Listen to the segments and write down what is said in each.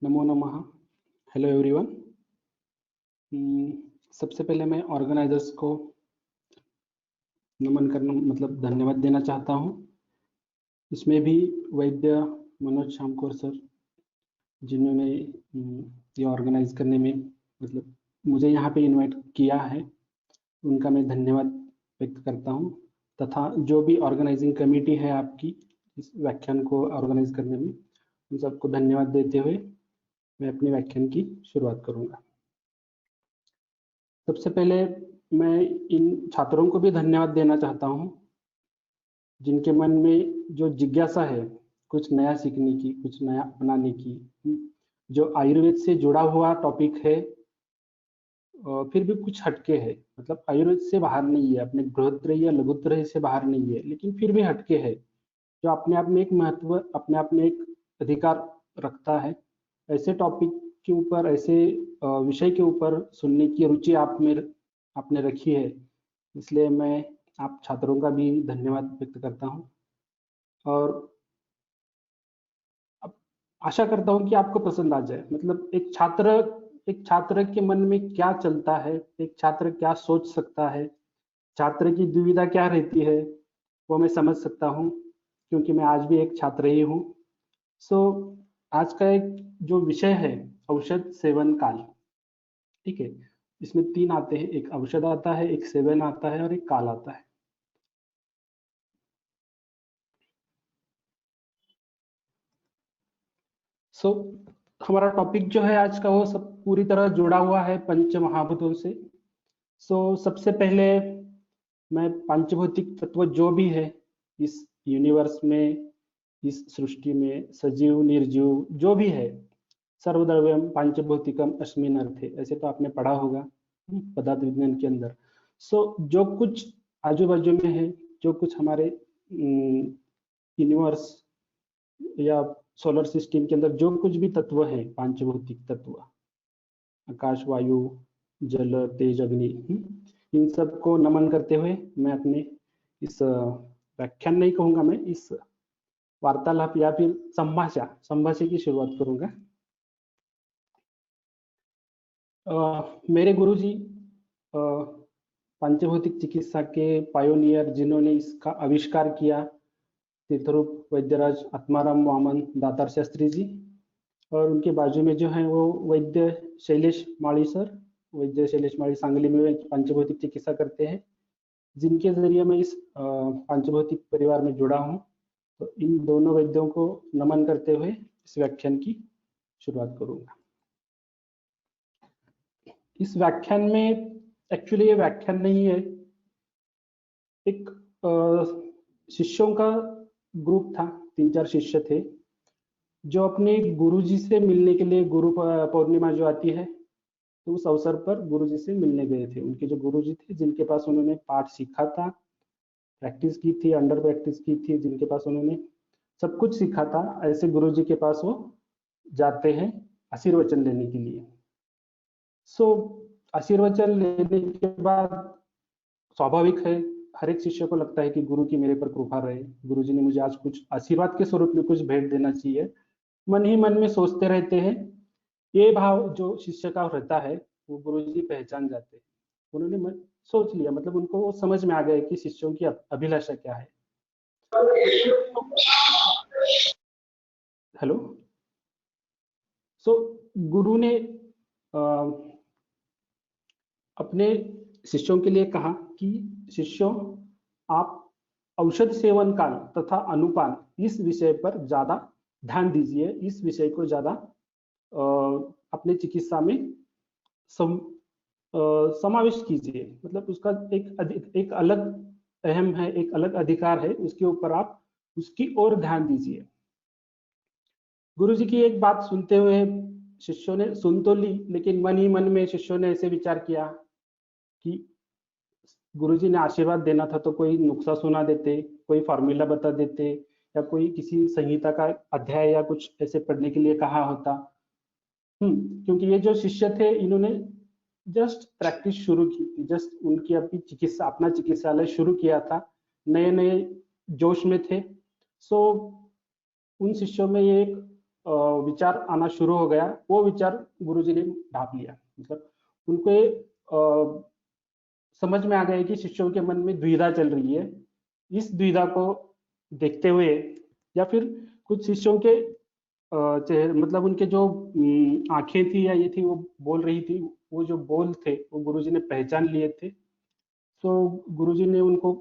नमो नमः। Hello everyone. सबसे पहले मैं ऑर्गेनाइजर्स को नमन करना मतलब धन्यवाद देना चाहता हूं। इसमें भी वैद्य मनोज शामकोर सर जिन्होंने ये ऑर्गेनाइज करने में मतलब मुझे यहाँ पे इनवाइट किया है, उनका मैं धन्यवाद व्यक्त करता हूँ। तथा जो भी ऑर्गेनाइजिंग कमेटी है आपकी इस व्याख्यान को ऑर्गेनाइज करने में, उन सबको धन्यवाद देते हुए मैं अपने व्याख्यान की शुरुआत करूँगा। सबसे पहले मैं इन छात्रों को भी धन्यवाद देना चाहता हूं, जिनके मन में जो जिज्ञासा है कुछ नया सीखने की, कुछ नया अपनाने की, जो आयुर्वेद से जुड़ा हुआ टॉपिक है फिर भी कुछ हटके है, मतलब आयुर्वेद से बाहर नहीं है, अपने बृहत्त्रयी या लघुत्त्रयी से बाहर नहीं है, लेकिन फिर भी हटके है, जो अपने आप में एक महत्व, अपने आप में एक अधिकार रखता है। ऐसे टॉपिक के ऊपर, ऐसे विषय के ऊपर सुनने की रुचि आपने रखी है, इसलिए मैं आप छात्रों का भी धन्यवाद व्यक्त करता हूं। और अब आशा करता हूं कि आपको पसंद आ जाए। मतलब एक छात्र के मन में क्या चलता है, एक छात्र क्या सोच सकता है, छात्र की दुविधा क्या रहती है, वो मैं समझ सकता हूं, क्योंकि मैं आज भी एक छात्र ही हूं। आज का एक जो विषय है औषध सेवन काल, ठीक है, इसमें 3 आते हैं, एक औषध आता है, एक सेवन आता है और एक काल आता है। हमारा टॉपिक जो है आज का वो सब पूरी तरह जुड़ा हुआ है पंच महाभूतों से। सबसे पहले मैं पंचभौतिक तत्व जो भी है इस यूनिवर्स में, इस सृष्टि में, सजीव निर्जीव जो भी है, सर्वद्रव्यम पांचभौतिकम अस्मिन् अर्थे, ऐसे तो आपने पढ़ा होगा पदार्थ विज्ञान के अंदर। जो कुछ आजू बाजू में है, जो कुछ हमारे यूनिवर्स या सोलर सिस्टम के अंदर जो कुछ भी तत्व है, पांचभौतिक तत्व, आकाश, वायु, जल, तेज, अग्नि, इन सबको नमन करते हुए मैं अपने इस व्याख्यान नहीं कहूंगा, मैं इस वार्तालाप या फिर संभाषा की शुरुआत करूंगा। मेरे गुरुजी पंचभौतिक चिकित्सा के पायोनियर, जिन्होंने इसका आविष्कार किया, तीर्थरूप वैद्यराज आत्माराम वामन दातार शास्त्री जी, और उनके बाजू में जो है वो वैद्य शैलेश माली सर, वैद्य शैलेश माली सांगली में पंचभौतिक चिकित्सा करते हैं, जिनके जरिए मैं इस पंचभौतिक परिवार में जुड़ा हूँ। तो इन दोनों वैद्यों को नमन करते हुए इस व्याख्यान की शुरुआत करूंगा। इस व्याख्यान में एक्चुअली ये व्याख्यान नहीं है, एक शिष्यों का ग्रुप था, 3-4 शिष्य थे जो अपने गुरुजी से मिलने के लिए, गुरु पौर्णिमा जो आती है तो उस अवसर पर गुरुजी से मिलने गए थे। उनके जो गुरुजी थे, जिनके पास उन्होंने पाठ सीखा था, प्रैक्टिस की थी, अंडर प्रैक्टिस की थी, जिनके पास उन्होंने सब कुछ सीखा था, ऐसे गुरुजी के पास वो जाते हैं आशीर्वचन लेने के लिए। आशीर्वचन लेने के बाद स्वाभाविक है, हर एक शिष्य को लगता है कि गुरु की मेरे पर कृपा रहे, गुरुजी ने मुझे आज कुछ आशीर्वाद के स्वरूप में कुछ भेंट देना चाहिए, मन ही मन में सोचते रहते हैं। ये भाव जो शिष्य का रहता है वो गुरुजी पहचान जाते हैं। उन्होंने सोच लिया, मतलब उनको वो समझ में आ गया कि शिष्यों की अभिलाषा क्या है। हेलो। गुरु ने अपने शिष्यों के लिए कहा कि शिष्यों, आप औषध सेवन काल तथा अनुपान इस विषय पर ज्यादा ध्यान दीजिए, इस विषय को ज्यादा अपने चिकित्सा में समावेश कीजिए। मतलब उसका एक अलग अहम है, एक अलग अधिकार है, उसके ऊपर आप उसकी ओर ध्यान दीजिए। गुरुजी की एक बात सुनते हुए शिष्यों ने सुन तो ली, लेकिन मन ही मन में शिष्यों ने ऐसे विचार किया कि गुरुजी ने आशीर्वाद देना था तो कोई नुस्खा सुना देते, कोई फॉर्मूला बता देते, या कोई किसी संहिता का अध्याय या कुछ ऐसे पढ़ने के लिए कहा होता। क्योंकि ये जो शिष्य थे, इन्होंने जस्ट प्रैक्टिस शुरू की थी, जस्ट उनकी अपना चिकित्सालय शुरू किया था, नए नए जोश में थे। उन शिष्यों में ये एक विचार आना शुरू हो गया, वो विचार गुरुजी ने ढांप लिया। मतलब उनको ये समझ में आ गया कि शिष्यों के मन में द्विधा चल रही है। इस द्विधा को देखते हुए या फिर कुछ शिष्यों के चेहरे, मतलब उनके जो आंखें थी या ये थी, वो बोल रही थी, वो जो बोल थे वो गुरुजी ने पहचान लिए थे। तो गुरुजी ने उनको,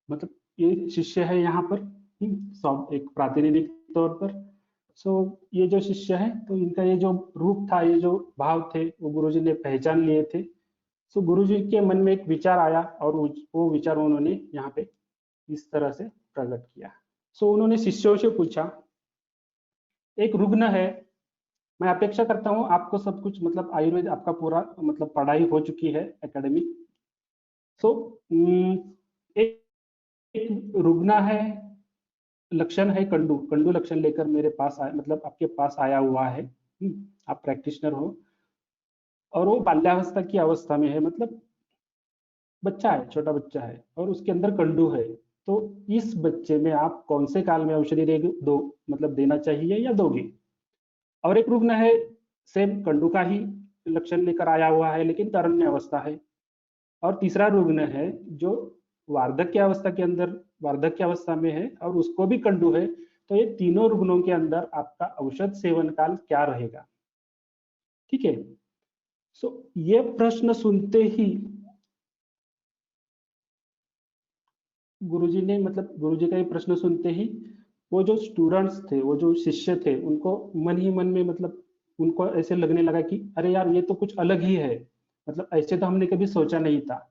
मतलब ये शिष्य है यहाँ पर, सब एक प्रातिनिधिक तौर पर। सो ये जो शिष्य है, तो इनका ये जो रूप था, ये जो भाव थे, वो गुरुजी ने पहचान लिए थे। सो गुरुजी के मन में एक विचार आया और वो विचार उन्होंने यहाँ पे इस तरह से प्रकट किया। सो उन्होंने शिष्यों से पूछा, एक रुग्ण है, मैं अपेक्षा करता हूँ आपको सब कुछ, मतलब आयुर्वेद आपका पूरा मतलब पढ़ाई हो चुकी है एकेडमिक। सो एक, एक रुग्ण है, लक्षण है कंडू, कंडू लक्षण लेकर मेरे पास आया, मतलब आपके पास आया हुआ है। आप प्रैक्टिशनर हो और वो बाल्यावस्था की अवस्था में है, मतलब बच्चा है, छोटा बच्चा है और उसके अंदर कंडू है। तो इस बच्चे में आप कौन से काल में औषधि दो, मतलब देना चाहिए या दोगे? और एक रुग्ण है, सेम कंडू का ही लक्षण लेकर आया हुआ है लेकिन तरण्य अवस्था है। और तीसरा रुग्ण है जो वार्धक्य अवस्था के अंदर, वार्धक्य अवस्था में है और उसको भी कंडू है। तो ये तीनों रुग्णों के अंदर आपका औषध सेवन काल क्या रहेगा? ठीक है। सो ये प्रश्न सुनते ही गुरुजी ने, मतलब गुरुजी का ये प्रश्न सुनते ही वो जो स्टूडेंट्स थे, वो जो शिष्य थे, उनको मन ही मन में, मतलब उनको ऐसे लगने लगा कि अरे यार, ये तो कुछ अलग ही है, मतलब ऐसे तो हमने कभी सोचा नहीं था।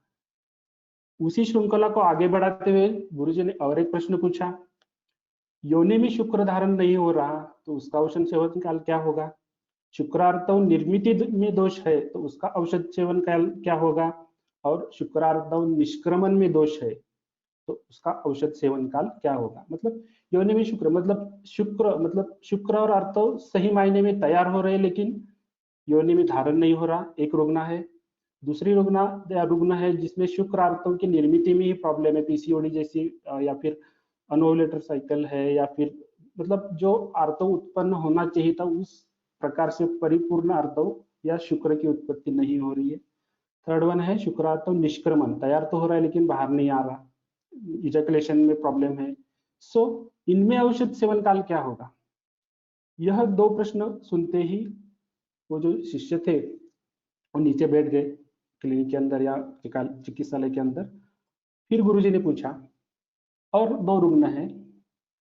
उसी श्रृंखला को आगे बढ़ाते हुए गुरुजी ने और एक प्रश्न पूछा, योनि में शुक्र धारण नहीं हो रहा तो उसका औषध सेवन काल क्या होगा? शुक्रार्तव निर्मिति में दोष है तो उसका औषध सेवन काल क्या होगा? और शुक्रार्तव निष्क्रमण में दोष है तो उसका औषध सेवन काल क्या होगा? मतलब योनि में शुक्र, मतलब शुक्र और अर्तव सही मायने में तैयार हो रहे, लेकिन योनि में धारण नहीं हो रहा, एक रुग्ण है। दूसरी रुग्ण है जिसमें शुक्र आर्तव की निर्मिति में ही प्रॉब्लम है, पीसीओडी जैसी, या फिर अनओव्युलेटर साइकिल है, या फिर मतलब जो आर्तव उत्पन्न होना चाहिए था उस प्रकार से परिपूर्ण आर्तव या शुक्र की उत्पत्ति नहीं हो रही है। थर्ड वन है शुक्रार्तव निष्क्रमण, तैयार तो हो रहा है लेकिन बाहर नहीं आ रहा, इजैकुलेशन में प्रॉब्लम है। सो इनमें औषध सेवन काल क्या होगा? यह दो प्रश्न सुनते ही वो जो शिष्य थे वो नीचे बैठ गए क्लिनिक के अंदर या चिकित्सालय के अंदर। फिर गुरुजी ने पूछा, और दो रुग्ण हैं,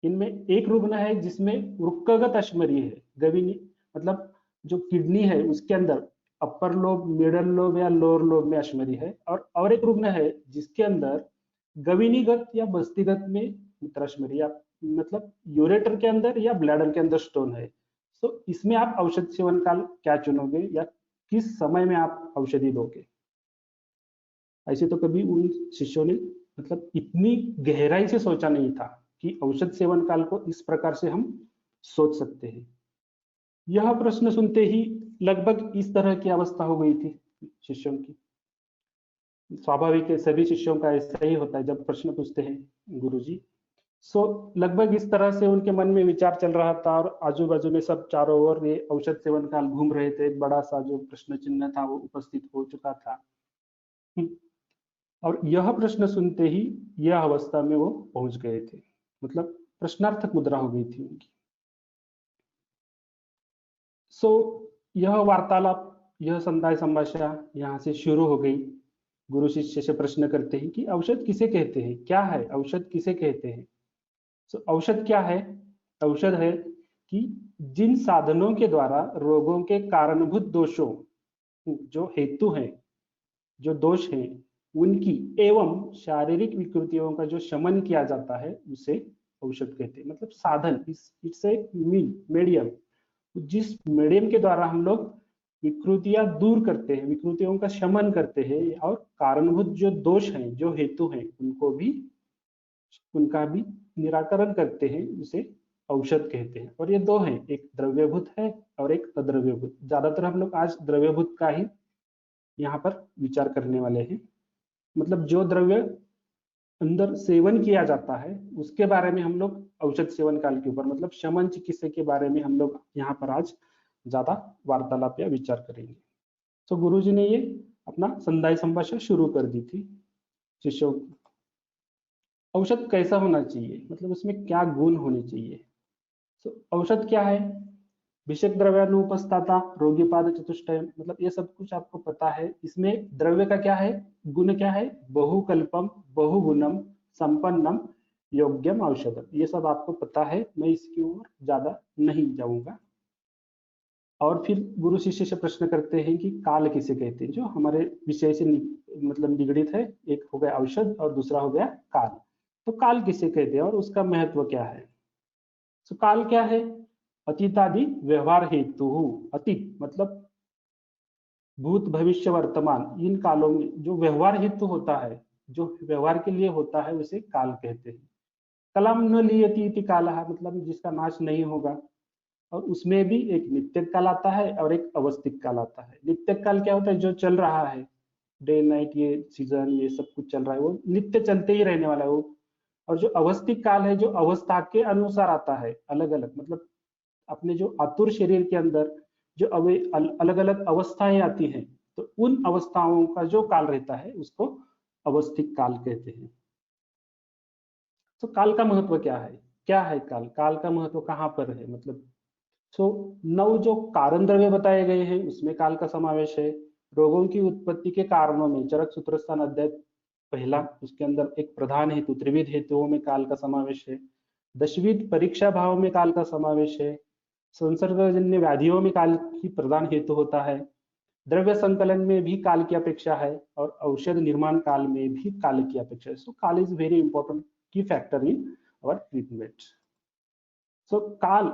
इनमें एक रुग्ण है जिसमें वृक्कगत अश्मरी है, गविनी, मतलब जो किडनी है उसके अंदर अपर लोब, मिडल लोब या लोअर लोब में अश्मरी है। और एक रुग्ण है जिसके अंदर गविनीगत या बस्तीगत में मूत्राश्मरी, या मतलब यूरेटर के अंदर या ब्लैडर के अंदर स्टोन है। तो इसमें आप औषध सेवन काल क्या चुनोगे या किस समय में आप औषधि दोगे? ऐसे तो कभी उन शिष्यों ने, मतलब इतनी गहराई से सोचा नहीं था कि औषध सेवन काल को इस प्रकार से हम सोच सकते हैं। यह प्रश्न सुनते ही लगभग इस तरह की अवस्था हो गई थी शिष्यों की। स्वाभाविक है, सभी शिष्यों का ऐसा ही होता है जब प्रश्न पूछते हैं गुरुजी। सो लगभग इस तरह से उनके मन में विचार चल रहा था और आजू बाजू में सब चारों ओर ये औषध सेवन काल घूम रहे थे। एक बड़ा सा जो प्रश्न चिन्ह था वो उपस्थित हो चुका था। और यह प्रश्न सुनते ही यह अवस्था में वो पहुंच गए थे, मतलब प्रश्नार्थक मुद्रा हो गई थी उनकी। सो यह वार्तालाप, यह संवाद संभाषा यहाँ से शुरू हो गई। गुरु शिष्य से प्रश्न करते हैं कि औषध किसे कहते हैं, क्या है औषध, किसे कहते हैं? सो औषध क्या है? औषध है कि जिन साधनों के द्वारा रोगों के कारणभूत दोषों, जो हेतु हैं, जो दोष हैं, उनकी एवं शारीरिक विकृतियों का जो शमन किया जाता है उसे औषध कहते हैं। मतलब साधन, इट्स ए मीडियम, जिस मीडियम के द्वारा हम लोग विकृतियां दूर करते हैं, विकृतियों का शमन करते हैं और कारणभूत जो दोष हैं, जो हेतु हैं, उनका भी निराकरण करते हैं, उसे औषध कहते हैं। और ये दो हैं, एक द्रव्यभूत है और एक अद्रव्यभूत। ज्यादातर हम लोग आज द्रव्यभूत का ही यहाँ पर विचार करने वाले हैं। मतलब जो द्रव्य अंदर सेवन किया जाता है उसके बारे में हम लोग औषध सेवन काल के ऊपर मतलब शमन चिकित्सा के बारे में हम लोग यहाँ पर आज ज्यादा वार्तालाप या विचार करेंगे। तो गुरुजी ने ये अपना संधाई संभाषण शुरू कर दी थी शिष्यों। औषध कैसा होना चाहिए, मतलब उसमें क्या गुण होने चाहिए। तो औषध क्या है, विषक द्रव्यानुपस्थाता रोगीपाद चतुष्टय, मतलब ये सब कुछ आपको पता है। इसमें द्रव्य का क्या है, गुण क्या है, बहुकल्पम बहुगुणम संपन्नम योग्यम औषधम, ये सब आपको पता है, मैं इसकी ओर ज्यादा नहीं जाऊंगा। और फिर गुरु शिष्य से प्रश्न करते हैं कि काल किसे कहते हैं, जो हमारे विषय से मतलब निगड़ित है। एक हो गया औषध और दूसरा हो गया काल। तो काल किसे कहते हैं और उसका महत्व क्या है। तो काल क्या है, अतीतादि व्यवहार हेतु। अतीत मतलब भूत भविष्य वर्तमान, इन कालों में जो व्यवहार हेतु होता है, जो व्यवहार के लिए होता है, उसे काल कहते हैं। कलम न लियति इति कालः, मतलब जिसका नाश नहीं होगा। और उसमें भी एक नित्य काल आता है और एक अवस्थिक काल आता है। नित्य काल क्या होता है, जो चल रहा है, डे नाइट, ये सीजन, ये सब कुछ चल रहा है, वो नित्य चलते ही रहने वाला है वो। और जो अवस्थिक काल है, जो अवस्था के अनुसार आता है, अलग अलग, मतलब अपने जो आतुर शरीर के अंदर जो अलग अलग अवस्थाएं आती हैं, तो उन अवस्थाओं का जो काल रहता है उसको अवस्थिक काल कहते हैं। तो काल का महत्व क्या है काल, काल का महत्व कहाँ पर है, मतलब सो 9 जो कारण द्रव्य बताए गए हैं उसमें काल का समावेश है। रोगों की उत्पत्ति के कारणों में चरक सूत्रस्थान अध्याय पहला, उसके अंदर एक प्रधान हेतु त्रिविध हेतुओं में काल का समावेश है। दशविध परीक्षा भाव में काल का समावेश है। संसर्गजन्य व्याधियों में काल की प्रधान हेतु होता है। द्रव्य संकलन में भी काल की अपेक्षा है और औषध निर्माण काल में भी काल की अपेक्षा है। सो काल इज वेरी इंपॉर्टेंट की फैक्टर इन अवर ट्रीटमेंट। सो काल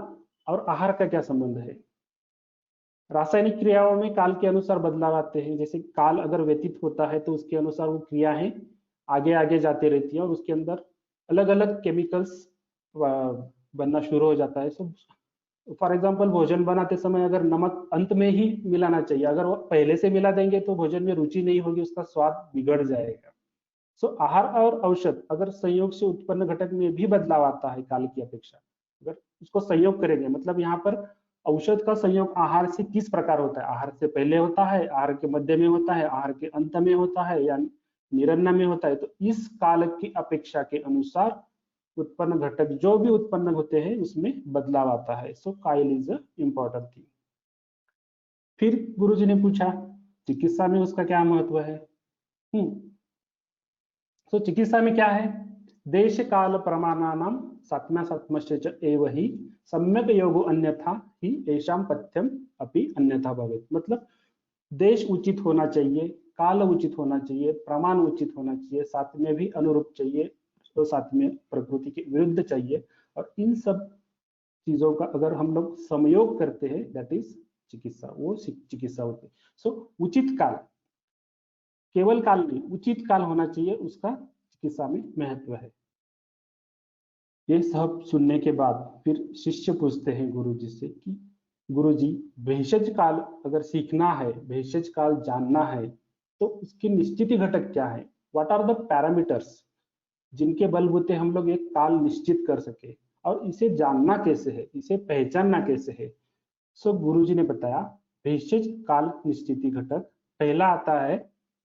और आहार का क्या संबंध है। रासायनिक क्रियाओं में काल के अनुसार बदलाव आते हैं। जैसे काल अगर व्यतीत होता है तो उसके अनुसार वो क्रियाएं आगे आगे जाती रहती हैं और उसके अंदर अलग अलग केमिकल्स बनना शुरू हो जाता है। सो फॉर एग्जाम्पल भोजन बनाते समय अगर नमक अंत में ही मिलाना चाहिए, अगर वो पहले से मिला देंगे तो भोजन में रुचि नहीं होगी, उसका स्वाद बिगड़ जाएगा। सो आहार और औषध अगर संयोग से उत्पन्न घटक में भी बदलाव आता है काल की अपेक्षा, अगर उसको संयोग करेंगे, मतलब यहाँ पर औषध का संयोग आहार से किस प्रकार होता है, आहार से पहले होता है, आहार के मध्य में होता है, आहार के अंत में होता है या निरन्न में होता है, तो इस काल की अपेक्षा के अनुसार उत्पन्न घटक जो भी उत्पन्न होते हैं उसमें बदलाव आता है। सो काइल इज अ इम्पोर्टेंट थिंग। फिर गुरुजी ने पूछा चिकित्सा में उसका क्या महत्व है। तो चिकित्सा में क्या है, देश काल प्रमाणानाम सात्म्यासात्मश्च एव हि सम्यक योगो अन्यथा ही ऐशाम पथ्यम अपि अन्यथा भवेत्, मतलब देश उचित होना चाहिए, काल उचित होना चाहिए, प्रमाण उचित होना चाहिए, साथ में भी अनुरूप चाहिए, तो साथ में प्रकृति के विरुद्ध चाहिए। और इन सब चीजों का अगर हम लोग संयोग करते हैं दैट इज चिकित्सा, वो चिकित्सा होती है। सो उचित काल, केवल काल नहीं, उचित काल होना चाहिए, उसका चिकित्सा में महत्व है। ये सब सुनने के बाद फिर शिष्य पूछते हैं गुरु जी से कि गुरु जी भेषज काल अगर सीखना है, भेषज काल जानना है, तो उसके निश्चित घटक क्या है, व्हाट आर द पैरामीटर्स जिनके बलबूते हम लोग एक काल निश्चित कर सके, और इसे जानना कैसे है, इसे पहचानना कैसे है। सो गुरु जी ने बताया भेषज काल निश्चित घटक पहला आता है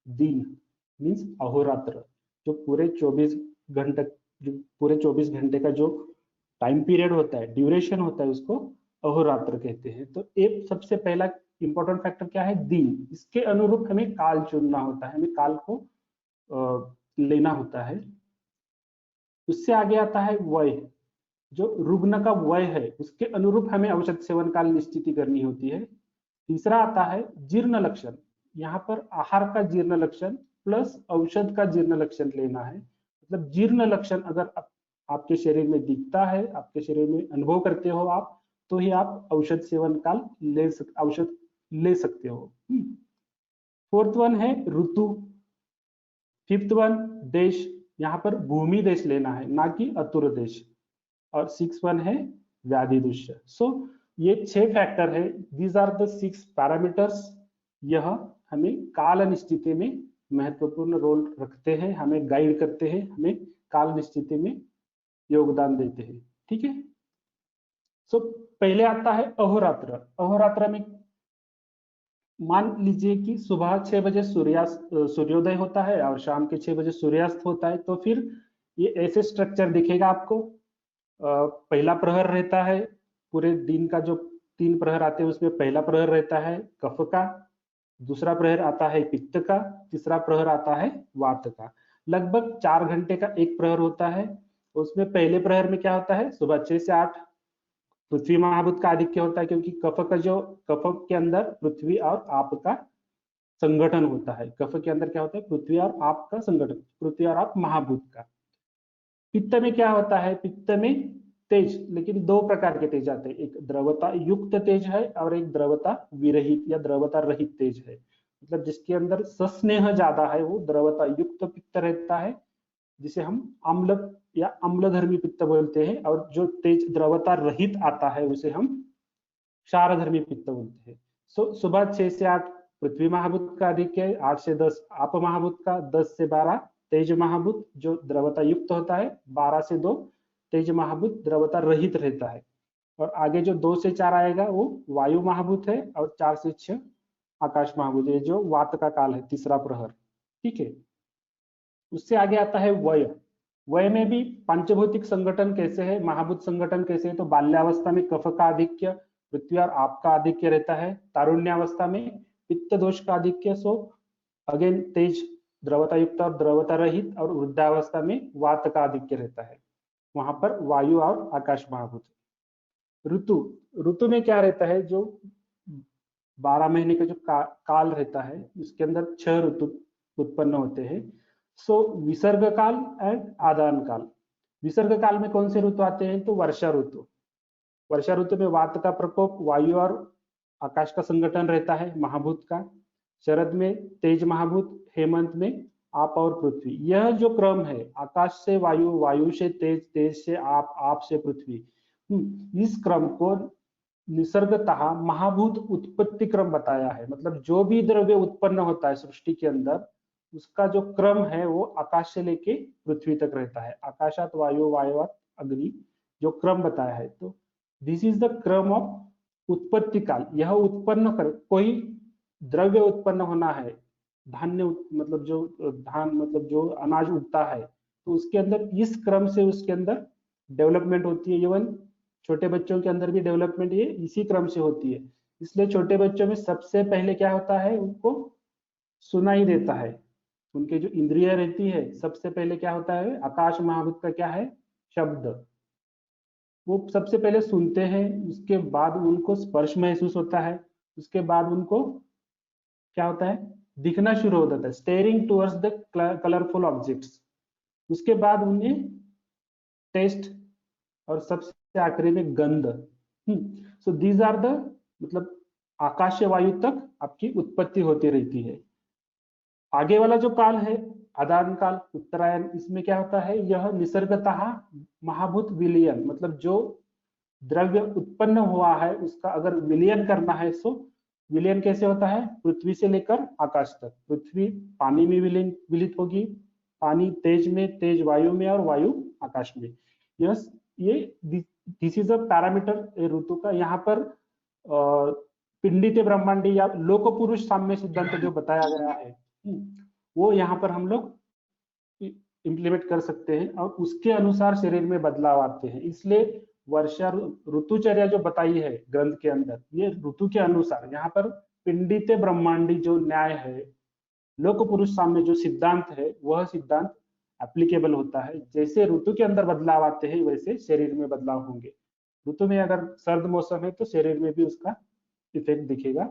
दिन, मीन्स अहोरात्र, जो पूरे 24 घंटे, जो पूरे 24 घंटे का जो टाइम पीरियड होता है, ड्यूरेशन होता है, उसको अहोरात्र कहते हैं। तो एक सबसे पहला इंपॉर्टेंट फैक्टर क्या है, दिन। इसके अनुरूप हमें काल चुनना होता है, हमें काल को लेना होता है। उससे आगे आता है वय, जो रुग्ण का वय है उसके अनुरूप हमें औषध सेवन काल निश्चित करनी होती है। तीसरा आता है जीर्ण लक्षण, यहाँ पर आहार का जीर्ण लक्षण प्लस औषध का जीर्ण लक्षण लेना है। मतलब जीर्ण लक्षण अगर आपके शरीर में दिखता है, आपके शरीर में अनुभव करते हो आप, तो ही आप औषध सेवन काल औषध ले सकते हो। फोर्थ वन है ऋतु। फिफ्थ वन देश, यहाँ पर भूमि देश लेना है, ना कि अतुर देश। और सिक्स वन है व्याधि दुष्य। सो ये 6 फैक्टर है, दीज आर द 6 पैरामीटर्स। यह हमें काल निश्चित में महत्वपूर्ण रोल रखते हैं, हमें गाइड करते हैं, हमें काल निश्चिति में योगदान देते हैं। ठीक है। सो पहले आता है अहोरात्र। अहोरात्र में मान लीजिए कि सुबह 6 बजे सूर्योदय होता है और शाम के 6 बजे सूर्यास्त होता है, तो फिर ये ऐसे स्ट्रक्चर दिखेगा आपको। पहला प्रहर रहता है, पूरे दिन का जो 3 प्रहर आते हैं उसमें पहला प्रहर रहता है कफ का, दूसरा प्रहर आता है पित्त का, तीसरा प्रहर आता है वात का। लगभग 4 घंटे का एक प्रहर होता है। उसमें पहले प्रहर में क्या होता है, सुबह 6 से 8 पृथ्वी महाभूत का आधिक्य होता है, क्योंकि कफ के अंदर पृथ्वी और आप का संगठन होता है। कफ के अंदर क्या होता है, पृथ्वी और आप का संगठन, पृथ्वी और आप महाभूत का। पित्त में क्या होता है, पित्त में तेज, लेकिन 2 प्रकार के तेज आते हैं, एक द्रवता युक्त तेज है और एक द्रवता विरहित या द्रवता रहित तेज है। मतलब जिसके अंदर सस्नेह ज्यादा है वो द्रवता युक्त पित्त रहता है, जिसे हम अम्ल या अम्लधर्मी पित्त बोलते हैं, और जो तेज द्रवता रहित आता है उसे हम क्षारधर्मी पित्त बोलते हैं। सुबह 6 से 8 पृथ्वी महाभूत का आधिक्य है, 8 से 10 आप महाभूत का, 10 से 12 तेज महाभूत जो द्रवता युक्त होता है, 12 से 2 तेज महाभूत द्रवता रहित रहता है। और आगे जो 2 से 4 आएगा वो वायु महाभूत है, और 4 से 6 आकाश महाभूत है, जो वात का काल है, तीसरा प्रहर। ठीक है। उससे आगे आता है वय। वय में भी पंचभौतिक संगठन कैसे है, महाभूत संगठन कैसे है, तो बाल्यावस्था में कफ का आधिक्य, पृथ्वी और आप का आधिक्य रहता है। तारुण्यावस्था में पित्त दोष का आधिक्य, सो अगेन तेज द्रवता युक्त और द्रवता रहित, और वृद्धावस्था में वात का आधिक्य रहता है, वहां पर वायु और आकाश महाभूत। ऋतु, ऋतु में क्या रहता है, जो 12 महीने का जो काल रहता है उसके अंदर 6 ऋतु उत्पन्न होते हैं। सो विसर्ग काल एंड आदान काल। विसर्ग काल में कौन से ऋतु आते हैं, तो वर्षा ऋतु। वर्षा ऋतु में वात का प्रकोप, वायु और आकाश का संगठन रहता है महाभूत का। शरद में तेज महाभूत, हेमंत में आप और पृथ्वी। यह जो क्रम है, आकाश से वायु, वायु से तेज, तेज से आप से पृथ्वी, इस क्रम को निसर्गतः महाभूत उत्पत्ति क्रम बताया है। मतलब जो भी द्रव्य उत्पन्न होता है सृष्टि के अंदर, उसका जो क्रम है वो आकाश से लेके पृथ्वी तक रहता है। आकाशात वायु, वायुवात अग्नि, जो क्रम बताया है, तो दिस इज द क्रम ऑफ उत्पत्ति काल। यह उत्पन्न कर, कोई द्रव्य उत्पन्न होना है, धान्य मतलब जो धान मतलब जो अनाज उगता है, तो उसके अंदर इस क्रम से उसके अंदर डेवलपमेंट होती है। इवन छोटे बच्चों के अंदर भी डेवलपमेंट ये इसी क्रम से होती है। इसलिए छोटे बच्चों में सबसे पहले क्या होता है, उनको सुनाई देता है। उनके जो इंद्रिय रहती है, सबसे पहले क्या होता है, आकाश महाभूत का क्या है, शब्द। वो सबसे पहले सुनते हैं, उसके बाद उनको स्पर्श महसूस होता है, उसके बाद उनको क्या होता है, दिखना शुरू हो जाता है, steering towards the colourful objects. उसके बाद उन्हें टेस्ट, और सबसे आखिरी में गंध। सो दीज आर द, मतलब आकाशीय वायु तक आपकी उत्पत्ति होती रहती है। आगे वाला जो काल है आदान काल, उत्तरायण, इसमें क्या होता है, यह निसर्गतः महाभूत विलयन, मतलब जो द्रव्य उत्पन्न हुआ है उसका अगर विलयन करना है, सो विलयन कैसे होता है, पृथ्वी से लेकर आकाश तक। पृथ्वी पानी में विलित होगी, पानी तेज में, तेज वायु में, और वायु आकाश में। यस, ये दिस इज अ पैरामीटर ऋतु का। यहाँ पर पिंडित ब्रह्मांडी या लोक पुरुष साम्य सिद्धांत जो बताया गया है, वो यहाँ पर हम लोग इम्प्लीमेंट कर सकते हैं, और उसके अनुसार शरीर में बदलाव आते हैं। इसलिए वर्षा ऋतुचर्या जो बताई है ग्रंथ के अंदर, ये ऋतु के अनुसार। यहाँ पर पिंडित ब्रह्मांडी जो न्याय है, लोक पुरुष साम्य जो सिद्धांत है, वह सिद्धांत एप्लीकेबल होता है। जैसे ऋतु के अंदर बदलाव आते हैं, वैसे शरीर में बदलाव होंगे। ऋतु में अगर सर्द मौसम है तो शरीर में भी उसका इफेक्ट दिखेगा,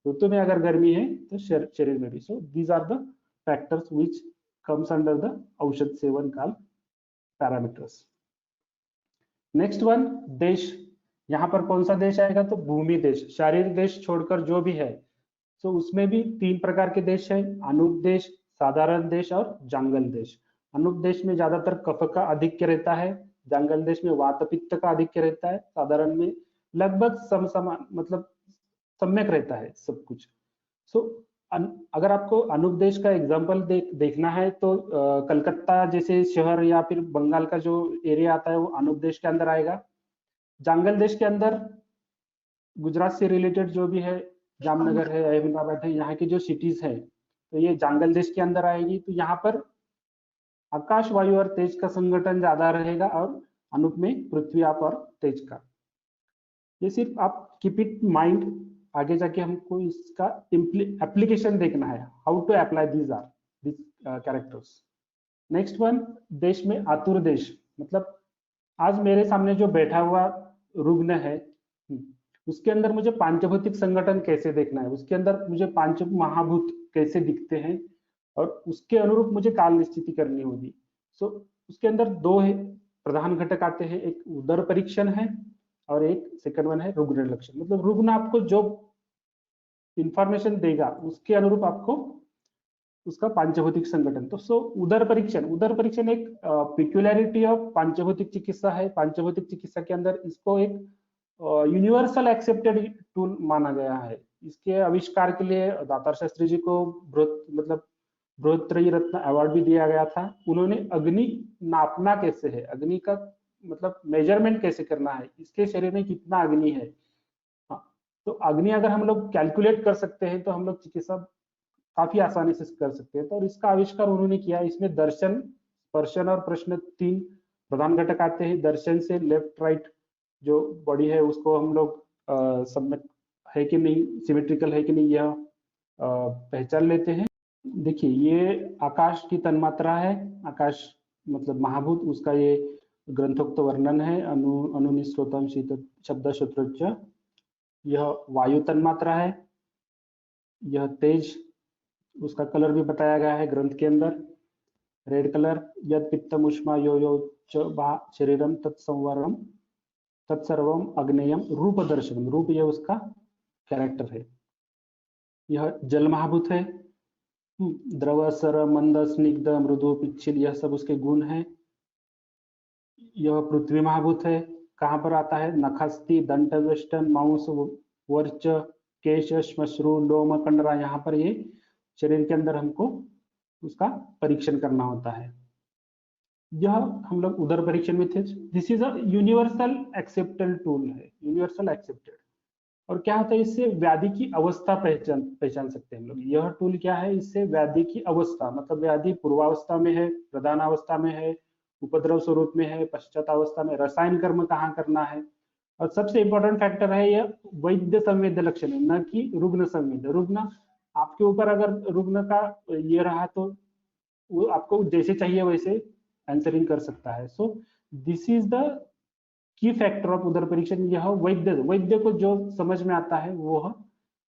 ऋतु में अगर गर्मी है तो शरीर में भी। So these are the factors which comes under the औषध सेवन काल पैरामीटर्स। नेक्स्ट वन, देश। यहाँ पर कौन सा देश आएगा, तो भूमि देश। शारीरिक देश छोड़कर जो भी है, तो उसमें भी 3 प्रकार के देश है, अनूप देश, साधारण देश और जांगल देश। अनूप देश में ज्यादातर कफ का आधिक्य रहता है, जांगल देश में वात पित्त का आधिक्य रहता है, साधारण में लगभग समसमान, मतलब सम्यक रहता है सब कुछ। सो अगर आपको अनुपदेश का एग्जाम्पल देखना है तो कलकत्ता जैसे शहर या फिर बंगाल का जो एरिया आता है वो अनुपदेश के अंदर आएगा। जांगल देश के अंदर गुजरात से रिलेटेड जो भी है, जामनगर है, अहमदाबाद है, यहाँ की जो सिटीज है तो ये जांगल देश के अंदर आएगी। तो यहाँ पर आकाश, वायु और तेज का संगठन ज्यादा रहेगा और अनुप में पृथ्वी, आप और तेज का। ये सिर्फ आप कीप इट माइंड, आगे जाके हमको इसका एप्लीकेशन देखना है, how to apply this characters. Next one, देश में आतुर देश, मतलब आज मेरे सामने जो बैठा हुआ रुग्ण है, उसके अंदर मुझे पांचभौतिक संगठन कैसे देखना है, उसके अंदर मुझे पांच महाभूत कैसे दिखते हैं और उसके अनुरूप मुझे काल स्थिति करनी होगी। सो उसके अंदर दो है प्रधान घटक आते हैं, एक उदर परीक्षण है और एक सेकंड वन है रुग्ण लक्षण। मतलब रुग्ण आपको जो इंफॉर्मेशन देगा उसके अनुरूप आपको उसका पांचभौतिक संगठन। तो उदर परीक्षण एक पिक्युलरिटी ऑफ पांचभौतिक चिकित्सा है। पांचभौतिक चिकित्सा के अंदर इसको एक यूनिवर्सल एक्सेप्टेड टूल माना गया है। इसके आविष्कार के लिए दातार शास्त्री जी को बृहत्त्रयी रत्न अवार्ड भी दिया गया था। उन्होंने अग्नि नापना कैसे है, अग्नि का मतलब मेजरमेंट कैसे करना है, इसके शरीर में कितना अग्नि है। हाँ, तो अग्नि अगर हम लोग कैलकुलेट कर सकते हैं तो हम लोग चिकित्सा काफी आसानी से कर सकते हैं। तो और इसका आविष्कार उन्होंने किया। इसमें दर्शन, स्पर्शन और प्रश्न तीन प्रधान घटक आते हैं। दर्शन से लेफ्ट राइट जो बॉडी है उसको हम लोग सबमिट है कि नहीं, सिमेट्रिकल है कि नहीं, यह पहचान लेते हैं। देखिए ये आकाश की तन्मात्रा है, आकाश मतलब महाभूत, उसका ये ग्रंथोक्त वर्णन है। अनुनिश्रोतम शीत शब्द शत्रुच्च। यह वायु तन्मात्रा है। यह तेज, उसका कलर भी बताया गया है ग्रंथ के अंदर, रेड कलर। यद पित्तम उष्मा यो यो च शरीरम तत्संवरम तत्सर्वम अग्नेयम रूप दर्शनम। रूप यह उसका कैरेक्टर है। यह जल महाभूत है। द्रव, सर, मंद, स्निग्ध, मृदु, पिच्छिल, यह सब उसके गुण हैं। यह पृथ्वी महाभूत है। कहाँ पर आता है? नखस्ति, दंत, वेष्टन, मांस, वर्च, केश, श्मश्रु, लोम, कंडरा, यहाँ पर ये शरीर के अंदर हमको उसका परीक्षण करना होता है। यह हम लोग उदर परीक्षण में थे। This is a universal accepted tool है, यूनिवर्सल एक्सेप्टेड। और क्या होता है, इससे व्याधि की अवस्था पहचान सकते हैं हम लोग। यह टूल क्या है, इससे व्याधि की अवस्था, मतलब व्याधि पूर्वावस्था में है, प्रधान अवस्था में है, उपद्रव स्वरूप में है, पश्चात अवस्था में, रसायन कर्म कहाँ करना है। और सबसे इंपॉर्टेंट फैक्टर है यह वैद्य संवेद्य लक्षण है, न कि रुग्ण संवेद्य। रुग्ण आपके ऊपर अगर रुग्ण का ये रहा तो वो आपको जैसे चाहिए वैसे आंसरिंग कर सकता है। So this is the key factor of उदर परीक्षण। यह वैद्य को जो समझ में आता है वो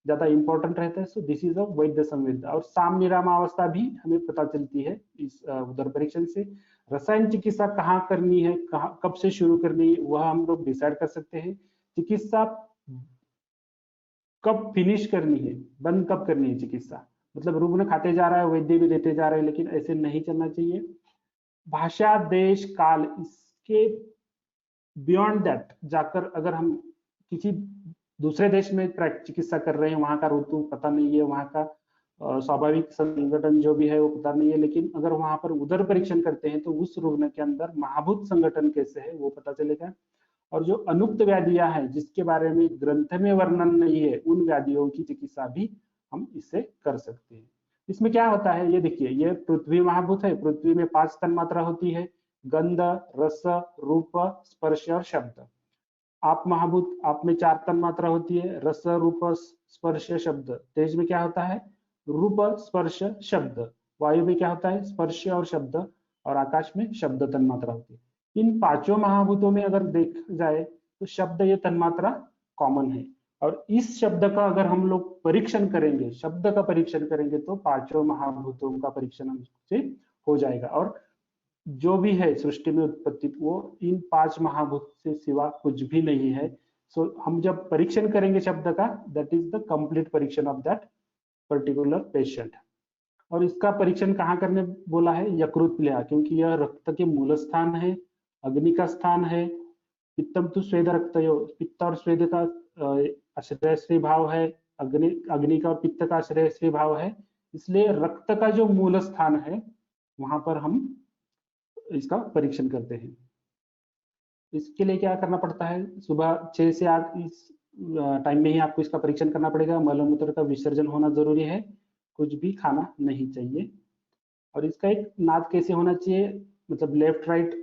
ज्यादा इंपॉर्टेंट रहता है। सो दिस इज अ वैद्य संवेद्य। और साम निरामावस्था भी हमें पता चलती है इस उदर परीक्षण से। रसायन चिकित्सा कहाँ करनी है, कब से शुरू करनी है, वह हम लोग डिसाइड कर सकते हैं। चिकित्सा कब फिनिश करनी है, बंद कब करनी है चिकित्सा, मतलब रुग्ण खाते जा रहा है, वैद्य भी देते जा रहे हैं, लेकिन ऐसे नहीं चलना चाहिए। भाषा, देश, काल, इसके बियॉन्ड दैट जाकर अगर हम किसी दूसरे देश में चिकित्सा कर रहे हैं, वहां का ऋतु पता नहीं है, वहां का स्वाभाविक संगठन जो भी है वो पता नहीं है, लेकिन अगर वहां पर उदर परीक्षण करते हैं तो उस रुग्ण के अंदर महाभूत संगठन कैसे है वो पता चलेगा। और जो अनुक्त व्याधियां हैं जिसके बारे में ग्रंथ में वर्णन नहीं है, उन व्याधियों की चिकित्सा भी हम इससे कर सकते हैं। इसमें क्या होता है, ये देखिए, ये पृथ्वी महाभूत है। पृथ्वी में 5 तन्मात्रा होती है, गंध, रस, रूप, स्पर्श और शब्द। आप महाभूत, आप में 4 तन्मात्रा होती है, रस, रूप, स्पर्श, शब्द। तेज में क्या होता है, रूप, स्पर्श, शब्द। वायु में क्या होता है, स्पर्श और शब्द। और आकाश में शब्द तन्मात्रा होती है। इन पांचों महाभूतों में अगर देख जाए तो शब्द ये तन्मात्रा कॉमन है। और इस शब्द का अगर हम लोग परीक्षण करेंगे, शब्द का परीक्षण करेंगे, तो पांचों महाभूतों का परीक्षण हमसे हो जाएगा। और जो भी है सृष्टि में उत्पत्ति, वो इन 5 महाभूत से सिवा कुछ भी नहीं है। सो हम जब परीक्षण करेंगे शब्द का, दैट इज द कंप्लीट परीक्षण ऑफ दैट पर्टिकुलर पेशेंट। और इसका परीक्षण कहाँ करने बोला है, यकृत प्लेहा, क्योंकि यह रक्त के मूल स्थान है, अग्नि का स्थान है। पित्तम तो स्वेद रक्तयो, पित्त और स्वेद का आश्रय भाव है। अग्नि अग्नि का और पित्त का श्रेयसी भाव है, इसलिए रक्त का जो मूल स्थान है वहां पर हम इसका परीक्षण करते हैं। इसके लिए क्या करना पड़ता है, सुबह 6 से 8 इस टाइम में ही आपको इसका परीक्षण करना पड़ेगा। मलमूत्र का विसर्जन होना जरूरी है, कुछ भी खाना नहीं चाहिए। और इसका एक नाद कैसे होना चाहिए, मतलब लेफ्ट राइट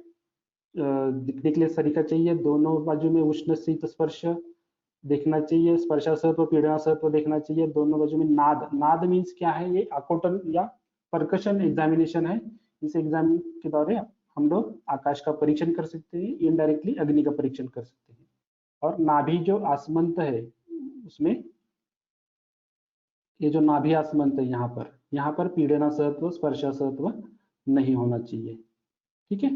दिखने के लिए तरीका चाहिए, दोनों बाजू में उष्ण शीत स्पर्श देखना चाहिए, स्पर्शासत्व पीड़नासत्व देखना चाहिए, दोनों बाजू में नाद। नाद मीन्स क्या है, ये अकोटन या परकशन एग्जामिनेशन है। इस एग्जाम के दौरान हम लोग आकाश का परीक्षण कर सकते हैं, इनडायरेक्टली अग्नि का परीक्षण कर सकते हैं। और नाभि जो आसमंत है उसमें, ये जो नाभि आसमंत है यहाँ पर पीड़नासत्व स्पर्शासत्व नहीं होना चाहिए। ठीक है,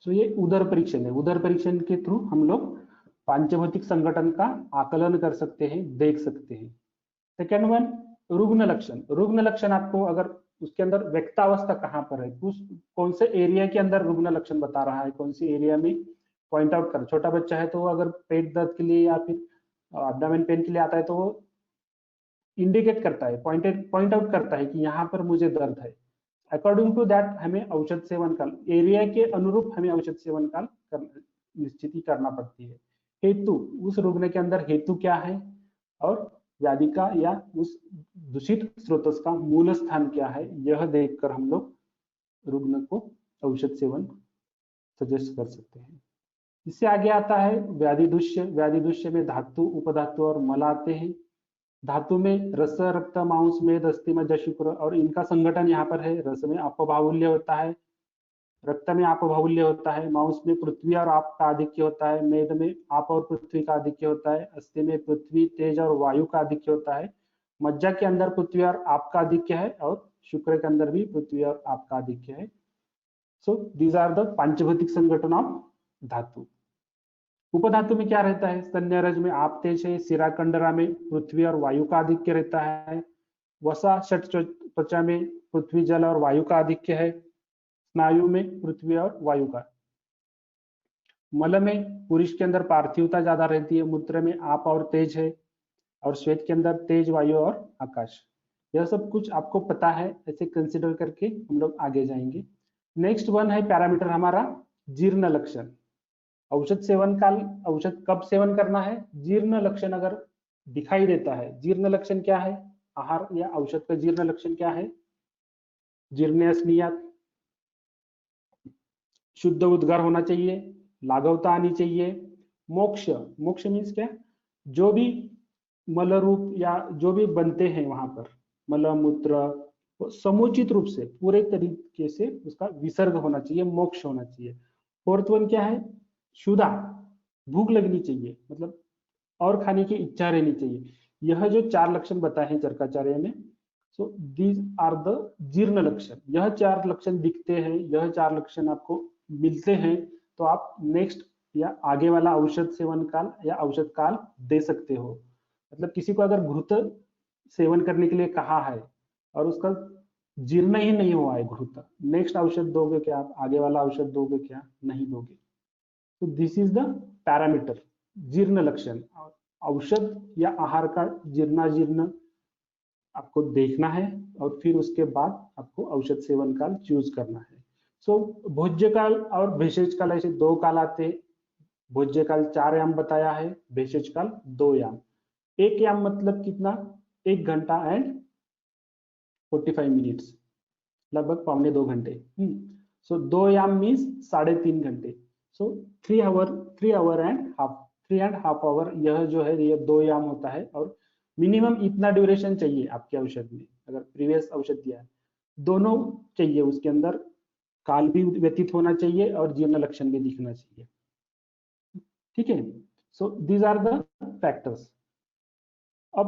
तो ये उदर परीक्षण है। उदर परीक्षण के थ्रू हम लोग पांचभौतिक संगठन का आकलन कर सकते हैं, देख सकते हैं। सेकेंड वन, रुग्ण लक्षण। रुग्ण लक्षण आपको अगर उसके अंदर व्यक्तावस्था कहाँ पर है, उस कौन से एरिया के अंदर रुग्ण लक्षण बता रहा है, कौन सी एरिया में पॉइंट आउट कर। छोटा बच्चा है तो अगर पेट दर्द के लिए या फिर एब्डोमेन पेन के लिए आता है तो वो इंडिकेट करता है, पॉइंट आउट करता है कि यहाँ पर मुझे दर्द है। अकॉर्डिंग टू दैट हमें औषध सेवन काल, एरिया के अनुरूप हमें औषध सेवन काल निश्चित ही करना पड़ती है। हेतु, उस रुग्ण के अंदर हेतु क्या है और व्याधि का या उस दूषित स्रोत का मूल स्थान क्या है, यह देखकर हम लोग रुग्ण को औषध सेवन सजेस्ट कर सकते हैं। इससे आगे आता है व्याधि दूष्य। व्याधि दूष्य में धातु, उपधातु और मल आते हैं। धातु में रस, रक्त, मांस, मेद, अस्थि, मज्जा, शुक्र और इनका संगठन यहाँ पर है। रस में अपबाहुल्य होता है, रक्त में अपबाहुल्य होता है, मांस में पृथ्वी और आप का आधिक्य होता है, मेद में आप और पृथ्वी का आधिक्य होता है, अस्थि में पृथ्वी, तेज और वायु का आधिक्य होता है, मज्जा के अंदर पृथ्वी और आप का आधिक्य है और शुक्र के अंदर भी पृथ्वी और आप का आधिक्य है। सो दीज आर द पंचभौतिक संगठन ऑफ धातु। उपधातु में क्या रहता है, स्तन्यरज में आप तेज है, शिरा कंडरा में पृथ्वी और वायु का आधिक्य रहता है, वसा षट त्वचा में पृथ्वी, जल और वायु का आधिक्य है, स्नायु में पृथ्वी और वायु का। मल में पुरुष के अंदर पार्थिवता ज्यादा रहती है, मूत्र में आप और तेज है और श्वेत के अंदर तेज, वायु और आकाश। यह सब कुछ आपको पता है, ऐसे कंसिडर करके हम लोग आगे जाएंगे। नेक्स्ट वन है पैरामीटर हमारा जीर्ण लक्षण। औषध सेवन काल, औषध कब सेवन करना है, जीर्ण लक्षण अगर दिखाई देता है। जीर्ण लक्षण क्या है, आहार या औषध का जीर्ण लक्षण क्या है, जीर्ण स्नियात, शुद्ध उद्गार होना चाहिए, लाघवता आनी चाहिए, मोक्ष, मोक्ष मीन्स क्या, जो भी मल रूप या जो भी बनते हैं वहां पर मल मूत्र समुचित रूप से पूरे तरीके से उसका विसर्ग होना चाहिए, मोक्ष होना चाहिए। फोर्थ वन क्या है, क्षुधा, भूख लगनी चाहिए, मतलब और खाने की इच्छा रहनी चाहिए। यह जो 4 लक्षण बताए हैं चरकाचार्य ने, सो दीज आर द जीर्ण लक्षण। यह 4 लक्षण दिखते हैं, यह 4 लक्षण आपको मिलते हैं तो आप नेक्स्ट या आगे वाला औषध सेवन काल या औषध काल दे सकते हो। मतलब किसी को अगर घृत सेवन करने के लिए कहा है और उसका जीर्ण ही नहीं हुआ है घृत, नेक्स्ट औषध दोगे क्या आप, आगे वाला औषध दोगे क्या, नहीं दोगे। तो दिस इज द पैरामीटर, जीर्ण लक्षण। औषध या आहार का जीर्णाजीर्ण आपको देखना है और फिर उसके बाद आपको औषध सेवन काल चूज करना है। सो भोज्य काल और भेषज काल, ऐसे 2 काल आते हैं। भोज्य काल 4 याम बताया है, भेषज काल 2 याम। 1 याम मतलब कितना, 1 घंटा एंड 45 मिनट्स, लगभग 1.25 घंटे। सो 2 याम मीन्स 3.5 घंटे। सो 3 आवर एंड हाफ, 3.5 आवर यह जो है ये 2 याम होता है। और मिनिमम इतना ड्यूरेशन चाहिए आपके औषध में, अगर प्रीवियस औषध दिया है दोनों चाहिए, उसके अंदर काल भी व्यतीत होना चाहिए और जीर्ण लक्षण भी दिखना चाहिए। ठीक है, so these are the factors. अब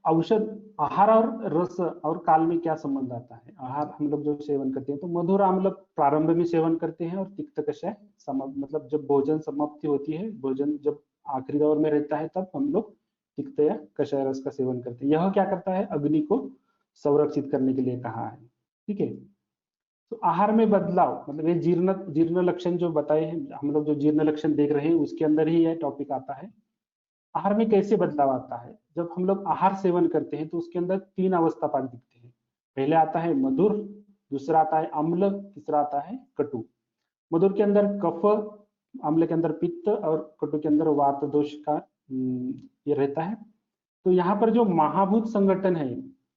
औषध, आहार और रस और काल में क्या संबंध आता है। आहार हम लोग जो सेवन करते हैं तो मधुर आम्ल प्रारंभ में सेवन करते हैं और तिक्त कषाय मतलब जब भोजन समाप्ति होती है, भोजन जब आखिरी दौर में रहता है तब हम लोग तिक्त या कषाय रस का सेवन करते हैं। यह क्या करता है, अग्नि को संरक्षित करने के लिए कहा है। ठीक है, तो आहार में बदलाव मतलब ये जीर्ण जीर्ण लक्षण जो बताए हैं हम लोग, जो जीर्ण लक्षण देख रहे हैं उसके अंदर ही यह टॉपिक आता है। आहार में कैसे बदलाव आता है? जब हम लोग आहार सेवन करते हैं तो उसके अंदर 3 अवस्था पाक दिखते हैं। पहले आता है मधुर, दूसरा आता है अम्ल, तीसरा आता है कटु। मधुर के अंदर कफ, अम्ल के अंदर पित्त और कटु के अंदर वात दोष का ये रहता है। तो यहाँ पर जो महाभूत संगठन है,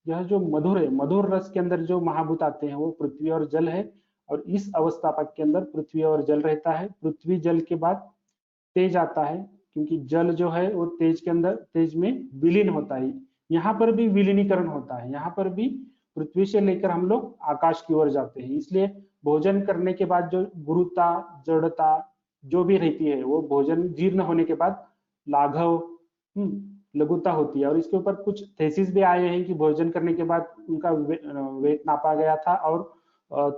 यह जो मधुर है, मधुर रस के अंदर जो महाभूत आते हैं वो पृथ्वी और जल है। और इस अवस्था पाक के अंदर पृथ्वी और जल रहता है। पृथ्वी जल के बाद तेज आता है, क्योंकि जल जो है वो तेज के अंदर तेज में विलीन होता है। यहाँ पर भी विलीनीकरण होता है, यहाँ पर भी पृथ्वी से लेकर हम लोग आकाश की ओर जाते हैं। इसलिए भोजन करने के बाद जो गुरुता जड़ता जो भी रहती है वो भोजन जीर्ण होने के बाद लाघव लघुता होती है। और इसके ऊपर कुछ थेसिस भी आए हैं कि भोजन करने के बाद उनका वेट नापा गया था और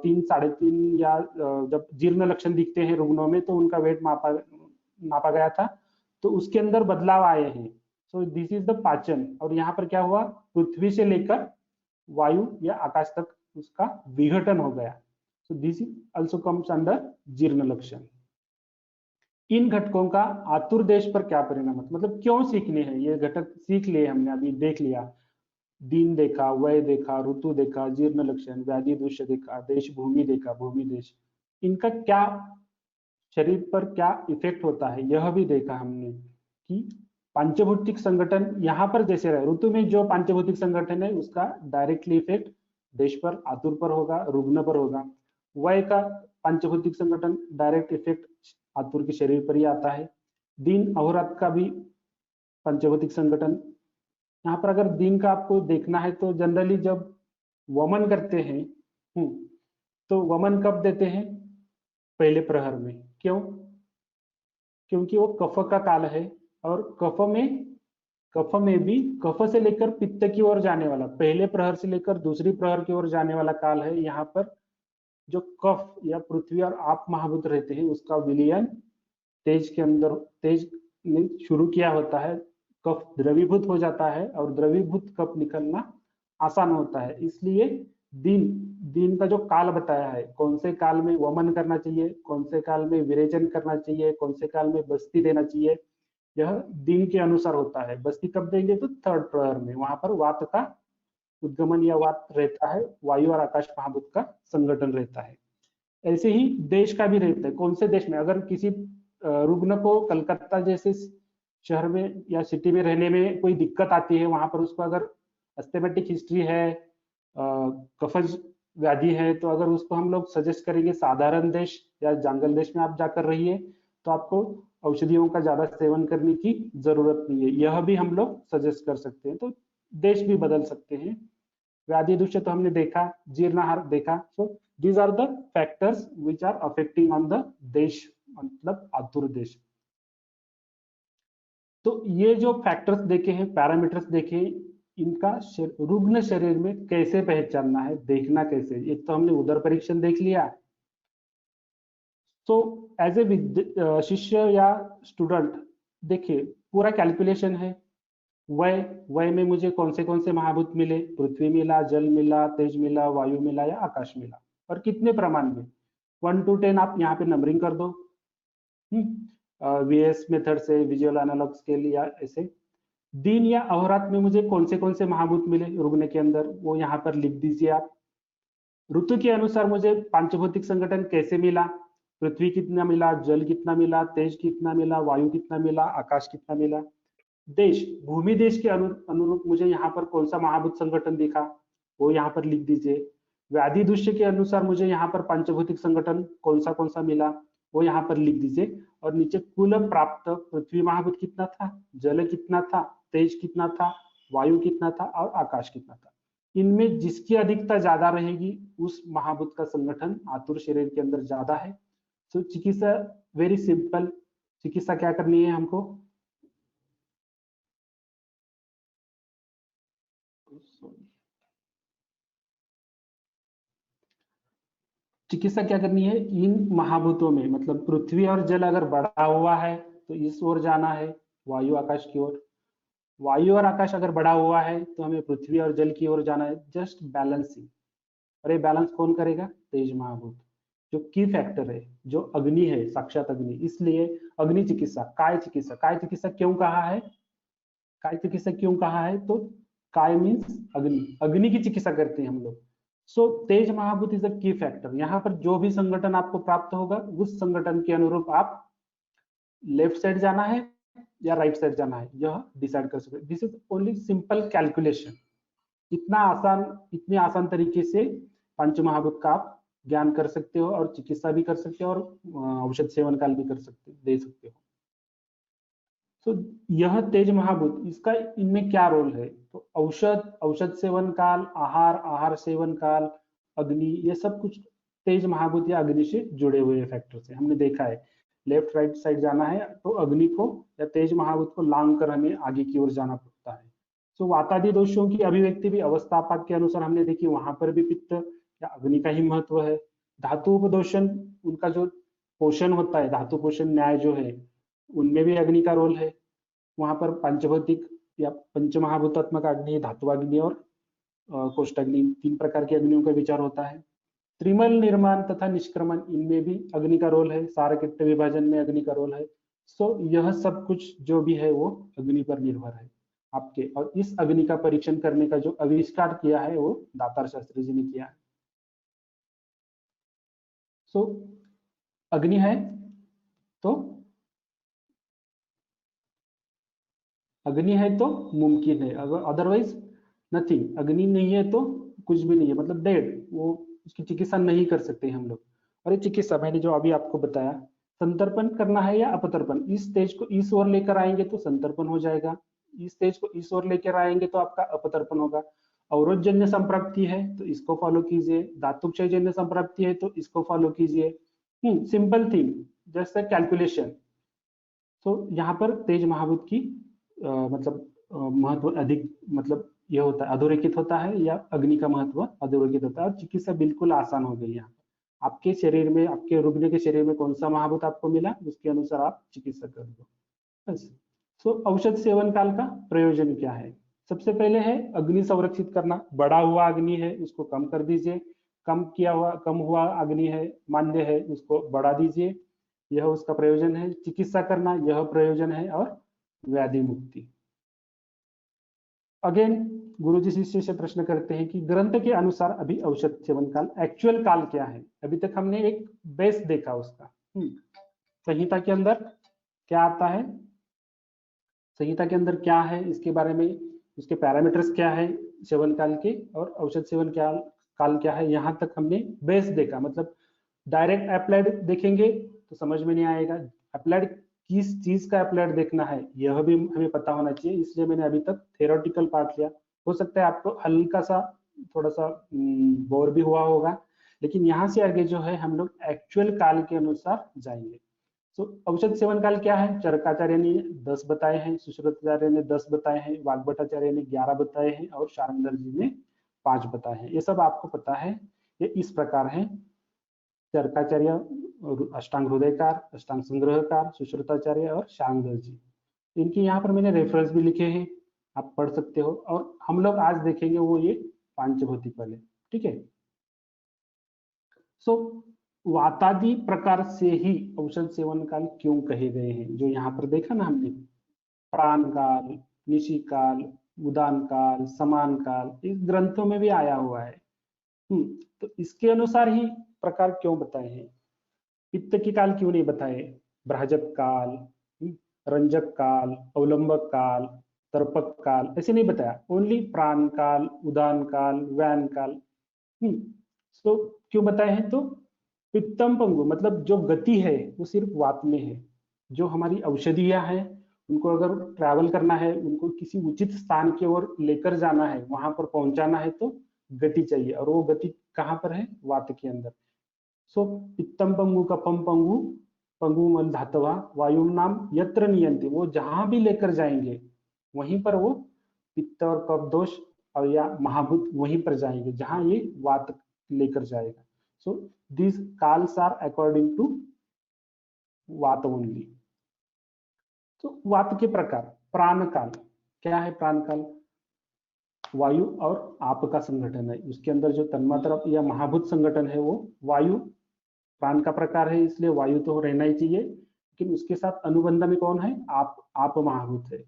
3 साढ़े 3 या जब जीर्ण लक्षण दिखते हैं रुग्णों में तो उनका वेट नापा गया था, तो उसके अंदर बदलाव आए हैं। सो दिस इज द पाचन। और यहाँ पर क्या हुआ, पृथ्वी से लेकर वायु या आकाश तक उसका विघटन हो गया। सो this is also comes under जीर्ण लक्षण। इन घटकों का आतुर्देश पर क्या परिणाम है, मतलब क्यों सीखने हैं ये घटक? सीख लिए हमने, अभी देख लिया, दिन देखा, वय देखा, ऋतु देखा, जीर्ण लक्षण, व्याधि दूष्य देखा, देश भूमि देखा, भूमि देश, इनका क्या शरीर पर क्या इफेक्ट होता है यह भी देखा हमने कि पांचभौतिक संगठन यहाँ पर जैसे रहे, ऋतु में जो पांचभौतिक संगठन है उसका डायरेक्टली इफेक्ट देश पर, आतुर पर होगा, रुग्ण पर होगा। वय का पांचभौतिक संगठन डायरेक्ट इफेक्ट आतुर के शरीर पर ही आता है। दिन अहोरात्र का भी पंचभौतिक संगठन। यहाँ पर अगर दिन का आपको देखना है तो जनरली जब वमन करते हैं तो वमन कब देते हैं? पहले प्रहर में। क्यों? क्योंकि वो कफ का काल है और कफ में भी कफ से लेकर पित्त की ओर जाने वाला, पहले प्रहर से लेकर दूसरी प्रहर की ओर जाने वाला काल है। यहाँ पर जो कफ या पृथ्वी और आप महाभूत रहते हैं उसका विलयन तेज के अंदर, तेज ने शुरू किया होता है, कफ द्रवीभूत हो जाता है और द्रवीभूत कफ निकलना आसान होता है। इसलिए दिन दिन का जो काल बताया है, कौन से काल में वमन करना चाहिए, कौन से काल में विरेचन करना चाहिए, कौन से काल में बस्ती देना चाहिए, यह दिन के अनुसार होता है। बस्ती कब देंगे? तो थर्ड प्रहर में, वहां पर वात का उद्गमन या वात रहता है, वायु और आकाश महाभूत का संगठन रहता है। ऐसे ही देश का भी रहता है, कौन से देश में अगर किसी रुग्ण को कलकत्ता जैसे शहर में या सिटी में रहने में कोई दिक्कत आती है, वहां पर उसको अगर अस्थेमेटिक हिस्ट्री है, कफज व्याधि है, तो अगर उसको हम लोग सजेस्ट करेंगे साधारण देश या जंगल देश में आप जाकर रहिए, तो आपको औषधियों का ज्यादा सेवन करने की जरूरत नहीं है, यह भी हम लोग सजेस्ट कर सकते हैं। तो देश भी बदल सकते हैं। व्याधि दूष्य तो हमने देखा, जीर्णाहार देखा। So these are the factors which are affecting on the देश, मतलब आतुर देश। तो ये जो फैक्टर्स देखे हैं, पैरामीटर्स देखे, इनका रुग्ण शरीर में कैसे पहचानना है, देखना कैसे? एक तो हमने उदर परीक्षण देख लिया। तो एज ए शिष्य या स्टूडेंट देखिए, पूरा कैलकुलेशन है। वय में मुझे कौन से महाभूत मिले, पृथ्वी मिला, जल मिला, तेज मिला, वायु मिला या आकाश मिला, और कितने प्रमाण में। 1 to 10 आप यहाँ पे नंबरिंग कर दो वीएस मेथड से, विजुअल एनालॉग स्केल या ऐसे। दिन या अहोरात्र में मुझे कौन से महाभूत मिले रुग्ण के अंदर, वो यहाँ पर लिख दीजिए आप। ऋतु के अनुसार मुझे पांचभौतिक संगठन कैसे मिला, पृथ्वी कितना मिला, जल कितना मिला, तेज कितना मिला, वायु कितना मिला, आकाश कितना मिला। देश, भूमि देश के अनुरूप मुझे यहाँ पर कौन सा महाभूत संगठन दिखा, वो यहाँ पर लिख दीजिए। व्याधि दूष्य के अनुसार मुझे यहाँ पर पंचभौतिक संगठन कौन सा मिला, वो यहाँ पर लिख दीजिए। और नीचे कुल प्राप्त पृथ्वी महाभूत कितना था, जल कितना था, तेज कितना था, वायु कितना था और आकाश कितना था। इनमें जिसकी अधिकता ज्यादा रहेगी उस महाभूत का संगठन आतुर शरीर के अंदर ज्यादा है। तो चिकित्सा वेरी सिंपल, चिकित्सा क्या करनी है हमको, चिकित्सा क्या करनी है, इन महाभूतों में मतलब पृथ्वी और जल अगर बढ़ा हुआ है तो इस ओर जाना है, वायु आकाश की ओर। वायु और आकाश अगर बढ़ा हुआ है तो हमें पृथ्वी और जल की ओर जाना है। जस्ट बैलेंसिंग, और ये बैलेंस कौन करेगा? तेज महाभूत, जो की फैक्टर है, जो अग्नि है, साक्षात अग्नि। इसलिए अग्नि चिकित्सा, काय चिकित्सा, काय चिकित्सा क्यों कहा है? काय चिकित्सा क्यों कहा है? तो काय मीन्स अग्नि, अग्नि की चिकित्सा करते हैं हम लोग। सो तेज महाभूत इज अ की फैक्टर। यहाँ पर जो भी संगठन आपको प्राप्त होगा उस संगठन के अनुरूप आप लेफ्ट साइड जाना है या राइट साइड जाना है, यह डिसाइड कर सकते हैं। This is only simple calculation. इतना आसान, इतने आसान तरीके से पंच महाभूत का आप ज्ञान कर सकते हो और चिकित्सा भी कर सकते हो और औषध सेवन काल भी कर सकते, दे सकते हो। तो यह तेज महाभूत, इसका इनमें क्या रोल है? तो औषध, औषध सेवन काल, आहार, आहार सेवन काल, अग्नि, ये सब कुछ तेज महाभूत या अग्नि से जुड़े हुए फैक्टर्स है। हमने देखा है लेफ्ट राइट साइड जाना है तो अग्नि को या तेज महाभूत को लांग कर हमें आगे की ओर जाना पड़ता है। तो वातादि दोषों की अभिव्यक्ति भी अवस्थापाक के अनुसार हमने देखी, वहां पर भी पित्त या अग्नि का ही महत्व है। धातु उपदोषण, उनका जो पोषण होता है, धातु पोषण न्याय जो है, उनमें भी अग्नि का रोल है। वहां पर पंचभौतिक या पंचमहाभूतात्मक अग्नि, धातुअग्नि और कोष्ठाग्नि, 3 प्रकार की अग्नियों का विचार होता है। त्रिमल निर्माण तथा निष्क्रमण, इनमें भी अग्नि का रोल है। सारकिट्ट विभाजन में अग्नि का रोल है। सो यह सब कुछ जो भी है वो अग्नि पर निर्भर है आपके। और इस अग्नि का परीक्षण करने का जो आविष्कार किया है वो दातार शास्त्री जी ने किया है। सो अग्नि है तो, अग्नि है तो मुमकिन है, अगर अदरवाइज नथिंग। अग्नि नहीं है तो कुछ भी नहीं है, मतलब डेड, वो उसकी चिकित्सा नहीं कर सकते हम लोग। और ये चिकित्सा मैंने जो अभी आपको बताया, संतर्पण करना है या अपतर्पण, इस स्टेज को इस ओर लेकर आएंगे तो संतर्पण हो जाएगा, इस स्टेज को इस ओर लेकर आएंगे तो आपका अपतर्पण होगा। अवरोधजन्य संप्राप्ति है तो इसको फॉलो कीजिए, धातुक्षयजन्य संप्राप्ति है तो इसको फॉलो कीजिए। Simple thing, just calculation. तो यहाँ पर तेज महाभूत की मतलब महत्व अधिक, मतलब यह होता है, अधोरेखित होता है, या अग्नि का महत्व अधोरेखित होता है। और चिकित्सा बिल्कुल आसान हो गई यहाँ पर। आपके शरीर में, आपके रुग्ण के शरीर में कौन सा महाभूत आपको मिला, उसके अनुसार आप चिकित्सा कर दो बस। तो औषध सेवन काल का प्रयोजन क्या है? सबसे पहले है अग्नि संरक्षित करना। बढ़ा हुआ अग्नि है उसको कम कर दीजिए, कम किया हुआ, कम हुआ अग्नि है, मान्य है, उसको बढ़ा दीजिए, यह उसका प्रयोजन है। चिकित्सा करना, यह प्रयोजन है। और व्याधि मुक्ति। अगेन गुरु जी शिष्य से प्रश्न करते हैं कि ग्रंथ के अनुसार अभी औषध सेवन काल, एक्चुअल काल क्या है? अभी तक हमने एक बेस देखा उसका। संहिता के अंदर क्या आता है, संहिता के अंदर क्या है, इसके बारे में, उसके पैरामीटर्स क्या है सेवन काल के, और औषध सेवन काल क्या है, यहाँ तक हमने बेस देखा। मतलब डायरेक्ट अप्लाइड देखेंगे तो समझ में नहीं आएगा, अप्लाइड किस चीज का अप्लाइड देखना है यह भी हमें पता होना चाहिए। इसलिए मैंने अभी तक थ्योरेटिकल पार्ट लिया। हो सकता है आपको हल्का सा, थोड़ा सा बोर भी हुआ होगा, लेकिन यहाँ से आगे जो है हम लोग एक्चुअल काल के अनुसार जाएंगे। तो औषध सेवन काल क्या है? चरकाचार्य ने 10 बताए हैं, सुश्रुताचार्य ने 10 बताए हैं, वाग्भटाचार्य ने 11 बताए हैं और शारंगधर जी ने 5 बताए हैं। ये सब आपको पता है। ये इस प्रकार है, चरकाचार्य, अष्टांग हृदयकार, अष्टांग संग्रहकार, सुश्रुताचार्य और शारंगधर जी। इनके यहाँ पर मैंने रेफरेंस भी लिखे हैं, आप पढ़ सकते हो। और हम लोग आज देखेंगे वो ये पांचभौतिक वाले, ठीक है। सो वातादि प्रकार से ही औषध सेवन काल क्यों कहे गए हैं, जो यहाँ पर देखा ना हमने, प्राण काल, निशी काल, उदान काल, समान काल, इस ग्रंथों में भी आया हुआ है। तो इसके अनुसार ही प्रकार क्यों बताए हैं? पित्त की काल क्यों नहीं बताए? भ्राजक काल, रंजक काल, अवलंबक काल, तर्पक काल, ऐसे नहीं बताया। ओनली प्राण काल, उदान काल, व्यान काल। तो क्यों बताए हैं? तो पित्तम पंगु, मतलब जो गति है वो सिर्फ वात में है। जो हमारी औषधियां हैं उनको अगर ट्रैवल करना है, उनको किसी उचित स्थान की ओर लेकर जाना है, वहां पर पहुंचाना है, तो गति चाहिए। और वो गति कहाँ पर है? वात के अंदर। सो पित्तम पंगु का पम पंगु, पंगु मल धातवा वायु नाम यत्र नियंती, वो जहां भी लेकर जाएंगे वहीं पर वो पित्त और कफ दोष और या महाभूत वहीं पर जाएंगे जहां ये वात लेकर जाएगा। सो these calls are according to वात ओनली। तो वात के प्रकार, प्राण काल क्या है? प्राण काल वायु और आप का संगठन है। उसके अंदर जो तन्मात्रा या महाभूत संगठन है वो वायु प्राण का प्रकार है, इसलिए वायु तो रहना ही चाहिए, लेकिन उसके साथ अनुबंध में कौन है? आप महाभूत है।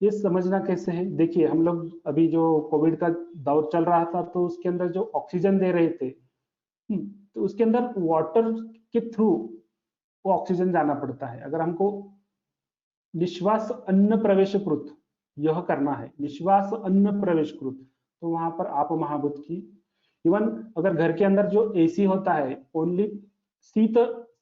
ये समझना कैसे है? देखिए हम लोग अभी जो कोविड का दौर चल रहा था तो उसके अंदर जो ऑक्सीजन दे रहे थे, तो उसके अंदर वाटर के थ्रू वो ऑक्सीजन जाना पड़ता है। अगर हमको निश्वास अन्न प्रवेशकृत यह करना है, निश्वास अन्न प्रवेशकृत, तो वहां पर आप महाभूत की। इवन अगर घर के अंदर जो एसी होता है, ओनली शीत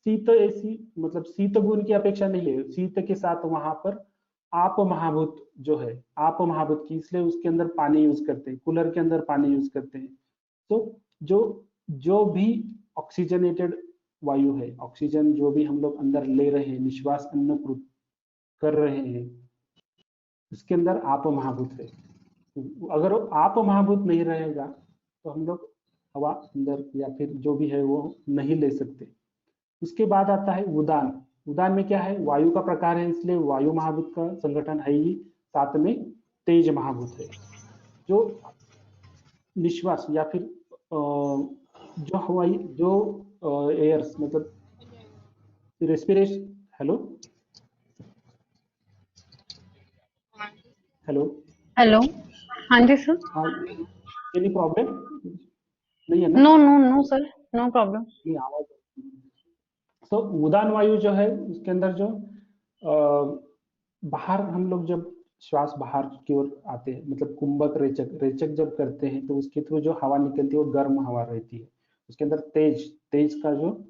शीत एसी, मतलब शीत गुण की अपेक्षा नहीं है, शीत के साथ वहां पर आप महाभूत जो है, आप महाभूत की, इसलिए उसके अंदर पानी यूज करते हैं, कूलर के अंदर पानी यूज करते हैं। तो जो जो भी ऑक्सीजनेटेड वायु है, ऑक्सीजन जो भी हम लोग अंदर ले रहे हैं, निश्वास अन्न कर रहे हैं, उसके अंदर आप महाभूत है। अगर आप महाभूत नहीं रहेगा तो हम लोग हवा अंदर या फिर जो भी है वो नहीं ले सकते। उसके बाद आता है उदान। उदान में क्या है? वायु का प्रकार है, इसलिए वायु महाभूत का संगठन है ही, साथ में तेज महाभूत है। जो निश्वास या फिर जो हवाई जो एयर्स, मतलब रेस्पिरेशन, हेलो हेलो, हेलो। हाँ जी सर। हाँ, एनी प्रॉब्लम नहीं है ना? No no no sir, no problem. नहीं, आवाज। तो उदान वायु जो है उसके अंदर जो बाहर हम लोग जब श्वास बाहर की ओर आते हैं, मतलब कुंभक रेचक रेचक जब करते हैं तो उसके थ्रू जो हवा निकलती है वो गर्म हवा रहती है। उसके अंदर तेज तेज का जो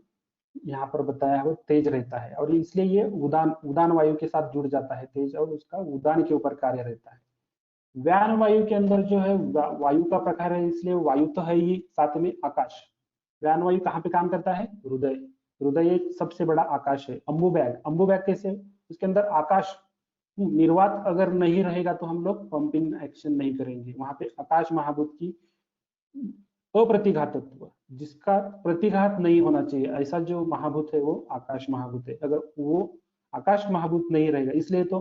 यहाँ पर बताया है वो तेज रहता है, और इसलिए ये उदान उदान वायु के साथ जुड़ जाता है तेज, और उसका उदान के ऊपर कार्य रहता है। व्यान वायु के अंदर जो है वायु का प्रकार है, इसलिए वायु तो है ही, साथ में आकाश। व्यान वायु कहाँ पे काम करता है? हृदय। हृदय एक सबसे बड़ा आकाश है। अम्बु बैग कैसे? उसके अंदर आकाश, निर्वात अगर नहीं रहेगा तो हम लोग पंपिंग एक्शन नहीं करेंगे। वहां पे आकाश महाभूत की अप्रतिघातत्व, जिसका प्रतिघात नहीं होना चाहिए, ऐसा जो महाभूत है वो आकाश महाभूत है। अगर वो आकाश महाभूत नहीं रहेगा, इसलिए तो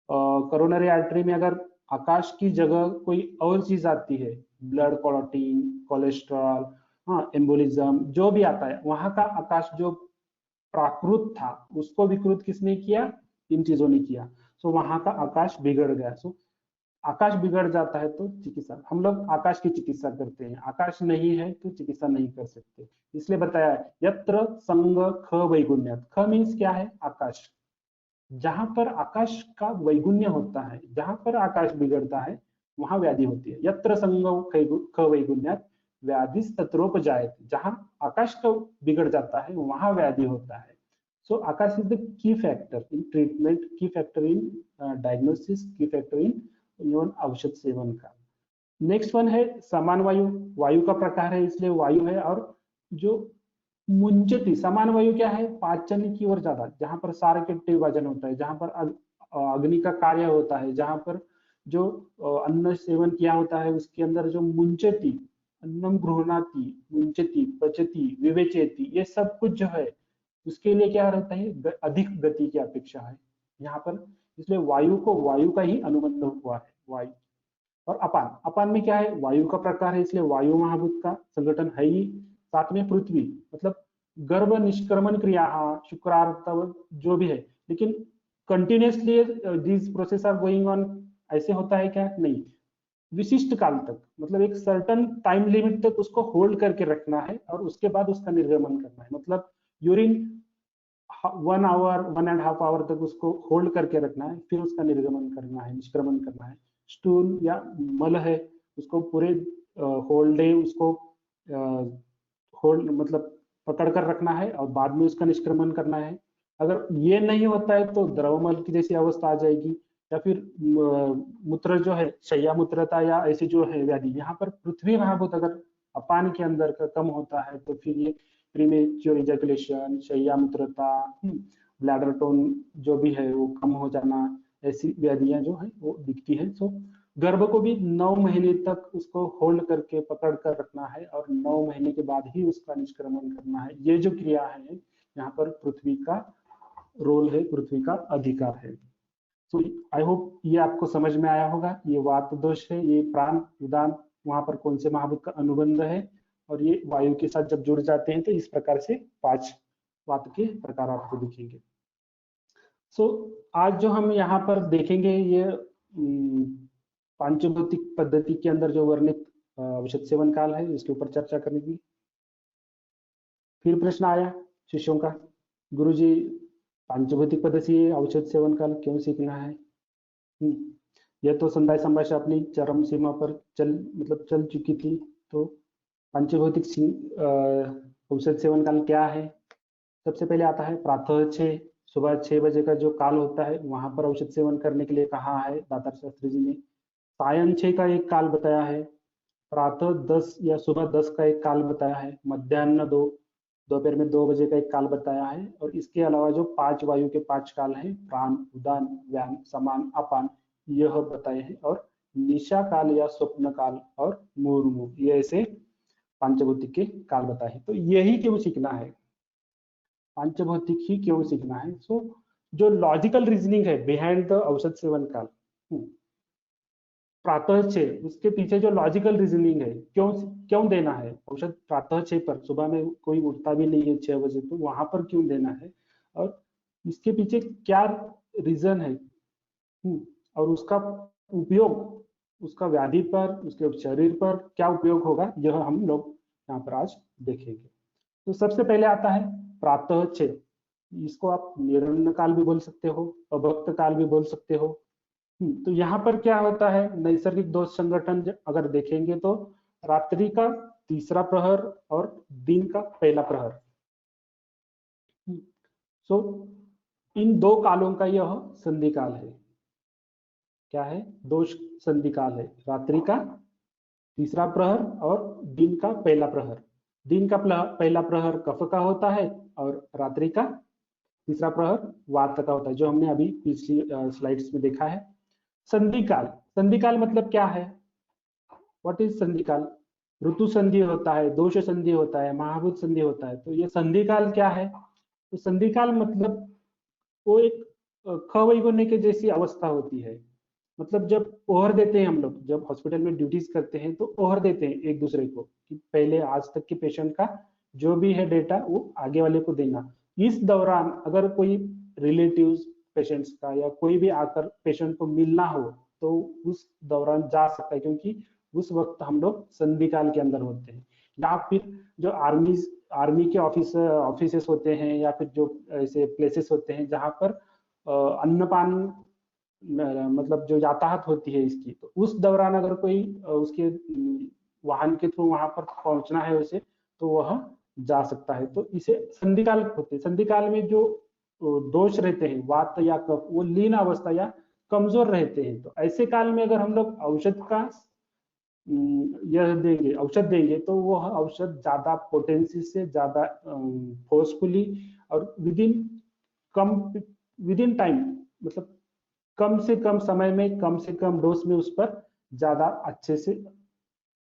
कोरोनरी आर्टरी में अगर आकाश की जगह कोई और चीज आती है, ब्लड क्लॉटिंग, कोलेस्ट्रॉल, हाँ एम्बोलिज्म, जो भी आता है, वहां का आकाश जो प्राकृत था उसको विकृत किसने किया? इन चीजों ने किया। सो वहां का आकाश बिगड़ गया। सो आकाश बिगड़ जाता है तो चिकित्सा, हम लोग आकाश की चिकित्सा करते हैं, आकाश नहीं है तो चिकित्सा नहीं कर सकते। इसलिए बताया यत्र संग ख वैगुण्यात। ख मीन्स क्या है? आकाश। जहां पर आकाश का वैगुण्य होता है, जहां पर आकाश बिगड़ता है वहां व्याधि होती है। यत्र संग ख वैगुण्यात व्याधि तत्रोपजायत। जहां आकाश का बिगड़ जाता है वहां व्याधि होता है। So akash is the key factor in treatment, key factor in diagnosis, key factor in औषध सेवन का। नेक्स्ट वन है समान वायु। वायु का प्रकार है इसलिए वायु है। और जो मुंचती समान वायु क्या है? पाचन की ओर ज्यादा, जहां पर सारकेट विभाजन होता है, जहां पर अग्नि का कार्य होता है, जहां पर जो अन्न सेवन किया होता है उसके अंदर जो मुंचती, अन्नम गृहणाति, मुंचती, पचती, विवेचेती, ये सब कुछ जो है उसके लिए क्या रहता है? अधिक गति की अपेक्षा है यहाँ पर। इसलिए वायु को वायु का ही अनुबंध हुआ है वायु। और अपान, अपान में क्या है? वायु का प्रकार है इसलिए वायु महाभूत का संगठन है ही, साथ में पृथ्वी, मतलब गर्भ निष्क्रमण क्रिया, हाँ शुक्रार्तव जो भी है, लेकिन continuously these process are going on, ऐसे होता है क्या? नहीं, विशिष्ट काल तक, मतलब एक सर्टन टाइम लिमिट तक उसको होल्ड करके रखना है और उसके बाद उसका निर्गमन करना है। मतलब यूरिन 1 आवर 1.5 आवर तक उसको होल्ड करके रखना है, फिर उसका निर्गमन करना है, निष्क्रमण करना है। स्टूल या मल है उसको पूरे होल डे उसको होल्ड, मतलब पकड़ कर रखना है और बाद में उसका निष्क्रमण करना है। अगर ये नहीं होता है तो द्रवमल की जैसी अवस्था आ जाएगी, या फिर मूत्र जो है शैया मूत्रता या ऐसी जो है व्याधि। यहाँ पर पृथ्वी महाभूत अगर अपान के अंदर का कम होता है तो फिर ये प्रीमेच्योर इजैकुलेशन, शैया मूत्रता, ब्लैडर टोन जो भी है वो कम हो जाना, ऐसी व्याधियां जो है वो दिखती है। सो गर्भ को भी 9 महीने तक उसको होल्ड करके पकड़ कर रखना है और 9 महीने के बाद ही उसका निष्क्रमण करना है। ये जो क्रिया है यहाँ पर पृथ्वी का रोल है, पृथ्वी का अधिकार है। तो आई होप ये आपको समझ में आया होगा। ये वात दोष है, ये प्राण उदान, वहां पर कौन से महाभूत का अनुबंध है, और ये वायु के साथ जब जुड़ जाते हैं तो इस प्रकार से 5 वात के प्रकार आपको दिखेंगे। सो आज जो हम यहाँ पर देखेंगे ये पांचभौतिक पद्धति के अंदर जो वर्णित औषध सेवन काल है, इसके ऊपर चर्चा करने की। फिर प्रश्न आया शिष्यों का, गुरुजी पांचभौतिक पद्धति औषध सेवन काल क्यों सीखना है? यह तो संध्या संभाषा अपनी चरम सीमा पर चल चुकी थी। तो पंचभौतिक औषध सेवन काल क्या है? सबसे पहले आता है प्रातः 6, सुबह 6 बजे का जो काल होता है वहां पर औषध सेवन करने के लिए कहा है दातार शास्त्री जी ने। सायं 6 का एक काल बताया है, प्रातः 10 या सुबह 10 का एक काल बताया है, मध्याह्न 2, दोपहर में 2 बजे का एक काल बताया है, और इसके अलावा जो 5 वायु के 5 काल हैं, प्राण, उदान, व्यान, समान, अपान, यह बताए हैं, और निशा काल या स्वप्न काल और मुर्मु, ये ऐसे पांचभौतिक के काल बताए। तो यही क्यों सीखना है, पांचभौतिक ही क्यों सीखना है? सो जो लॉजिकल रीजनिंग है बिहाइंड द औषध सेवन काल, प्रातः 6, उसके पीछे जो लॉजिकल रीजनिंग है, क्यों क्यों देना है औषध प्रातः 6 पर? सुबह में कोई उठता भी नहीं है 6 बजे, तो वहां पर क्यों देना है, और इसके पीछे क्या रीजन है, और उसका उपयोग, उसका व्याधि पर, उसके शरीर पर क्या उपयोग होगा, यह हम लोग यहाँ पर आज देखेंगे। तो सबसे पहले आता है प्रातः 6, इसको आप निरन्न काल भी बोल सकते हो, अभक्त काल भी बोल सकते हो। तो यहाँ पर क्या होता है, नैसर्गिक दोष संगठन अगर देखेंगे तो रात्रि का तीसरा प्रहर और दिन का पहला प्रहर, सो इन 2 कालों का यह संधि काल है। क्या है? दोष संधि काल है, रात्रि का तीसरा प्रहर और दिन का पहला प्रहर। दिन का पहला प्रहर कफ का होता है और रात्रि का तीसरा प्रहर वात का होता है, जो हमने अभी पिछली स्लाइड्स में देखा है। संधि काल, संधि काल मतलब क्या है? व्हाट इज संधि काल? ऋतु संधि होता है, दोष संधि होता है, महाभूत संधि होता है। तो ये संधि काल क्या है? तो संधि काल मतलब वो एक खवैगुण्य के जैसी अवस्था होती है। मतलब जब ओहर देते हैं हम लोग, जब हॉस्पिटल में ड्यूटीज करते हैं तो ओहर देते हैं एक दूसरे को कि पहले आज तक के पेशेंट का जो भी है डेटा वो आगे वाले को देना। इस दौरान अगर कोई रिलेटिव्स पेशेंट्स का या कोई भी आकर पेशेंट को मिलना हो तो उस दौरान जा सकता है, क्योंकि उस वक्त हम लोग संधि काल के अंदर होते हैं। या फिर जो आर्मी के ऑफिसेस होते हैं, या फिर जो ऐसे प्लेसेस होते हैं जहाँ पर अन्नपान मतलब जो यातायात होती है इसकी, तो उस दौरान अगर कोई उसके वाहन के थ्रू वहां पर पहुंचना है उसे, तो वह जा सकता है। तो इसे संधि काल होते हैं। संधि काल में जो दोष रहते हैं वात या कफ, वो लीन अवस्था या कमजोर रहते हैं। तो ऐसे काल में अगर हम लोग औषध का यह देंगे, औषध देंगे, तो वह औषध ज्यादा पोटेंसी से, ज्यादा फोर्सफुली और विद इन टाइम, मतलब कम से कम समय में, कम से कम डोज में उस पर ज्यादा अच्छे से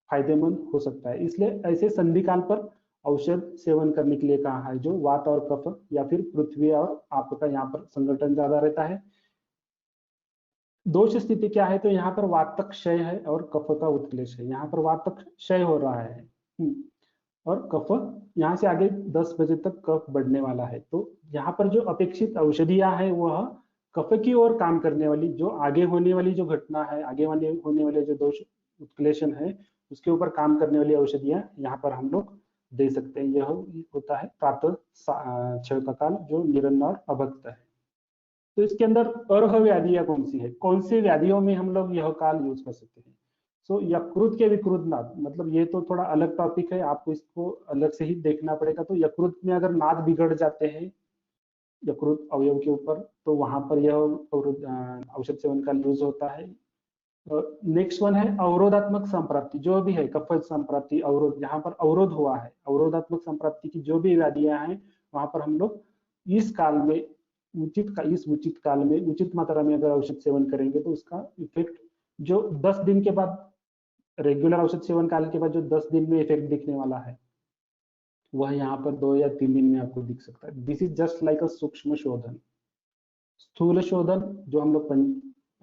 फायदेमंद हो सकता है। इसलिए ऐसे संधि काल पर औषध सेवन करने के लिए कहा है, जो वात और कफ या फिर पृथ्वी और आपका यहाँ पर संगठन ज्यादा रहता है। दोष स्थिति क्या है? तो यहाँ पर वातक क्षय है और कफ का उत्क्लेश है। यहाँ पर वातक क्षय हो रहा है और कफ यहाँ से आगे 10 बजे तक कफ बढ़ने वाला है। तो यहाँ पर जो अपेक्षित औषधियां है वह कफ की ओर काम करने वाली, जो आगे होने वाली जो घटना है, आगे होने वाले जो दोष उत्क्लेशन है, उसके ऊपर काम करने वाली औषधियां यहाँ पर हम लोग दे सकते हैं। यह होता है प्रातः 6 का काल, जो निरन्न और अभक्त है। तो इसके अंदर अर्ह व्याधियां कौन सी है, कौन सी व्याधियों में हम लोग यह काल यूज कर सकते हैं? सो यकृत के विकृत नाद, मतलब ये तो थोड़ा अलग टॉपिक है, आपको इसको अलग से ही देखना पड़ेगा। तो यकृत में अगर नाद बिगड़ जाते हैं यकृत अवयव के ऊपर, तो वहां पर यह औषध सेवन का यूज होता है। नेक्स्ट वन है अवरोधात्मक संप्राप्ति, जो भी है कफ संप्राप्ति, अवरोध, जहां पर अवरोध हुआ है, अवरोधात्मक संप्राप्ति की जो भी व्याधियां हैं, वहां पर हम लोग इस काल में इस उचित काल में उचित मात्रा में अगर औषध सेवन करेंगे तो उसका इफेक्ट जो 10 दिन के बाद, रेगुलर औषध सेवन काल के बाद जो 10 दिन में इफेक्ट दिखने वाला है, वह यहाँ पर 2 या 3 दिन में आपको दिख सकता है। दिस इज जस्ट लाइक अ सूक्ष्म शोधन। स्थूल शोधन जो हम लोग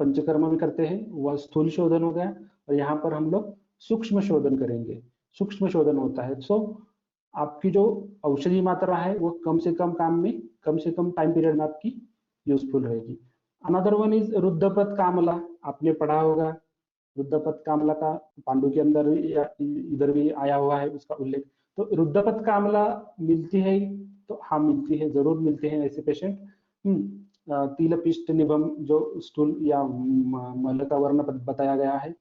पंचकर्म में करते हैं वह स्थूल शोधन हो गया, और यहाँ पर हम लोग सूक्ष्म शोधन करेंगे। सूक्ष्म शोधन होता है सो आपकी जो औषधि मात्रा है वो कम से कम काम में, कम से कम टाइम पीरियड में आपकी यूजफुल रहेगी। अनदर वन इज रुद्रपद कामला, आपने पढ़ा होगा रुद्रपद कामला का, पांडु के अंदर या इधर भी आया हुआ है उसका उल्लेख। तो रुद्रपद कामला मिलती है, तो हाँ मिलती है, जरूर मिलते हैं ऐसे पेशेंट। तिल पिष्ट निभम जो स्टूल या मल का वर्ण बताया गया है।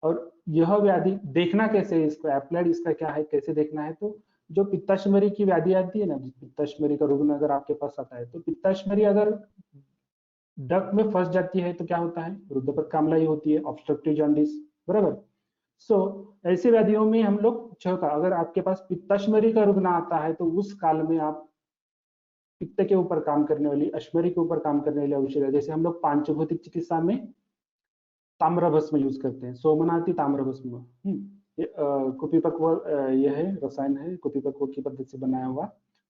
और यह व्याधि देखना कैसे है, इसको एप्लाइड इसका क्या है, कैसे देखना है, तो जो पित्ताश्मरी की व्याधि आती है ना, पित्ताश्मरी का रुग्ण अगर आपके पास आता है, तो पित्ताश्मरी अगर डक्ट में फंस जाती है तो क्या होता है, रुद्रपद कामला ही होती है, ऑब्स्ट्रक्टिव जॉन्डिस, बराबर। सो ऐसे व्याधियों में हम लोग का अगर आपके पास पित्ताश्मरी का रुग्ण आता है तो उस काल में आप पित्त के ऊपर काम करने वाली, अश्मरी के ऊपर काम करने वाली औषधि, जैसे हम लोग पांचभौतिक चिकित्सा में ताम्रभस्म यूज करते हैं, सोमनाथी ताम्रभस्म। कुपिपक्व यह है, रसायन है, कुपिपक्व की पद्धति से बनाया हुआ।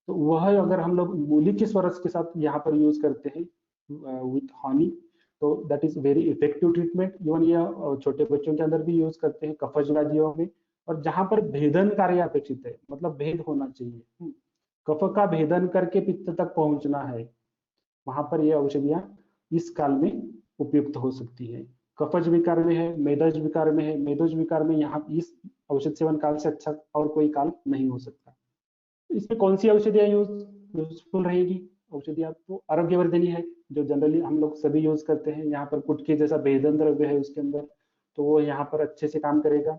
तो वह अगर हम लोग मूली के स्वरस के साथ यहाँ पर यूज करते हैं विथ हनी, तो that is very effective treatment. Even यह छोटे बच्चों के अंदर भी यूज करते हैं कफज व्याधियों में, और जहां पर भेदन कार्य अपेक्षित है, मतलब भेद होना चाहिए, कफ का भेदन करके पित्त तक पहुंचना है, वहां पर ये औषधियां इस काल में उपयुक्त हो सकती है। कफज विकार में है, मेदज विकार में है, मेदज विकार में यहाँ इस औषध सेवन काल से अच्छा और कोई काल नहीं हो सकता। इसमें कौन सी औषधियां यूजफुल रहेगी, औषधियां तो आरोग्यवर्धनी है जो जनरली हम लोग सभी यूज करते हैं। यहाँ पर कुटकी जैसा भेदन द्रव्य है उसके अंदर, तो वो यहाँ पर अच्छे से काम करेगा।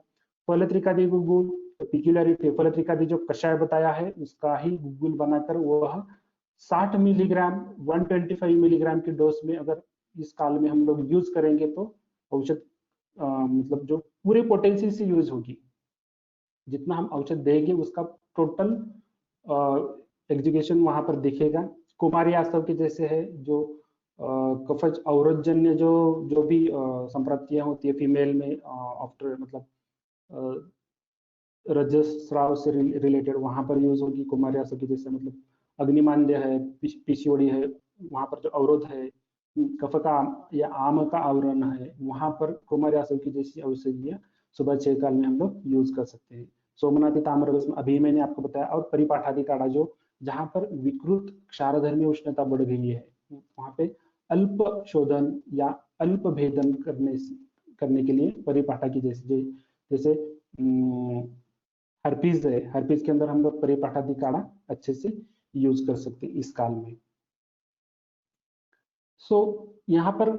फलत्रिकादि गुग्गुल, पिक्युलरिटी फलत्रिकादि जो कषाय बताया है उसका ही गुग्गुल बनाकर वह 60 मिलीग्राम 125 मिलीग्राम की डोज में अगर इस काल में हम लोग यूज करेंगे तो औषध मतलब जो पूरे पोटेंशियल से यूज होगी, जितना हम औषध देंगे उसका टोटल एग्जीक्यूशन वहां पर दिखेगा। कुमारी आस्तव के जैसे है जो कफज अवरोधजन्य जो जो भी संप्रतियां होती है फीमेल में आफ्टर मतलब रजस्राव से रिलेटेड वहां पर यूज होगी कुमारी आस्तव की जैसे, मतलब अग्निमांद्य है, पीसीओडी है, वहां पर जो अवरोध है, कफ का या आम का आवरण है, वहां पर कुमारी आस्तव की जैसी औषधियां सुबह 6 काल में हम लोग यूज कर सकते हैं। सोमनाथी ताम्ररस अभी मैंने आपको बताया, और परिपाठादि काढ़ा जो जहां पर विकृत क्षारधर्मी उष्णता बढ़ गई है वहां पे अल्प शोधन या अल्प भेदन करने के लिए परिपाठा की जैसे जैसे हर्पीज है, हर्पीज के अंदर हम लोग परिपाठादि काढ़ा अच्छे से यूज कर सकते हैं इस काल में। सो यहाँ पर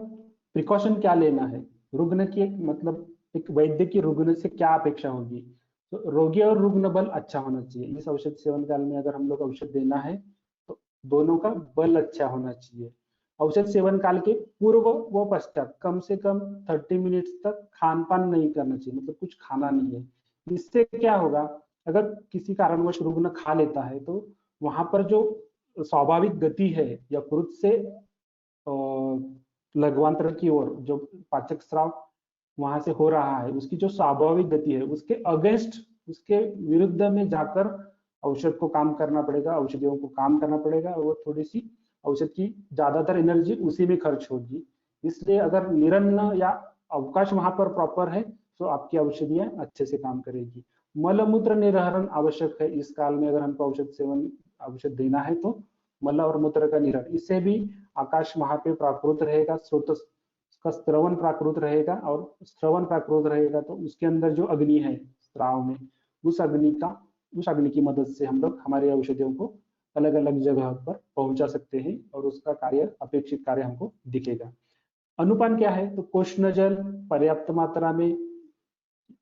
प्रिकॉशन क्या लेना है, रुग्ण की मतलब एक वैद्य की रुग्ण से क्या अपेक्षा होगी, तो रोगी और रुग्ण बल अच्छा होना चाहिए। इस औषध सेवन काल में अगर हम लोग औषध देना है तो दोनों का बल अच्छा होना चाहिए। औषध सेवन काल के पूर्व व पश्चात कम से कम 30 मिनट्स तक खान पान नहीं करना चाहिए, मतलब कुछ खाना नहीं है। इससे क्या होगा, अगर किसी कारणवश रुग्ण खा लेता है तो वहां पर जो स्वाभाविक गति है यकृत से लघ्वांतर की ओर जो पाचक स्राव वहां से हो रहा है उसकी जो स्वाभाविक गति है उसके अगेंस्ट, उसके विरुद्ध में जाकर औषध को काम करना पड़ेगा, औषधियों को काम करना पड़ेगा, और वो थोड़ी सी औषध की ज्यादातर एनर्जी उसी में खर्च होगी। इसलिए अगर निरन्न या अवकाश वहां पर प्रॉपर है तो आपकी औषधियां अच्छे से काम करेगी। मलमूत्र निर्हरण आवश्यक है इस काल में, अगर हमको औषध देना है तो मल और मूत्र का निहरण, इससे भी आकाश वहां पे प्राकृत रहेगा, स्रोत का श्रवण प्राकृत रहेगा, और श्रवण प्राकृत रहेगा तो उसके अंदर जो अग्नि है स्राव में, उस अग्नि की मदद से हम लोग हमारे औषधियों को अलग अलग जगह पर पहुंचा सकते हैं और उसका कार्य, अपेक्षित कार्य हमको दिखेगा। अनुपान क्या है, तो कोष्ण जल पर्याप्त मात्रा में,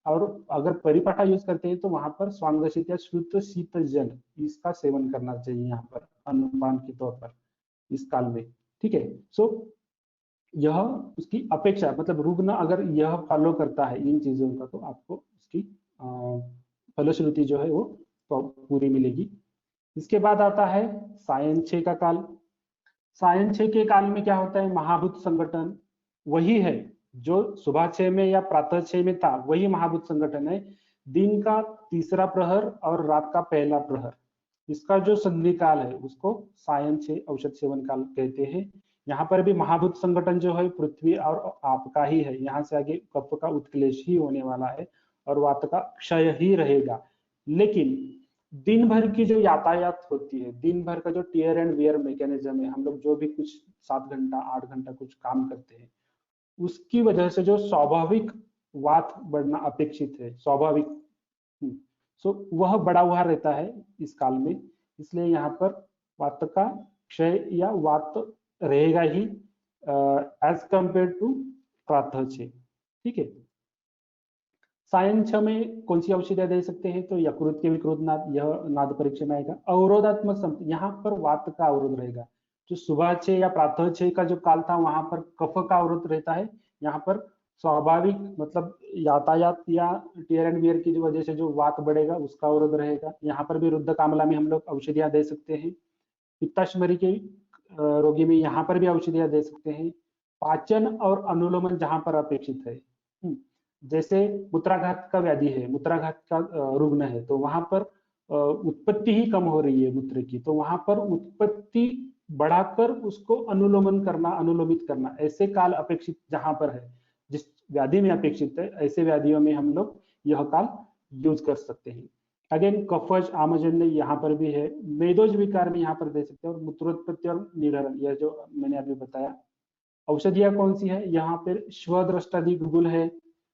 और अगर परिपाठा यूज करते हैं तो वहां पर स्वांगशित या शुद्ध शीत जल इसका सेवन करना चाहिए यहाँ पर अनुपान के तौर पर इस काल में। ठीक है, सो यह उसकी अपेक्षा, मतलब रुग्ण अगर यह फॉलो करता है इन चीजों का तो आपको उसकी फलश्रुति जो है वो पूरी मिलेगी। इसके बाद आता है सायं 6 का काल। सायं 6 के काल में क्या होता है, महाभूत संगठन वही है जो सुबह 6 में या प्रातः 6 में था, वही महाभूत संगठन है। दिन का तीसरा प्रहर और रात का पहला प्रहर, इसका जो संधि काल है उसको सायं 6 औषध सेवन काल कहते हैं। यहाँ पर भी महाभूत संगठन जो है पृथ्वी और आपका ही है, यहाँ से आगे कफ का उत्क्लेश ही होने वाला है और वात का क्षय ही रहेगा। लेकिन दिन भर की जो यातायात होती है, दिन भर का जो टीयर एंड वेयर मैकेनिज्म है, हम लोग जो भी कुछ 7 घंटा 8 घंटा कुछ काम करते हैं, उसकी वजह से जो स्वाभाविक वात बढ़ना अपेक्षित है, स्वाभाविक, सो वह बढ़ा हुआ रहता है इस काल में। इसलिए यहाँ पर वात का क्षय या वात रहेगा ही एज कंपेयर टू प्रातः छः। ठीक है। सायं छ में कौन सी औषधियां दे सकते हैं? तो यकृत के विकृत नाद, यह नाद परीक्षा में आएगा। अवरोधात्मक संपत्ति, यहाँ पर वात का अवरोध रहेगा। जो सुबह 6 या प्रातः 6 का जो काल था वहां पर कफ का अवरोध रहता है, यहाँ पर स्वाभाविक मतलब यातायात या टीयर एंड वियर की वजह से जो वात बढ़ेगा उसका अवरोध रहेगा। यहाँ पर भी रुद्ध कामला में हम लोग औषधियां दे सकते हैं। पित्ताशमरी के रोगी में यहाँ पर भी औषधियां दे सकते हैं। पाचन और अनुलोमन जहां पर अपेक्षित है, जैसे मूत्राघात का व्याधि है, मूत्राघात का रुग्ण है, तो वहां पर उत्पत्ति ही कम हो रही है मूत्र की, तो वहां पर उत्पत्ति बढ़ाकर उसको अनुलोमन करना, अनुलोमित करना, ऐसे काल अपेक्षित जहां पर है, जिस व्याधि में अपेक्षित है, ऐसे व्याधियों में हम लोग यह काल यूज कर सकते हैं। अगेन कफज आमजन्य यहाँ पर भी है। मेदोज विकार में यहाँ पर दे सकते हैं। और मूत्रोत्पत्ति और निर्हरण, यह जो मैंने अभी बताया। औषधियां कौन सी है? यहाँ पर स्वदृष्टादि गुगुल है,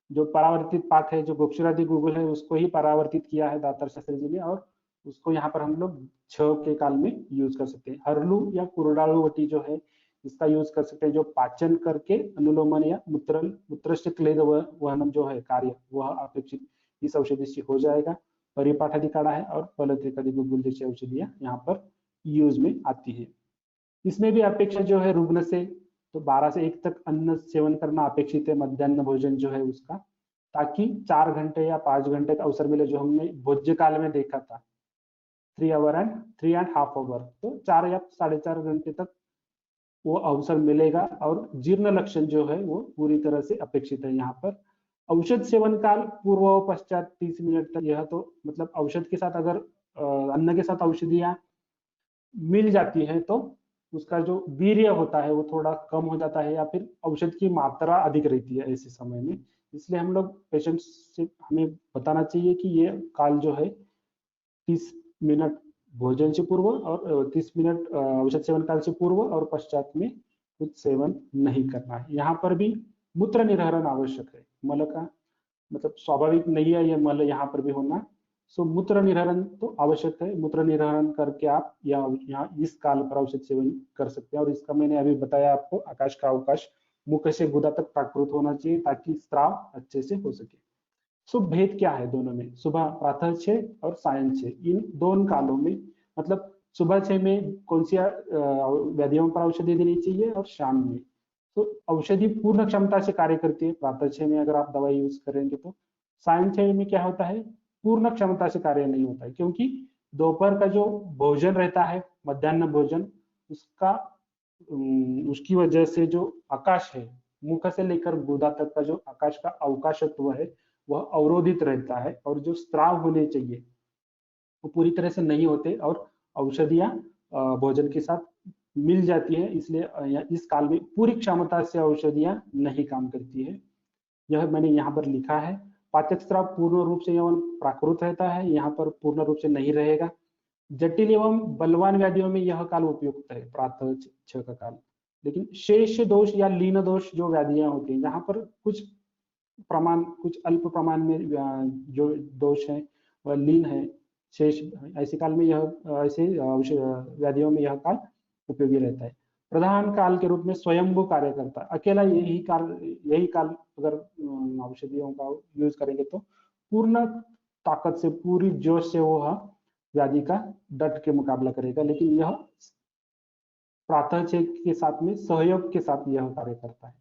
जो परावर्तित पाठ है, जो गोक्षुरादि गुगुल है, उसको ही परावर्तित किया है दातर शास्त्री जी ने, और उसको यहाँ पर हम लोग छ के काल में यूज कर सकते हैं। हरलू या कुरडालुवटी जो है, इसका यूज कर सकते हैं, जो पाचन करके अनुलोमन या मूत्र क्लेद वहनम जो है कार्य, वह अपेक्षित इस औषधि से हो जाएगा। परिपाठादि काढ़ा है और फलत्रिकादि गुगुल जैसी औषधियां यहाँ पर यूज में आती है। इसमें भी अपेक्षा जो है रुग्ण से, तो 12 से 1 तक अन्न सेवन करना अपेक्षित है, मध्याह्न भोजन जो है उसका, ताकि 4 घंटे या 5 घंटे का अवसर मिले, जो हमने भोज्य काल में देखा था 3.5 आवर, तो 4 या 4.5 घंटे तक वो अवसर मिलेगा। और जीर्ण लक्षण जो है वो पूरी तरह से अपेक्षित है। यहाँ पर औषध सेवन काल पूर्व व पश्चात 30 मिनट तक, यह तो मतलब औषध के साथ अगर अन्न के साथ औषधियां मिल जाती है तो उसका जो वीर्य होता है वो थोड़ा कम हो जाता है, या फिर औषध की मात्रा अधिक रहती है ऐसे समय में। इसलिए हम लोग पेशेंट से हमें बताना चाहिए कि ये काल जो है 30 मिनट भोजन से पूर्व और 30 मिनट औषध सेवन काल से पूर्व और पश्चात में कुछ सेवन नहीं करना है। यहाँ पर भी मूत्र निर्हरण आवश्यक है। मल का मतलब स्वाभाविक नहीं है, यह मल यहाँ पर भी होना, सो मूत्र निर्हरण तो आवश्यक है। मूत्र निर्हरण करके आप यहाँ इस काल पर औषध सेवन कर सकते हैं। और इसका मैंने अभी बताया आपको, आकाश का अवकाश मुख से गुदा तक प्राकृत होना चाहिए ताकि स्त्राव अच्छे से हो सके। सो भेद क्या है दोनों में? सुबह प्रातः 6 और सायं 6, इन दोनों कालों में मतलब सुबह 6 में कौन सी व्याधियों पर औषधि देनी चाहिए और शाम में। तो औषधि पूर्ण क्षमता से कार्य करती है प्रातः 6 में अगर आप दवाई यूज करेंगे तो। सायं 6 में क्या होता है? पूर्ण क्षमता से कार्य नहीं होता है, क्योंकि दोपहर का जो भोजन रहता है, मध्याह्न भोजन, उसका उसकी वजह से जो आकाश है, मुख से लेकर गुदा तक का जो आकाश का अवकाशत्व है वह अवरोधित रहता है, और जो स्त्राव होने चाहिए वो पूरी तरह से नहीं होते, और औषधियां भोजन के साथ मिल जाती है। इसलिए इस काल में पूरी क्षमता से औषधियां नहीं काम करती है। यह मैंने यहाँ पर लिखा है। पाचक स्राव पूर्ण रूप से एवं प्राकृत रहता है, यहाँ पर पूर्ण रूप से नहीं रहेगा। जटिल एवं बलवान व्याधियों में यह काल उपयुक्त है, प्रातः 6 का काल। लेकिन शेष दोष या लीन दोष जो व्याधियां होती हैं, यहाँ पर कुछ प्रमाण, कुछ अल्प प्रमाण में जो दोष है वह लीन है, शेष ऐसे काल में यह ऐसे व्याधियों में यह काल उपयोगी रहता है। प्रधान काल के रूप में स्वयंभू कार्य करता है। अकेला यही काल अगर औषधियों का यूज करेंगे तो पूर्ण ताकत से, पूरी जोश से वह व्याधि का डट के मुकाबला करेगा। लेकिन यह प्रातः 6 के साथ में सहयोग के साथ यह कार्य करता है।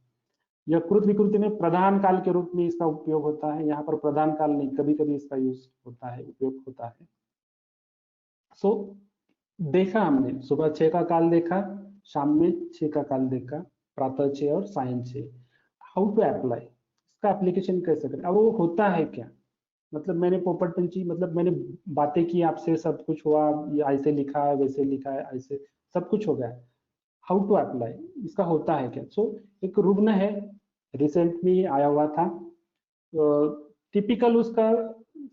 यकृत विकृति में प्रधान काल के रूप में इसका उपयोग होता है। यहाँ पर प्रधान काल नहीं, कभी कभी इसका यूज होता है, उपयोग होता है। सो देखा हमने, सुबह 6 का काल देखा, शाम में 6 का काल देखा, प्रातः 6 और सायं 6। हाउ टू अप्लाई, इसका एप्लीकेशन कैसे करें और वो होता है क्या? मतलब मैंने पोपट पंची, मतलब मैंने बातें की आपसे, सब कुछ हुआ, ये ऐसे लिखा है, वैसे लिखा है, ऐसे सब कुछ हो गया। हाउ टू अप्लाई, इसका होता है क्या। सो एक रुग्ण है, रिसेंट में आया हुआ था, टिपिकल उसका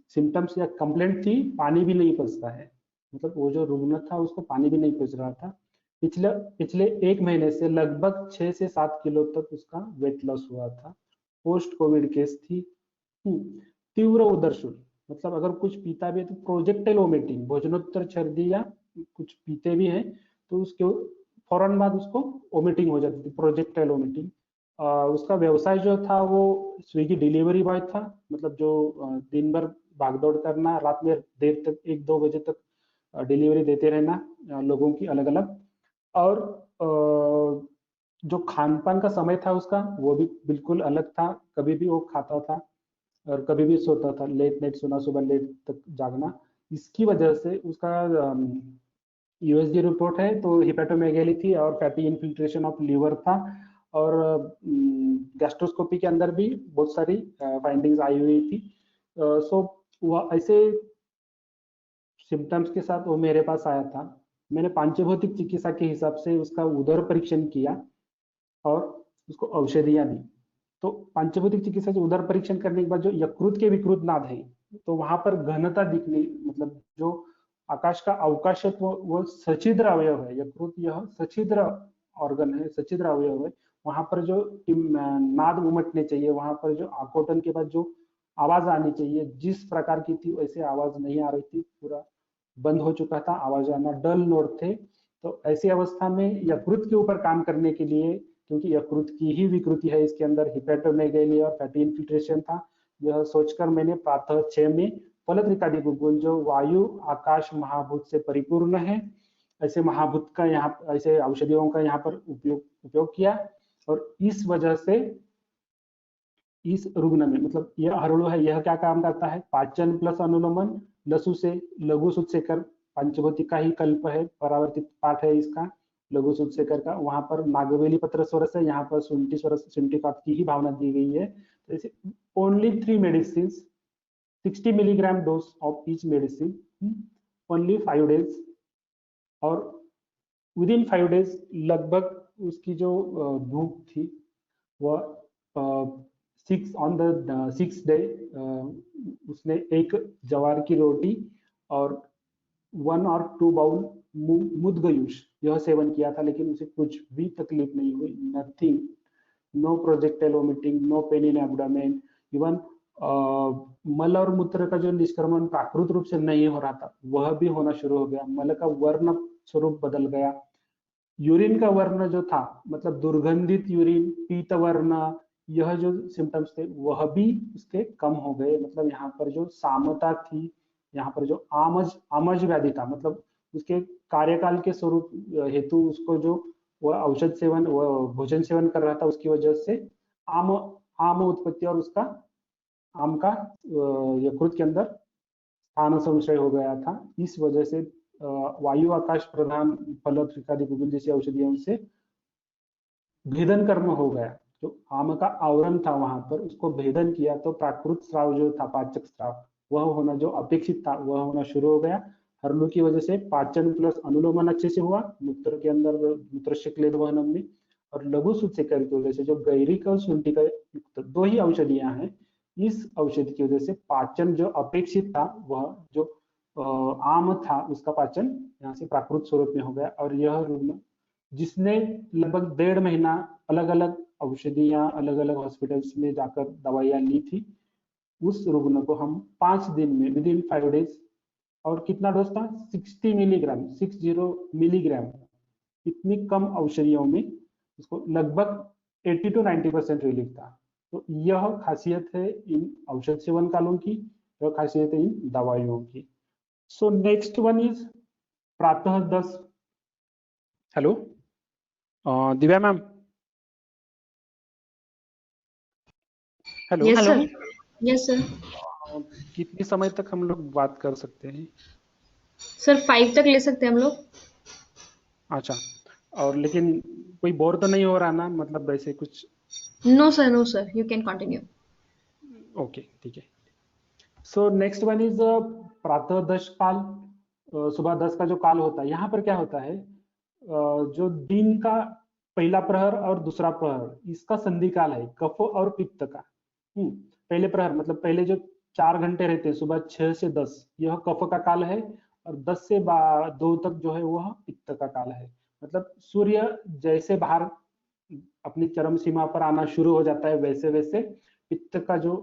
सिम्टम्स या कंप्लेंट थी, पानी भी नहीं पचता है, मतलब वो जो रुग्ण था उसको पानी भी नहीं पच रहा था। पिछले पिछले 1 महीने से लगभग 6 से 7 किलो तक उसका वेट लॉस हुआ था। पोस्ट कोविड केस थी। तीव्र उदरशूल, मतलब अगर कुछ पीता भी है तो प्रोजेक्टाइल वोमिटिंग, भोजनोत्तर छर्दी या कुछ पीते भी हैं तो उसके फौरन बाद उसको वोमिटिंग हो जाती थी, प्रोजेक्टाइल वोमिटिंग। उसका व्यवसाय जो था वो स्विगी डिलीवरी बॉय था, मतलब जो दिन भर भागदौड़ करना, रात में देर तक 1-2 बजे तक डिलीवरी देते रहना लोगों की अलग अलग। और जो खान पान का समय था उसका वो भी बिल्कुल अलग था, कभी भी वो खाता था और कभी भी सोता था, लेट नाइट सोना, सुबह लेट तक जागना। इसकी वजह से उसका यूएसजी रिपोर्ट है तो हिपेटोमेगैली थी और फैटी इन्फिल्ट्रेशन ऑफ लीवर था। और गैस्ट्रोस्कोपी के अंदर भी बहुत सारी फाइंडिंग्स आई हुई थी। सो वह ऐसे सिम्टम्स के साथ वो मेरे पास आया था। मैंने पांचभौतिक चिकित्सा के हिसाब से उसका उदर परीक्षण किया और उसको औषधियां दी। तो पंचभौतिक चिकित्सा से उदर परीक्षण करने के बाद जो यकृत के विकृत नाद है, तो वहां पर घनता दिखनी, मतलब जो आकाश का अवकाशत्व वो सछिद्र अवयव है, यकृत यह सछिद्र ऑर्गन है, सछिद्र अवयव है। वहां पर जो नाद उमटने चाहिए, वहां पर जो आकोटन के बाद जो आवाज आनी चाहिए जिस प्रकार की थी वैसे आवाज नहीं आ रही थी, पूरा बंद हो चुका था, आवाज आना डल नोट थे। तो ऐसी अवस्था में यकृत के ऊपर काम करने के लिए, क्योंकि यकृत की ही विकृति है इसके अंदर, हिपेटोमेगैली और फैटी इन्फिल्ट्रेशन था, यह सोचकर मैंने प्रातः 6 में फलत्रिकादि गुगुल जो वायु आकाश महाभूत से परिपूर्ण है, ऐसे महाभूत का यहाँ, ऐसे औषधियों का यहाँ पर उपयोग उपयोग किया। और इस वजह से इस रुग्ण में, मतलब यह हरड़ू है, यह क्या काम करता है, पाचन प्लस अनुलोमन, लसु से लघु सुत्सेकर, पंचभौतिक का ही कल्प है, परावर्तित पाठ है इसका, लघु सुत्सेकर का। वहां पर नागवेली पत्र स्वरस है, यहाँ पर शुंठी स्वरस, शुंठी पाठ की ही भावना दी गई है। तो only 3 medicine, 60 milligram dose of each medicine, only 5 days. और विद इन 5 डेज लगभग उसकी जो भूख थी वह 6 डे उसने एक जवार की रोटी और 1 और 2 बाउल मुदगयूश यह सेवन किया था, लेकिन उसे कुछ भी तकलीफ नहीं हुई, nothing, no projectile vomiting, no pain in abdomen, even मल और मूत्र का जो निष्क्रमण प्राकृत रूप से नहीं हो रहा था वह भी होना शुरू हो गया, मल का वर्ण स्वरूप बदल गया, यूरिन का वर्ण जो था, मतलब दुर्गंधित यूरिन, पीत वर्ण, यह जो सिम्टम्स थे वह भी उसके कम हो गए। मतलब यहाँ पर जो सामता थी, यहाँ पर जो आमज आमज व्याधि था, मतलब उसके कार्यकाल के स्वरूप हेतु उसको जो वह औषध सेवन, वह भोजन सेवन कर रहा था, उसकी वजह से आम आम उत्पत्ति और उसका आम का यकृत के अंदर स्थान संशय हो गया था। इस वजह से वायु आकाश प्रधान फलत्रिकादि गुगुल जैसी औषधियों से भेदन कर्म हो गया। जो आम का आवरण था वहां पर उसको भेदन किया तो प्राकृत स्राव जो था, पाचक स्राव, वह होना जो अपेक्षित था वह होना शुरू हो गया। हर्लू की वजह से पाचन प्लस अनुलोमन अच्छे से हुआ, मूत्र के अंदर मूत्र क्लेद वहनम में। और लघु सूत्सेकर की वजह से जो गैरिक और शुंठी का युक्त 2 ही औषधियां हैं, इस औषधि की वजह से पाचन जो अपेक्षित था वह जो आम था उसका पाचन यहाँ से प्राकृत स्वरूप में हो गया। और यह रुग्ण जिसने लगभग 1.5 महीना अलग अलग औषधियां अलग अलग हॉस्पिटल्स में जाकर दवाइयां ली थी, उस रुग्ण को हम 5 दिन में विद इन 5 डेज, और कितना डोज था, 60 मिलीग्राम, 60 मिलीग्राम, इतनी कम औषधियों में उसको लगभग 80 to 90% रिलीफ था। तो यह खासियत है इन औषध सेवन कालों की, यह खासियत है इन दवाइयों की। सो नेक्स्ट वन इज प्रातः 10। Hello Divya ma'am, hello. Yes hello. Sir. Yes sir. कितने समय तक हम लोग बात कर सकते हैं? सर 5 तक ले सकते हैं हम लोग। अच्छा, और लेकिन कोई बोर तो नहीं हो रहा ना, मतलब वैसे कुछ? No sir, no sir, you can continue. Okay, ठीक है। सो नेक्स्ट वन इज प्रातः 10 काल, सुबह 10 का जो काल होता है, यहाँ पर क्या होता है, जो दिन का पहला प्रहर और दूसरा प्रहर इसका संधि काल है कफ और पित्त का। पहले प्रहर मतलब पहले जो 4 घंटे रहते हैं सुबह 6 से 10, यह कफ का काल है, और 10 से 2 तक जो है वह पित्त का काल है। मतलब सूर्य जैसे बाहर अपनी चरम सीमा पर आना शुरू हो जाता है, वैसे वैसे पित्त का जो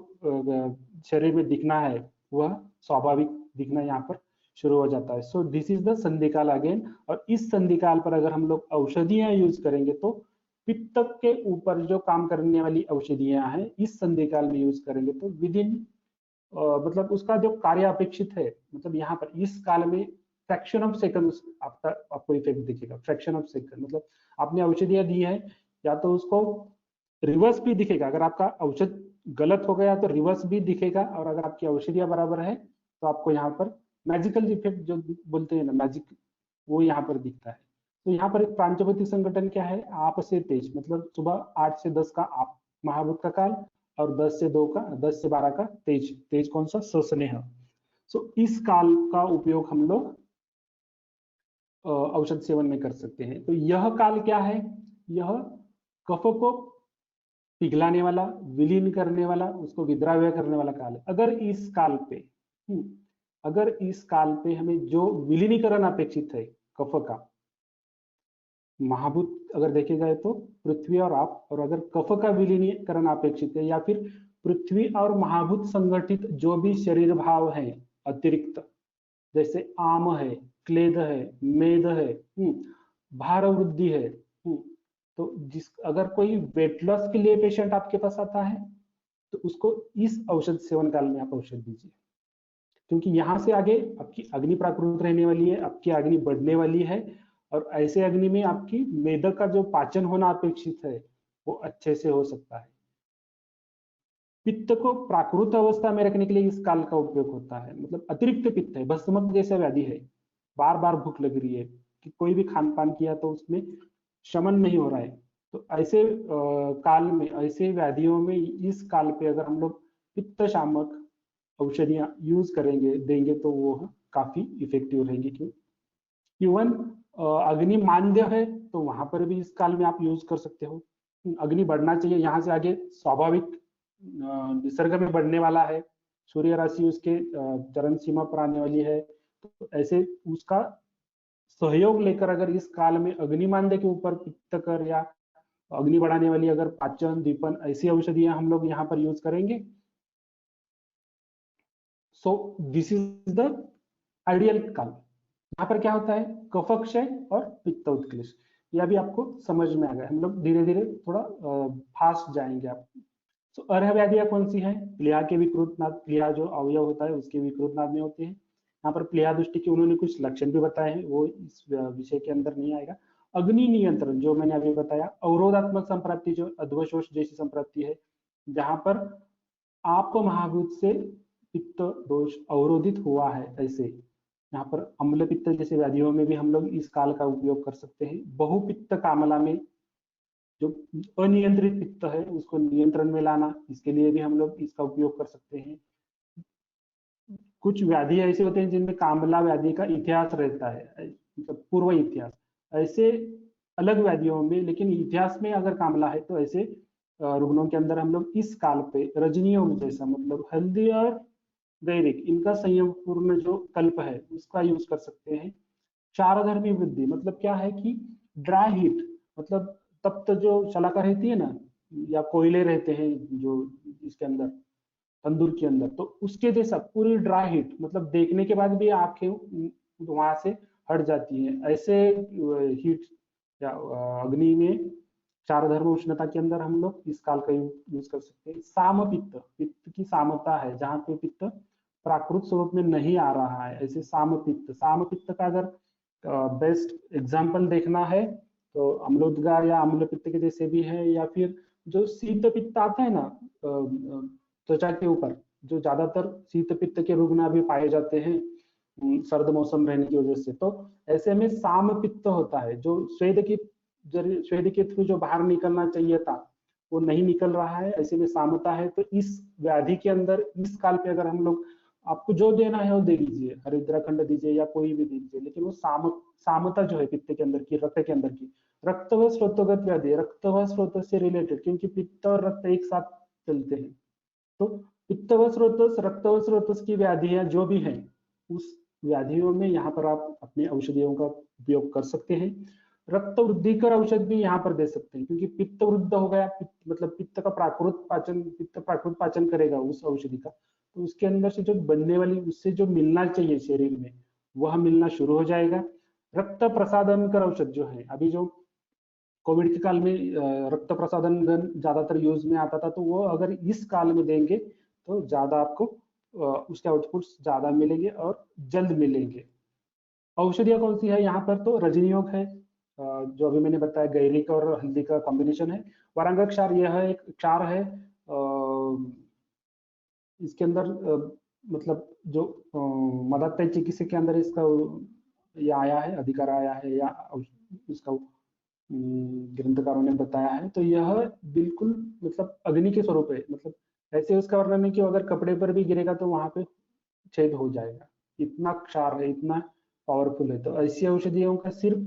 शरीर में दिखना है वह स्वाभाविक दिखना यहाँ पर शुरू हो जाता है। So this is the sandhikal again. और इस संधिकाल पर अगर हम लोग औषधियां यूज करेंगे तो पित्त के ऊपर जो काम करने वाली औषधियां हैं इस संधिकाल में यूज करेंगे तो विद इन मतलब उसका जो कार्य अपेक्षित है, मतलब यहाँ पर इस काल में फ्रैक्शन ऑफ सेकंड आपको इफेक्ट दिखेगा। फ्रैक्शन ऑफ सेकंड मतलब आपने औषधियां दी है, या तो उसको रिवर्स भी दिखेगा, अगर आपका औषध गलत हो गया तो रिवर्स भी दिखेगा, और अगर आपकी औषधियां बराबर है तो आपको यहाँ पर मैजिकल इफेक्ट जो बोलते हैं ना, मैजिक, वो यहाँ पर दिखता है। तो यहाँ पर एक प्रांचपति संगठन क्या है, आप से तेज, मतलब सुबह 8 से 10 का आप महाभूत का काल, और 10 से 2 का, 10 से 12 का तेज। तेज कौन सा, सस्नेह। सो इस काल का उपयोग हम लोग औषध सेवन में कर सकते हैं। तो यह काल क्या है, यह कफ को पिघलाने वाला, विलीन करने वाला, उसको विद्राव्य करने वाला काल है। अगर इस काल पे हमें जो विलीनीकरण अपेक्षित है कफ का, महाभूत अगर देखे जाए तो पृथ्वी और आप, और अगर कफ का विलीनीकरण अपेक्षित है या फिर पृथ्वी और महाभूत संगठित जो भी शरीर भाव है अतिरिक्त, जैसे आम है, क्लेद है, मेद है, भार वृद्धि है, तो अगर कोई वेट लॉस के लिए पेशेंट आपके पास आता है तो उसको इस औषध सेवन काल में आप औषध दीजिए, क्योंकि यहाँ से आगे आपकी अग्नि प्राकृत रहने वाली है, आपकी अग्नि बढ़ने वाली है, और ऐसे अग्नि में आपकी मेदक का जो पाचन होना अपेक्षित है वो अच्छे से हो सकता है। पित्त को प्राकृत अवस्था में रखने के लिए इस काल का उपयोग होता है। मतलब अतिरिक्त पित्त है, भस्मक जैसा व्याधि है, बार बार भूख लग रही है, कि कोई भी खान पान किया तो उसमें शमन नहीं हो रहा है, तो ऐसे काल में, ऐसे व्याधियों में इस काल पे अगर हम लोग पित्त शामक औषधियां यूज करेंगे, देंगे, तो वो काफी इफेक्टिव रहेंगी। क्यों, इवन अग्नि मांद्य है तो वहां पर भी इस काल में आप यूज कर सकते हो। अग्नि बढ़ना चाहिए, यहाँ से आगे स्वाभाविक निसर्ग में बढ़ने वाला है, सूर्य राशि उसके चरम सीमा पर आने वाली है, तो ऐसे उसका सहयोग लेकर अगर इस काल में अग्निमांद्य के ऊपर पित्तकर या अग्नि बढ़ाने वाली अगर पाचन, दीपन, ऐसी औषधियां हम लोग यहाँ पर यूज करेंगे, सो दिस इज द आइडियल काल। यहाँ पर क्या होता है, कफक्षय और पित्त उत्क्लेश, यह भी आपको समझ में आ गया। हम लोग धीरे धीरे थोड़ा फास्ट जाएंगे आप। तो अर्ह व्याधियां कौन सी है, प्लीहा के विकृतनाद, प्लीहा जो अवयव होता है उसके विकृतनाद में होते हैं। यहाँ पर प्लीहा दृष्टि के उन्होंने कुछ लक्षण भी बताए हैं, वो इस विषय के अंदर नहीं आएगा। अग्नि नियंत्रण जो मैंने अभी बताया, अवरोधात्मक संप्राप्ति जो अध्वशोष जैसी संप्राप्ति है, जहां पर आपको महाभूत से पित्त दोष अवरोधित हुआ है, ऐसे यहाँ पर अम्ल पित्त जैसे व्याधियों में भी हम लोग इस काल का उपयोग कर सकते हैं। बहुपित्त कामला में जो अनियंत्रित पित्त है उसको नियंत्रण में लाना, इसके लिए भी हम लोग इसका उपयोग कर सकते हैं। कुछ व्याधि ऐसे होते हैं जिनमें कामला व्याधि का इतिहास रहता है, मतलब पूर्व इतिहास, ऐसे अलग व्याधियों में, लेकिन इतिहास में अगर कामला है तो ऐसे रुग्णों के अंदर हम लोग इस काल पे रजनियों जैसा, मतलब हल्दी और गैरिक, इनका संयम पूर्ण जो कल्प है उसका यूज कर सकते हैं। क्षारधर्मी वृद्धि मतलब क्या है कि ड्राई हीट, मतलब तप्त जो शलाका रहती है ना, या कोयले रहते हैं जो इसके अंदर, तंदूर के अंदर, तो उसके जैसा पूरी ड्राई हीट, मतलब देखने के बाद भी आंखें वहां से हट जाती हैं, ऐसे हीट या अग्नि में चार धर्म उष्णता के अंदर हम लोग इस काल का यूज कर सकते हैं। साम पित्त, पित्त की सामता है, जहाँ पे पित्त प्राकृत स्वरूप में नहीं आ रहा है, ऐसे साम पित्त का अगर बेस्ट एग्जाम्पल देखना है तो अम्लोदगार या अम्ल पित्त के जैसे भी है, या फिर जो शीत पित्त आता है ना त्वचा के ऊपर, जो ज्यादातर शीत पित्त के रुग्ण अभी पाए जाते हैं सर्द मौसम रहने की वजह से, तो ऐसे में साम पित्त होता है, जो स्वेद के थ्रू जो बाहर निकलना चाहिए था वो नहीं निकल रहा है, ऐसे में सामता है। तो इस व्याधि के अंदर इस काल पे अगर हम लोग आपको जो देना है वो दे दीजिए, हरिद्राखंड दीजिए या कोई भी दीजिए, लेकिन वो सामता जो है पित्त के अंदर की, रक्त के अंदर की, रक्त व स्रोतोगत व्याधि, रक्त व स्रोत से रिलेटेड, क्योंकि पित्त और रक्त एक साथ चलते हैं। तो पित्त व स्रोतस, रक्त व स्रोतस की व्याधियां जो भी हैं, उस व्याधियों में यहाँ पर आप अपनी औषधियों का उपयोग कर सकते हैं। रक्त वृद्धिकर औषध भी यहाँ पर दे सकते हैं, क्योंकि पित्त वृद्ध हो गया, मतलब पित्त का प्राकृत पाचन, पित्त प्राकृत पाचन करेगा उस औषधि का, तो उसके अंदर से जो बनने वाली, उससे जो मिलना चाहिए शरीर में, वह मिलना शुरू हो जाएगा। रक्त प्रसादन कर औषध जो है, अभी जो कोविड के काल में रक्त प्रसादन गन ज्यादातर यूज में आता था, तो वो अगर इस काल में देंगे तो ज्यादा आपको उसके आउटपुट्स ज्यादा मिलेंगे और जल्द मिलेंगे। औषधियाँ कौन सी है यहाँ पर, तो रजनीयोग है, जो अभी मैंने बताया, गैरिक और हल्दी का कॉम्बिनेशन है। वारंगा क्षार, यह एक क्षार है, इसके अंदर मतलब जो मदद चिकित्सा के अंदर इसका ये आया है, अधिकार आया है, या इसका ग्रंथकारों ने बताया है। तो यह बिल्कुल मतलब अग्नि के स्वरूप है, मतलब ऐसे उसका वर्णन है कि अगर कपड़े पर भी गिरेगा तो वहां पे छेद हो जाएगा, इतना क्षार है, इतना पावरफुल है। तो ऐसी औषधियों का सिर्फ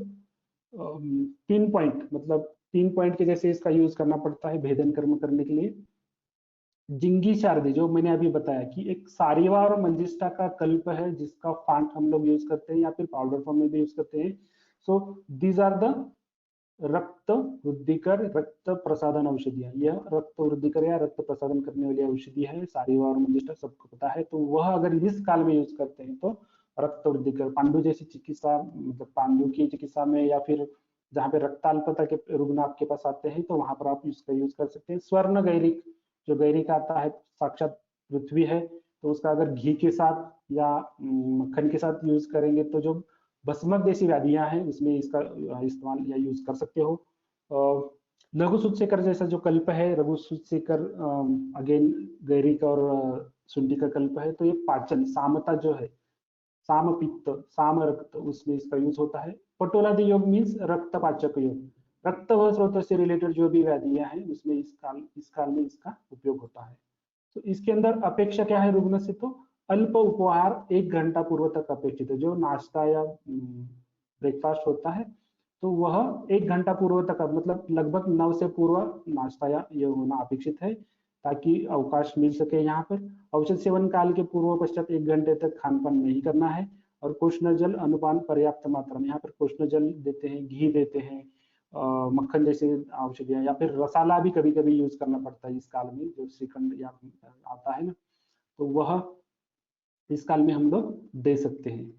3 पॉइंट, मतलब 3 पॉइंट के जैसे इसका यूज करना पड़ता है भेदन कर्म करने के लिए। जिंगी शारदी, जो मैंने अभी बताया कि एक सारीवा और मंजिष्ठा का कल्प है, जिसका फांट हम लोग यूज करते हैं या फिर पाउडर फॉर्म में भी यूज करते हैं। सो दीज आर द रक्त वृद्धिकर, रक्त प्रसादन औषधियां। यह रक्त वृद्धिकर या रक्त प्रसादन करने वाली औषधि है, सारीवा और मंजिष्ठा सबको पता है। तो वह अगर इस काल में यूज करते हैं तो रक्त वृद्धिकर, पांडु जैसी चिकित्सा, मतलब पांडु की चिकित्सा में, या फिर जहाँ पे रक्ताल्पता के रुग्ण आपके पास आते हैं, तो वहां पर आप इसका यूज कर सकते हैं। स्वर्ण गैरिक, जो गैरिक आता है साक्षात पृथ्वी है, तो उसका अगर घी के साथ या मक्खन के साथ यूज करेंगे तो जो भस्मक जैसी व्याधियां हैं उसमें इसका इस्तेमाल या यूज कर सकते हो। लघु सूत्सेकर जैसा जो कल्प है, लघु सूत्सेकर अगेन गैरिक और शुंठी का कल्प है। तो ये पाचन सामता जो है, साम पित्त, साम रक्त, उसमें इसका यूज होता है। पटोलादि योग मीन्स रक्त पाचक योग, रक्त व स्रोत से रिलेटेड जो भी व्याधियां हैं उसमें इस काल में इसका उपयोग होता है। तो इसके अंदर अपेक्षा क्या है रुग्ण से, तो अल्प उपहार 1 घंटा पूर्व तक अपेक्षित है। जो नाश्ता या ब्रेकफास्ट होता है, तो वह 1 घंटा पूर्व तक, मतलब लगभग 9 से पूर्व नाश्ता या ये होना अपेक्षित है, ताकि अवकाश मिल सके यहाँ पर। औषध सेवन काल के पूर्व पश्चात 1 घंटे तक खान पान नहीं करना है। और कोष्ण जल अनुपान पर्याप्त मात्रा में, यहाँ पर कोष्ण जल देते हैं, घी देते हैं, मक्खन जैसे औषधियां, या फिर रसाला भी कभी कभी यूज करना पड़ता है इस काल में, जो श्रीखंड या आता है ना, तो वह इस काल में हम लोग दे सकते हैं।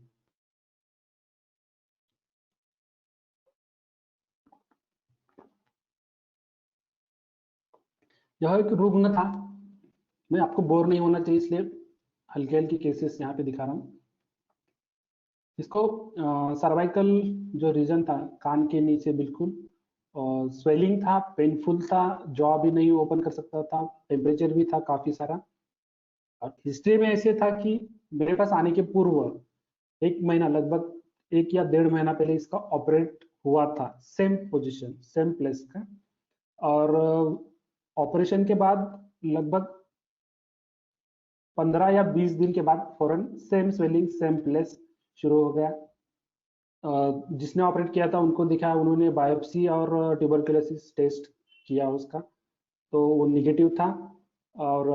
यह एक रुग्ण था, मैं आपको बोर नहीं होना चाहिए इसलिए हल्के हल्के केसेस यहाँ पे दिखा रहा हूँ। इसको सर्वाइकल जो रीजन था, कान के नीचे बिल्कुल स्वेलिंग था, पेनफुल था, जॉ भी नहीं ओपन कर सकता था, टेम्परेचर भी था काफी सारा। और हिस्ट्री में ऐसे था कि मेरे पास आने के पूर्व 1 महीना, लगभग 1 या 1.5 महीना पहले इसका ऑपरेट हुआ था, सेम पोजीशन सेम प्लेस का। और ऑपरेशन के बाद लगभग 15 या 20 दिन के बाद फौरन सेम स्वेलिंग सेम प्लेस शुरू हो गया। जिसने ऑपरेट किया था उनको दिखा, उन्होंने बायोप्सी और ट्यूबरकुलोसिस टेस्ट किया उसका, तो वो निगेटिव था। और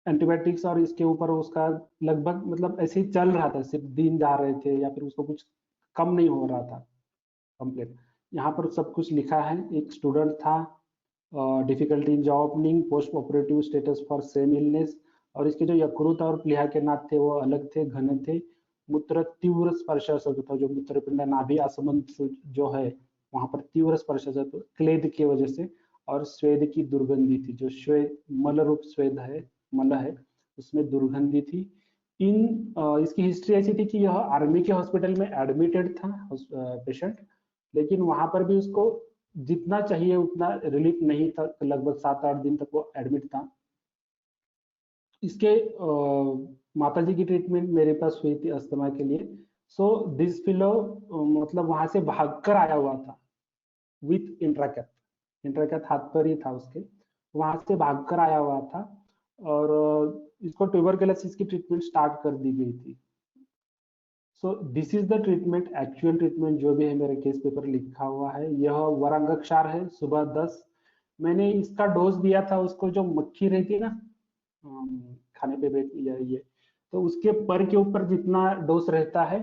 एंटीबायोटिक्स और इसके ऊपर उसका लगभग, मतलब ऐसे ही चल रहा था, सिर्फ दिन जा रहे थे या फिर उसको कुछ कम नहीं हो रहा था कंप्लीट। यहाँ पर सब कुछ लिखा है। एक स्टूडेंट था, difficulty in job opening, post operative status for same illness. और इसके जो यकृत और प्लीहा के नाथ थे वो अलग थे, घन थे। मूत्र तीव्र स्पर्श था, जो मूत्रपिंड नाभि आसमंत जो है वहां पर तीव्र स्पर्श क्लेद की वजह से। और स्वेद की दुर्गंधी थी, जो श्वेद मल रूप स्वेद है, मल है, उसमें दुर्गंधी थी। इसकी हिस्ट्री ऐसी थी कि यह आर्मी के हॉस्पिटल में एडमिटेड था पेशेंट, लेकिन वहां पर भी उसको जितना चाहिए उतना रिलीफ नहीं था, लगभग 7-8 दिन तक वो एडमिट था। इसके माता जी की ट्रीटमेंट मेरे पास हुई थी अस्थमा के लिए। सो दिस फिलो मतलब वहां से भागकर आया हुआ था विथ इंट्राकैथ, इंट्राकैथ हाथ पर ही था उसके, वहां से भागकर आया हुआ था। और इसको ट्यूबरकुलोसिस की ट्रीटमेंट स्टार्ट कर दी गई थी। सो this is the treatment, actual treatment जो भी है मेरे केस पेपर लिखा हुआ है। यह वरांगक्षार है, सुबह 10। मैंने इसका डोज दिया था उसको, जो मक्खी रहती है ना खाने पे बैठ या ये, तो उसके पर के ऊपर जितना डोज रहता है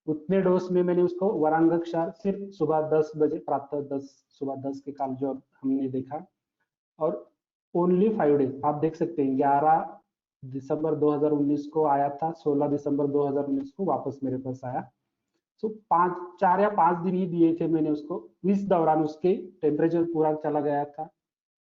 उतने डोज में मैंने उसको वरांगक्षार सिर्फ सुबह 10 बजे, प्रातः 10, सुबह 10 के काल जो हमने देखा। और ओनली 5 डेज, आप देख सकते हैं 11 दिसंबर 2019 को आया था, 16 दिसंबर 2019 को वापस मेरे पास आया। सो 4 या 5 दिन ही दिए थे मैंने उसको। इस दौरान उसके टेम्परेचर पूरा चला गया था,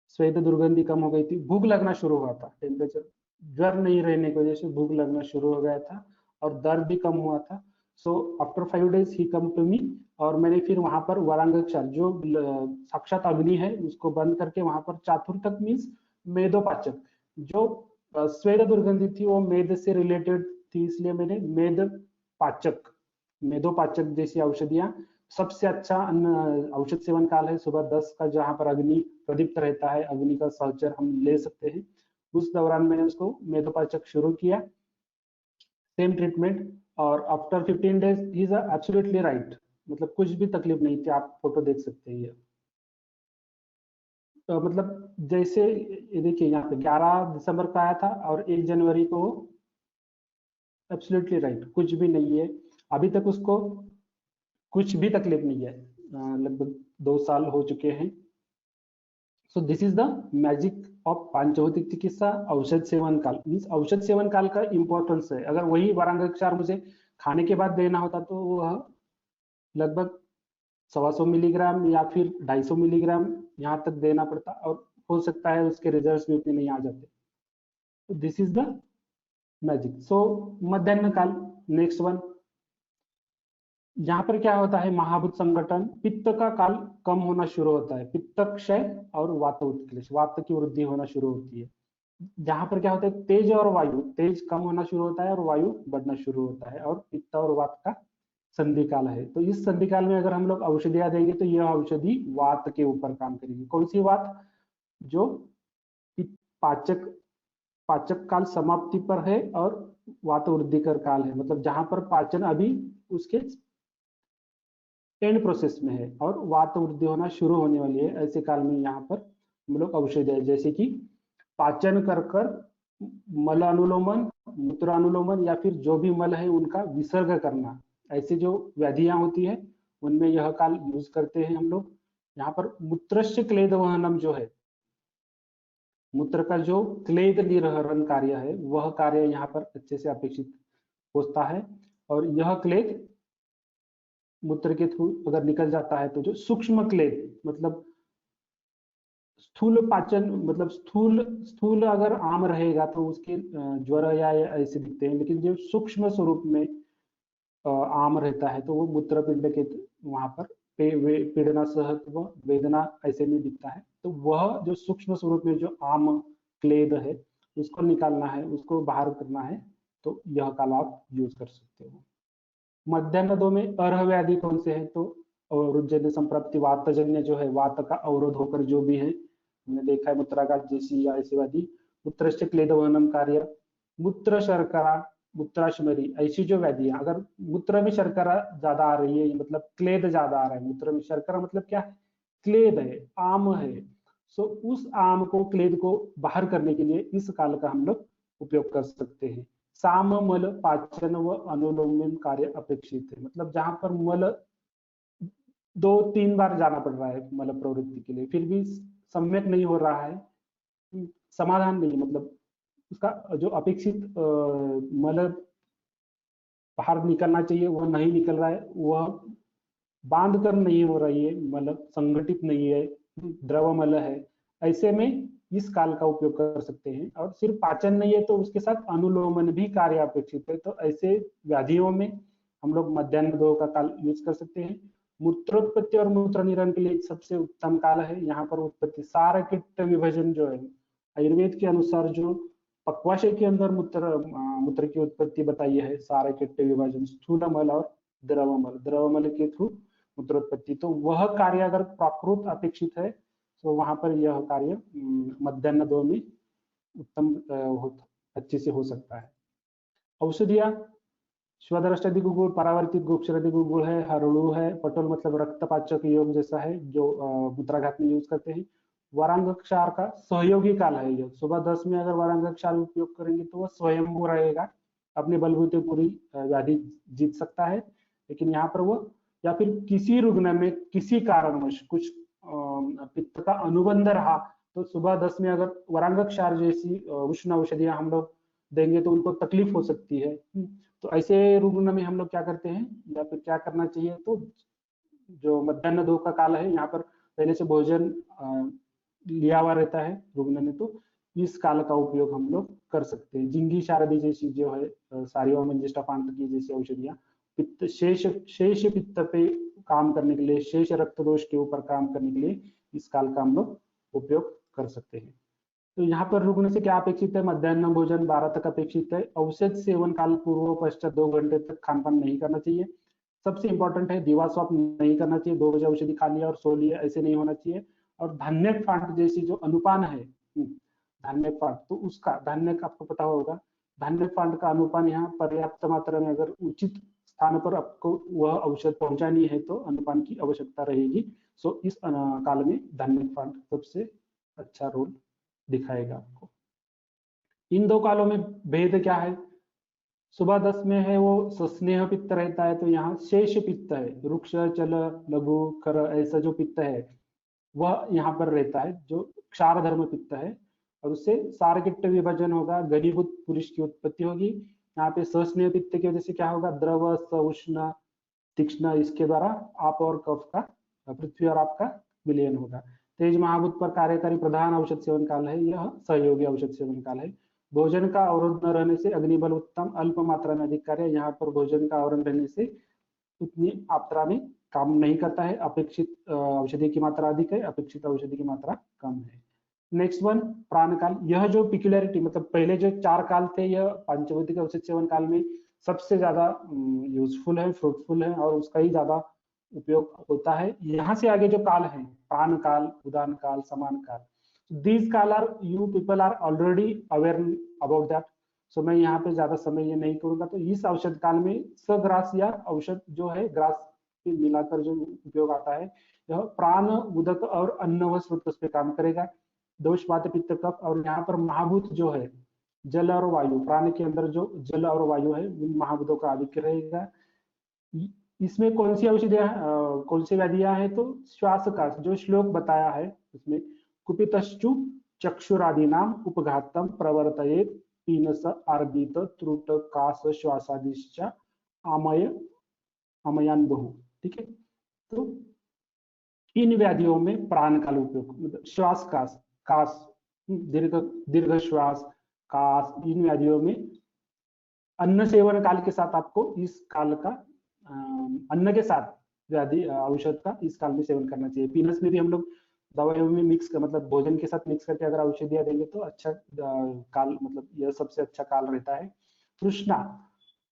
स्वेद दुर्गंधि कम हो गई थी, भूख लगना शुरू हुआ था, टेम्परेचर ज्वर नहीं रहने की वजह से भूख लगना शुरू हो गया था, और दर्द भी कम हुआ था। सो आफ्टर 5 डेज ही कम टू मी, और मैंने फिर वहां पर वरांगक्षार जो साक्षात अग्नि है उसको बंद करके वहां पर चातुर्तक मीन्स मेदोपाचक, जो स्वेद दुर्गंधि थी वो मेद से रिलेटेड थी, इसलिए मैंने मेद पाचक, मेदोपाचक जैसी औषधियां, सबसे अच्छा औषध सेवन काल है सुबह 10 का, जहां पर अग्नि प्रदीप्त रहता है, अग्नि का सहचर हम ले सकते हैं। उस दौरान मैंने उसको मेदोपाचक शुरू किया, सेम ट्रीटमेंट, और after 15 days he is absolutely right, मतलब कुछ भी तकलीफ नहीं थी, आप फोटो देख सकते हैं। ये तो मतलब जैसे ये देखिए यहाँ पे 11 दिसंबर का आया था और 1 जनवरी को एब्सोल्युटली राइट, कुछ भी नहीं है अभी तक, उसको कुछ भी तकलीफ नहीं है। लगभग 2 साल हो चुके हैं। So this is the magic of पांचभौतिक चिकित्सा। औषध सेवन काल मीन्स औषध सेवन काल का इंपॉर्टेंस है। अगर वही वरांगक्षार मुझे खाने के बाद देना होता तो वह लगभग 125 मिलीग्राम या फिर 250 मिलीग्राम यहाँ तक देना पड़ता, और हो सकता है उसके रिजल्ट्स भी उतने नहीं आ जाते। तो दिस इज द मैजिक। सो मध्याह्न काल, नेक्स्ट वन। यहाँ पर क्या होता है, महाभूत संगठन, पित्त का काल कम होना शुरू होता है, पित्त क्षय और वात उत्क्लेश, वात की वृद्धि होना शुरू होती है। जहां पर क्या होता है, तेज और वायु, तेज कम होना शुरू होता है और वायु बढ़ना शुरू होता है, और पित्त और वात का संधि काल है। तो इस संधि काल में अगर हम लोग औषधियां देंगे तो यह औषधि वात के ऊपर काम करेगी। कौन सी वात? जो पाचक पाचक काल समाप्ति पर है और वात वृद्धि कर काल है, मतलब जहां पर पाचन अभी उसके एंड प्रोसेस में है और वात वृद्धि होना शुरू होने वाली है, ऐसे काल में यहाँ पर हम लोग औषधि, जैसे कि पाचन कर कर मल अनुलोमन, मूत्र अनुलोमन, या फिर जो भी मल है उनका विसर्ग करना, ऐसी जो व्याधियां होती है उनमें यह काल यूज करते हैं हम लोग। यहाँ पर मूत्रस्य क्लेद वहनम जो है, मूत्र का जो क्लेद निर्हरण कार्य है वह कार्य यहाँ पर अच्छे से अपेक्षित होता है, और यह क्लेद मूत्र के थ्रू अगर निकल जाता है तो जो सूक्ष्म क्लेद, मतलब स्थूल पाचन, मतलब स्थूल स्थूल अगर आम रहेगा तो उसके ज्वर या ऐसे दिखते हैं, लेकिन जो सूक्ष्म स्वरूप में आम रहता है तो वो मूत्रपिंड के वहां पर पीड़ना सहत्व वेदना ऐसे में दिखता है। तो वह जो सूक्ष्म स्वरूप में जो आम क्लेद है उसको निकालना है, उसको बाहर करना है, तो यह काल आप यूज कर सकते हो। मध्याह्न 2 में अर्ह व्याधि कौन से हैं, तो रुजन्य संप्राप्ति वातजन्य जो है, वात का अवरोध होकर जो भी है, हमने देखा है मूत्राघात जैसी या ऐसी व्याधि, मूत्रस्य क्लेदवहनम कार्य, मूत्र शर्करा, मूत्राशमरी, ऐसी जो व्याधि है, अगर मूत्र में शर्करा ज्यादा आ रही है, मतलब क्लेद ज्यादा आ रहा है, मूत्र में शर्करा मतलब क्या है, क्लेद है, आम है, सो उस आम को, क्लेद को बाहर करने के लिए इस काल का हम लोग उपयोग कर सकते हैं। साम मल पाचन व अनुलोम कार्य अपेक्षित है, मतलब जहां पर मल 2-3 बार जाना पड़ रहा है मल प्रवृत्ति के लिए, फिर भी सम्यक नहीं हो रहा है, समाधान नहीं, मतलब उसका जो अपेक्षित मल बाहर निकलना चाहिए वह नहीं निकल रहा है, वह बांध कर नहीं हो रही है, मल संगठित नहीं है, द्रव मल है, ऐसे में इस काल का उपयोग कर सकते हैं। और सिर्फ पाचन नहीं है तो उसके साथ अनुलोमन भी कार्य अपेक्षित है, तो ऐसे व्याधियों में हम लोग मध्याह्न 2 का काल यूज कर सकते हैं। मूत्रोत्पत्ति और मूत्र निरण के लिए सबसे उत्तम काल है। यहाँ पर उत्पत्ति सार कीट विभाजन जो है, आयुर्वेद के अनुसार जो पक्वाशय के अंदर मूत्र की उत्पत्ति बताई है, सार कीट विभाजन, स्थूल मल और द्रव मल के थ्रू मूत्रोत्पत्ति, तो वह कार्य अगर प्राकृत अपेक्षित है तो वहां पर यह कार्य मध्याह्न 2 में उत्तम अच्छे से हो सकता है। औषधियाँ श्वदरष्टादि गुड़, परावर्तित गुप्तरदि गुड़ है, हरड़ू है, पटोल मतलब रक्तपाचक योग जैसा है जो मूत्राघात में यूज करते हैं। वरांग क्षार का सहयोगी काल है ये। सुबह 10 में अगर वरांग क्षार उपयोग करेंगे तो वह स्वयंभू रहेगा, अपने बलबूते पूरी व्याधि जीत सकता है। लेकिन यहाँ पर वो या फिर किसी रुग्ण में किसी कारणवश कुछ पित्त का अनुबंध रहा तो सुबह 10 में अगर वरांग क्षार जैसी उष्ण औषधियां हम लोग देंगे तो उनको तकलीफ हो सकती है। तो ऐसे रुग्ण में हम लोग क्या करते हैं या फिर क्या करना चाहिए, तो जो मध्याह्न दो का काल है यहाँ पर पहले से भोजन लिया हुआ रहता है रुग्ण ने, तो इस काल का उपयोग हम लोग कर सकते हैं। जिंगी शारदी जैसी जो है सारिवा मंजिष्ठा की जैसी औषधियाँ पित्त शेष पित्त पे काम करने के लिए, शेष रक्त दोष के ऊपर काम करने के लिए इस काल का हम लोग उपयोग कर सकते हैं। तो यहाँ पर रुग्ण से क्या अपेक्षित है, मध्याह्न भोजन 12 तक अपेक्षित है। औषध सेवन काल पूर्व पश्चात 2 घंटे तक खान पान नहीं करना चाहिए। सबसे इंपॉर्टेंट है दिवा स्वाप नहीं करना चाहिए, 2 बजे औषधि खा लिया और सो लिया, ऐसे नहीं होना चाहिए। और धान्य फांट जैसी जो अनुपान है, धान्य फांट, तो उसका धान्य आपको पता होगा, धान्य फांट का अनुपान यहाँ पर्याप्त मात्रा में अगर उचित स्थान पर आपको वह औषध पहुंचानी है तो अनुपान की आवश्यकता रहेगी। सो इस काल में धान्य फांट सबसे अच्छा रोल दिखाएगा आपको। इन दो कालों में भेद क्या है, सुबह 10 में है वो सस्नेह पित्त रहता है, तो यहाँ शेष पित्त है, रुक्ष चल लघु खर ऐसा जो पित्त है वह यहाँ पर रहता है, जो क्षार धर्म पित्त है, और उससे सारकिट्ट विभाजन होगा, घनीभूत पुरुष की उत्पत्ति होगी। यहाँ पे सस्नेह पित्त की वजह से क्या होगा, द्रव स उष्ण तीक्ष्ण, इसके द्वारा आप और कफ का, पृथ्वी और आपका विलयन होगा। तेज महाभूत पर कार्यकारी प्रधान औषध सेवन काल है, यह सहयोगी औषध सेवन काल है। भोजन का अवरोध न रहने से अग्निबल उत्तम, अल्प मात्रा में अधिक कार्य, यहाँ पर भोजन का आवरण रहने से उतनी मात्रा में काम नहीं करता है, अपेक्षित औषधि की मात्रा अधिक है, अपेक्षित औषधि की मात्रा कम है। नेक्स्ट वन प्राण काल, यह जो पिक्युलरिटी मतलब पहले जो 4 काल थे यह पंचभौतिक औषध सेवन काल में सबसे ज्यादा यूजफुल है, फ्रूटफुल है और उसका ही ज्यादा उपयोग होता है। यहाँ से आगे जो काल है, प्राण काल, उदान काल, समान काल, these काल are you people are already aware about that, so मैं यहाँ पे ज्यादा समय ये नहीं करूंगा। तो इस औषध काल में सग्रास या औषध जो है ग्रास मिलाकर जो उपयोग आता है, यह प्राण, उदक और अन्न व स्रोत पे काम करेगा। दोष वात पित्त कफ, और यहाँ पर महाभूत जो है जल और वायु, प्राण के अंदर जो जल और वायु है उन महाभूतों का आधिक्य रहेगा। इसमें कौन सी औषधियां, कौन सी व्याधियां हैं, तो श्वास का जो श्लोक बताया है उसमें कुपितश्चु चक्षुरादि नाम उपघातम प्रवर्तयेत पीनस आर्दित त्रुट कास श्वासादिश्च आमय अमयान बहु, ठीक है। तो इन व्याधियों में प्राण काल उपयोग, मतलब श्वास कास, कास दीर्घ दीर्घ श्वास कास, इन व्याधियों में अन्न सेवन काल के साथ आपको इस काल का अन्न के साथ व्याधि औषध का इस काल में सेवन करना चाहिए। पीनस में भी हम लोग दवाइयों में मिक्स कर, मतलब भोजन के साथ मिक्स करके अगर औषधियां देंगे तो अच्छा काल, मतलब यह सबसे अच्छा काल रहता है। तृष्णा,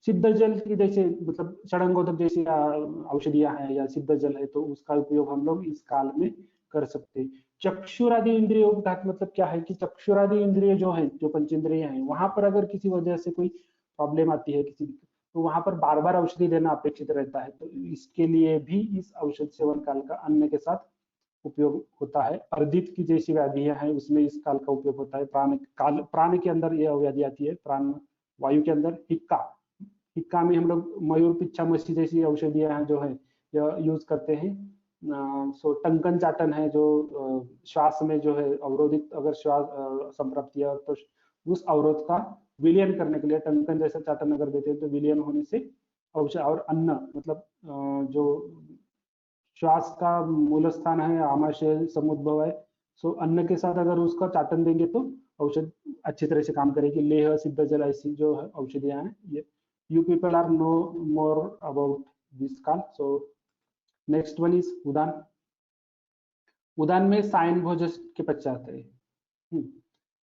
सिद्ध जल की जैसे मतलब षडंगोदक जैसी औषधियां हैं या सिद्ध जल है तो उसका उपयोग हम लोग इस काल में कर सकते हैं। चक्षुरादि इंद्रियों का मतलब क्या है कि चक्षुरादि इंद्रिय जो है, जो पंचेंद्रिय हैं, वहां पर अगर किसी वजह से कोई प्रॉब्लम आती है किसी, तो वहां पर बार बार औषधि देना अपेक्षित रहता है, तो इसके लिए भी इस औषध सेवन काल का अन्न के साथ उपयोग होता है। अर्दित की जैसी व्याधियां हैं उसमें इस काल का उपयोग होता है। प्राण काल, प्राण के अंदर यह व्याधि आती है, प्राण वायु के अंदर हिक्का, हिक्का में हम लोग मयूर पिच्छा मछली जैसी औषधियां जो है यह यूज करते हैं। सो टंकन चाटन है जो श्वास में जो है अवरोधित अगर श्वास संप्राप्ति है तो उस अवरोध का विलयन करने के लिए टंकन जैसा चाटन अगर देते हैं तो विलयन होने से औषध, और अन्न मतलब जो श्वास का मूल स्थान है आमाशय समुद्भव है, सो अन्न के साथ अगर उसका चाटन देंगे तो औषध अच्छी तरह से काम करेगी। लेह सिद्ध जल ऐसी जो है औषधियां हैं, ये you people are know more about this काल। सो नेक्स्ट वन इज उदान। उदान में सायन भोज के पश्चात है।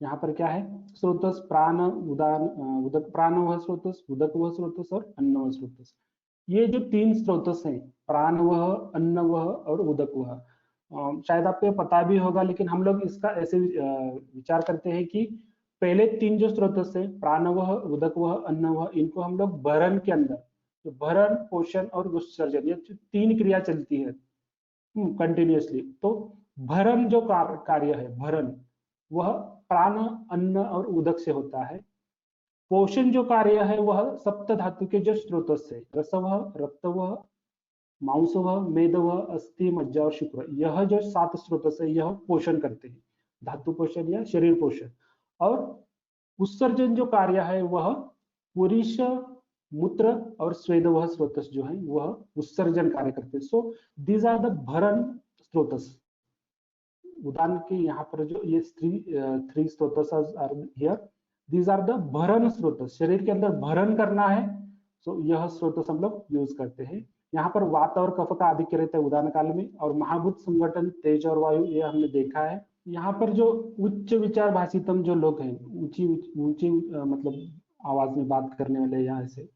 यहाँ पर क्या है, स्रोतस प्राण उदान उदक, प्राण वह स्रोतस, उदक वह स्रोतस और अन्न वह स्रोतस। ये जो 3 स्रोतस हैं, प्राण वह, अन्न वह और उदक वह, शायद आपको पता भी होगा, लेकिन हम लोग इसका ऐसे विचार करते हैं कि पहले 3 जो स्रोत है, प्राणवह, उदकवह, अन्नवह, इनको हम लोग भरण के अंदर, तो भरण, पोषण और विसर्जन, ये 3 क्रिया चलती है कंटिन्यूअसली। तो भरण जो कार्य है, भरण वह प्राण, अन्न और उदक से होता है। पोषण जो कार्य है वह सप्त धातु के जो स्रोत से, रसवह, रक्तवह, मांसवह, मेदवह, अस्थि, मज्जा और शुक्र, यह जो 7 स्रोत है यह पोषण करते हैं, धातु पोषण या शरीर पोषण। और उत्सर्जन जो कार्य है वह पुरुष, मूत्र और स्वेदवह स्रोत जो है वह उत्सर्जन कार्य करते हैं। सो दीज आर द भरण स्रोत। उदाहरण के यहाँ पर जो ये थ्री स्रोत are here, these are the भरण स्रोत, शरीर के अंदर भरण करना है, सो यह स्रोत हम लोग यूज करते हैं। यहाँ पर वात और कफ का आधिक्य रहता है उदाहरण काल में, और महाभूत संगठन तेज और वायु, ये हमने देखा है। यहाँ पर जो उच्च विचार भाषितम जो लोग हैं, ऊंची ऊंची मतलब आवाज में बात करने वाले, यहाँ से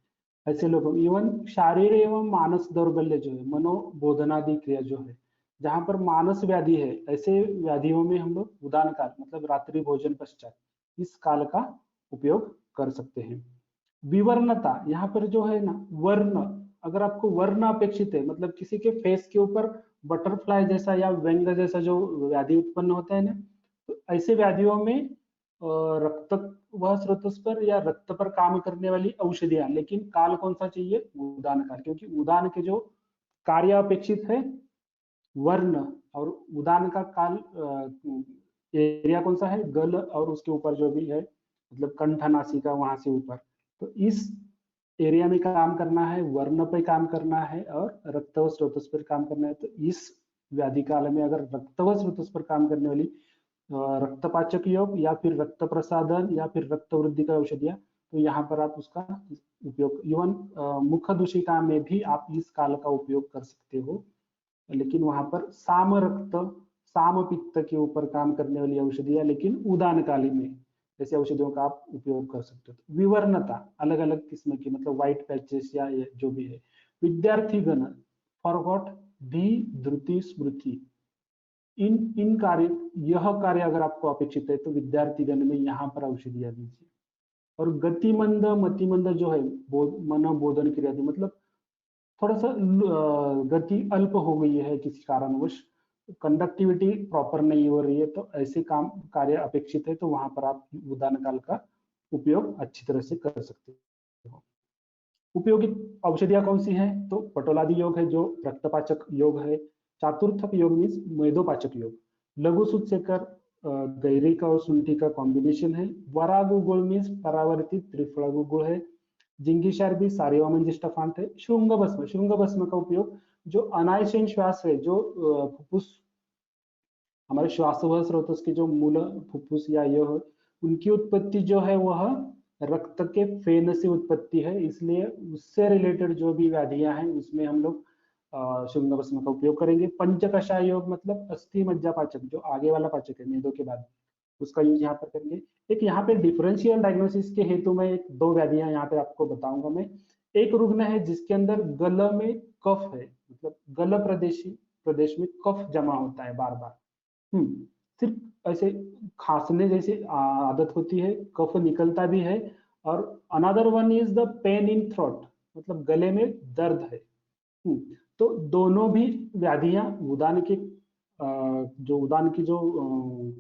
ऐसे लोग, इवन शारीर एवं मानस दौर्बल्य जो है, मनोबोधनादि क्रिया जो है, जहां पर मानस व्याधि है, ऐसे व्याधियों में हम लोग उदान काल मतलब रात्रि भोजन पश्चात इस काल का उपयोग कर सकते हैं। विवर्णता, यहाँ पर जो है ना वर्ण, अगर आपको वर्ण अपेक्षित है, मतलब किसी के फेस के ऊपर बटरफ्लाई जैसा या व्यंग जैसा जो व्याधि उत्पन्न होता है ना, तो ऐसे व्याधियों में रक्त वह स्रोत पर या रक्त पर काम करने वाली औषधियां, लेकिन काल कौन सा चाहिए, उदान काल, क्योंकि उदान के जो कार्य अपेक्षित है वर्ण, और उदान का काल एरिया कौन सा है, गल और उसके ऊपर जो भी है, मतलब कंठ, नासिका, वहां से ऊपर, तो इस एरिया में काम करना है, वर्ण पे काम करना है और रक्तव स्रोत पर काम करना है। तो इस व्याधि काल में अगर रक्तव स्रोत पर काम करने वाली रक्तपाचक योग या फिर रक्त प्रसादन या फिर रक्त वृद्धि का औषधियां, तो यहाँ पर आप उसका उपयोग, इवन मुख दूषिका में भी आप इस काल का उपयोग कर सकते हो, लेकिन वहां पर साम रक्त, साम पित्त के ऊपर काम करने वाली औषधियां, लेकिन उदान काली में ऐसे औषधियों का आप उपयोग कर सकते हो। तो विवर्णता अलग अलग किस्म की, मतलब व्हाइट पैचेस या जो भी है। विद्यार्थी गण, फॉरगॉट, धी, धृति, स्मृति, इन कार्य, यह कार्य अगर आपको अपेक्षित है तो विद्यार्थी गण में यहाँ पर औषधियां दीजिए। और गतिमंद, मतिमंद जो है, मनोबोधन क्रिया, मतलब थोड़ा सा गति अल्प हो गई है किसी कारणवश, कंडक्टिविटी प्रॉपर नहीं हो रही है, तो ऐसे काम कार्य अपेक्षित है, तो वहां पर आप उदान काल का उपयोग अच्छी तरह से कर सकते हो। उपयोगी औषधियां कौन सी हैं, तो पटोलादि योग है जो रक्तपाचक योग है, चातुर्थक योग मीन्स मेदोपाचक योग, लघु सूत्सेकर गैरिक और शुंठी का कॉम्बिनेशन है, वरागुगुल मीन्स परावर्तित त्रिफलागुगुल है, जिंगिशार भी सारिवामंजिष्टाफांट है, श्रृंग भस्म, श्रृंग भस्म का उपयोग जो अनायसेन श्वास है, जो फुफ्फुस, हमारे श्वासोह स्रोत के जो मूल फुफ्फुस या यह, उनकी उत्पत्ति जो है वह रक्त के फेन से उत्पत्ति है, इसलिए उससे रिलेटेड जो भी व्याधियां हैं उसमें हम लोग श्रृंग भस्म का उपयोग करेंगे। पंचकषाय योग मतलब अस्थि मज्जा पाचक, जो आगे वाला पाचक है मेदों के बाद, उसका यूज यहाँ पर करेंगे। एक यहाँ पे डिफरेंशियल डायग्नोसिस के हेतु में एक दो व्याधियां यहाँ पे आपको बताऊंगा मैं। एक रुग्ण है जिसके अंदर गल में कफ है, मतलब गल प्रदेश में कफ जमा होता है बार बार, सिर्फ ऐसे खांसने जैसे आदत होती है, कफ निकलता भी है। और another one is the pain in throat, मतलब गले में दर्द है। तो दोनों भी व्याधियां उदान के जो उदान की जो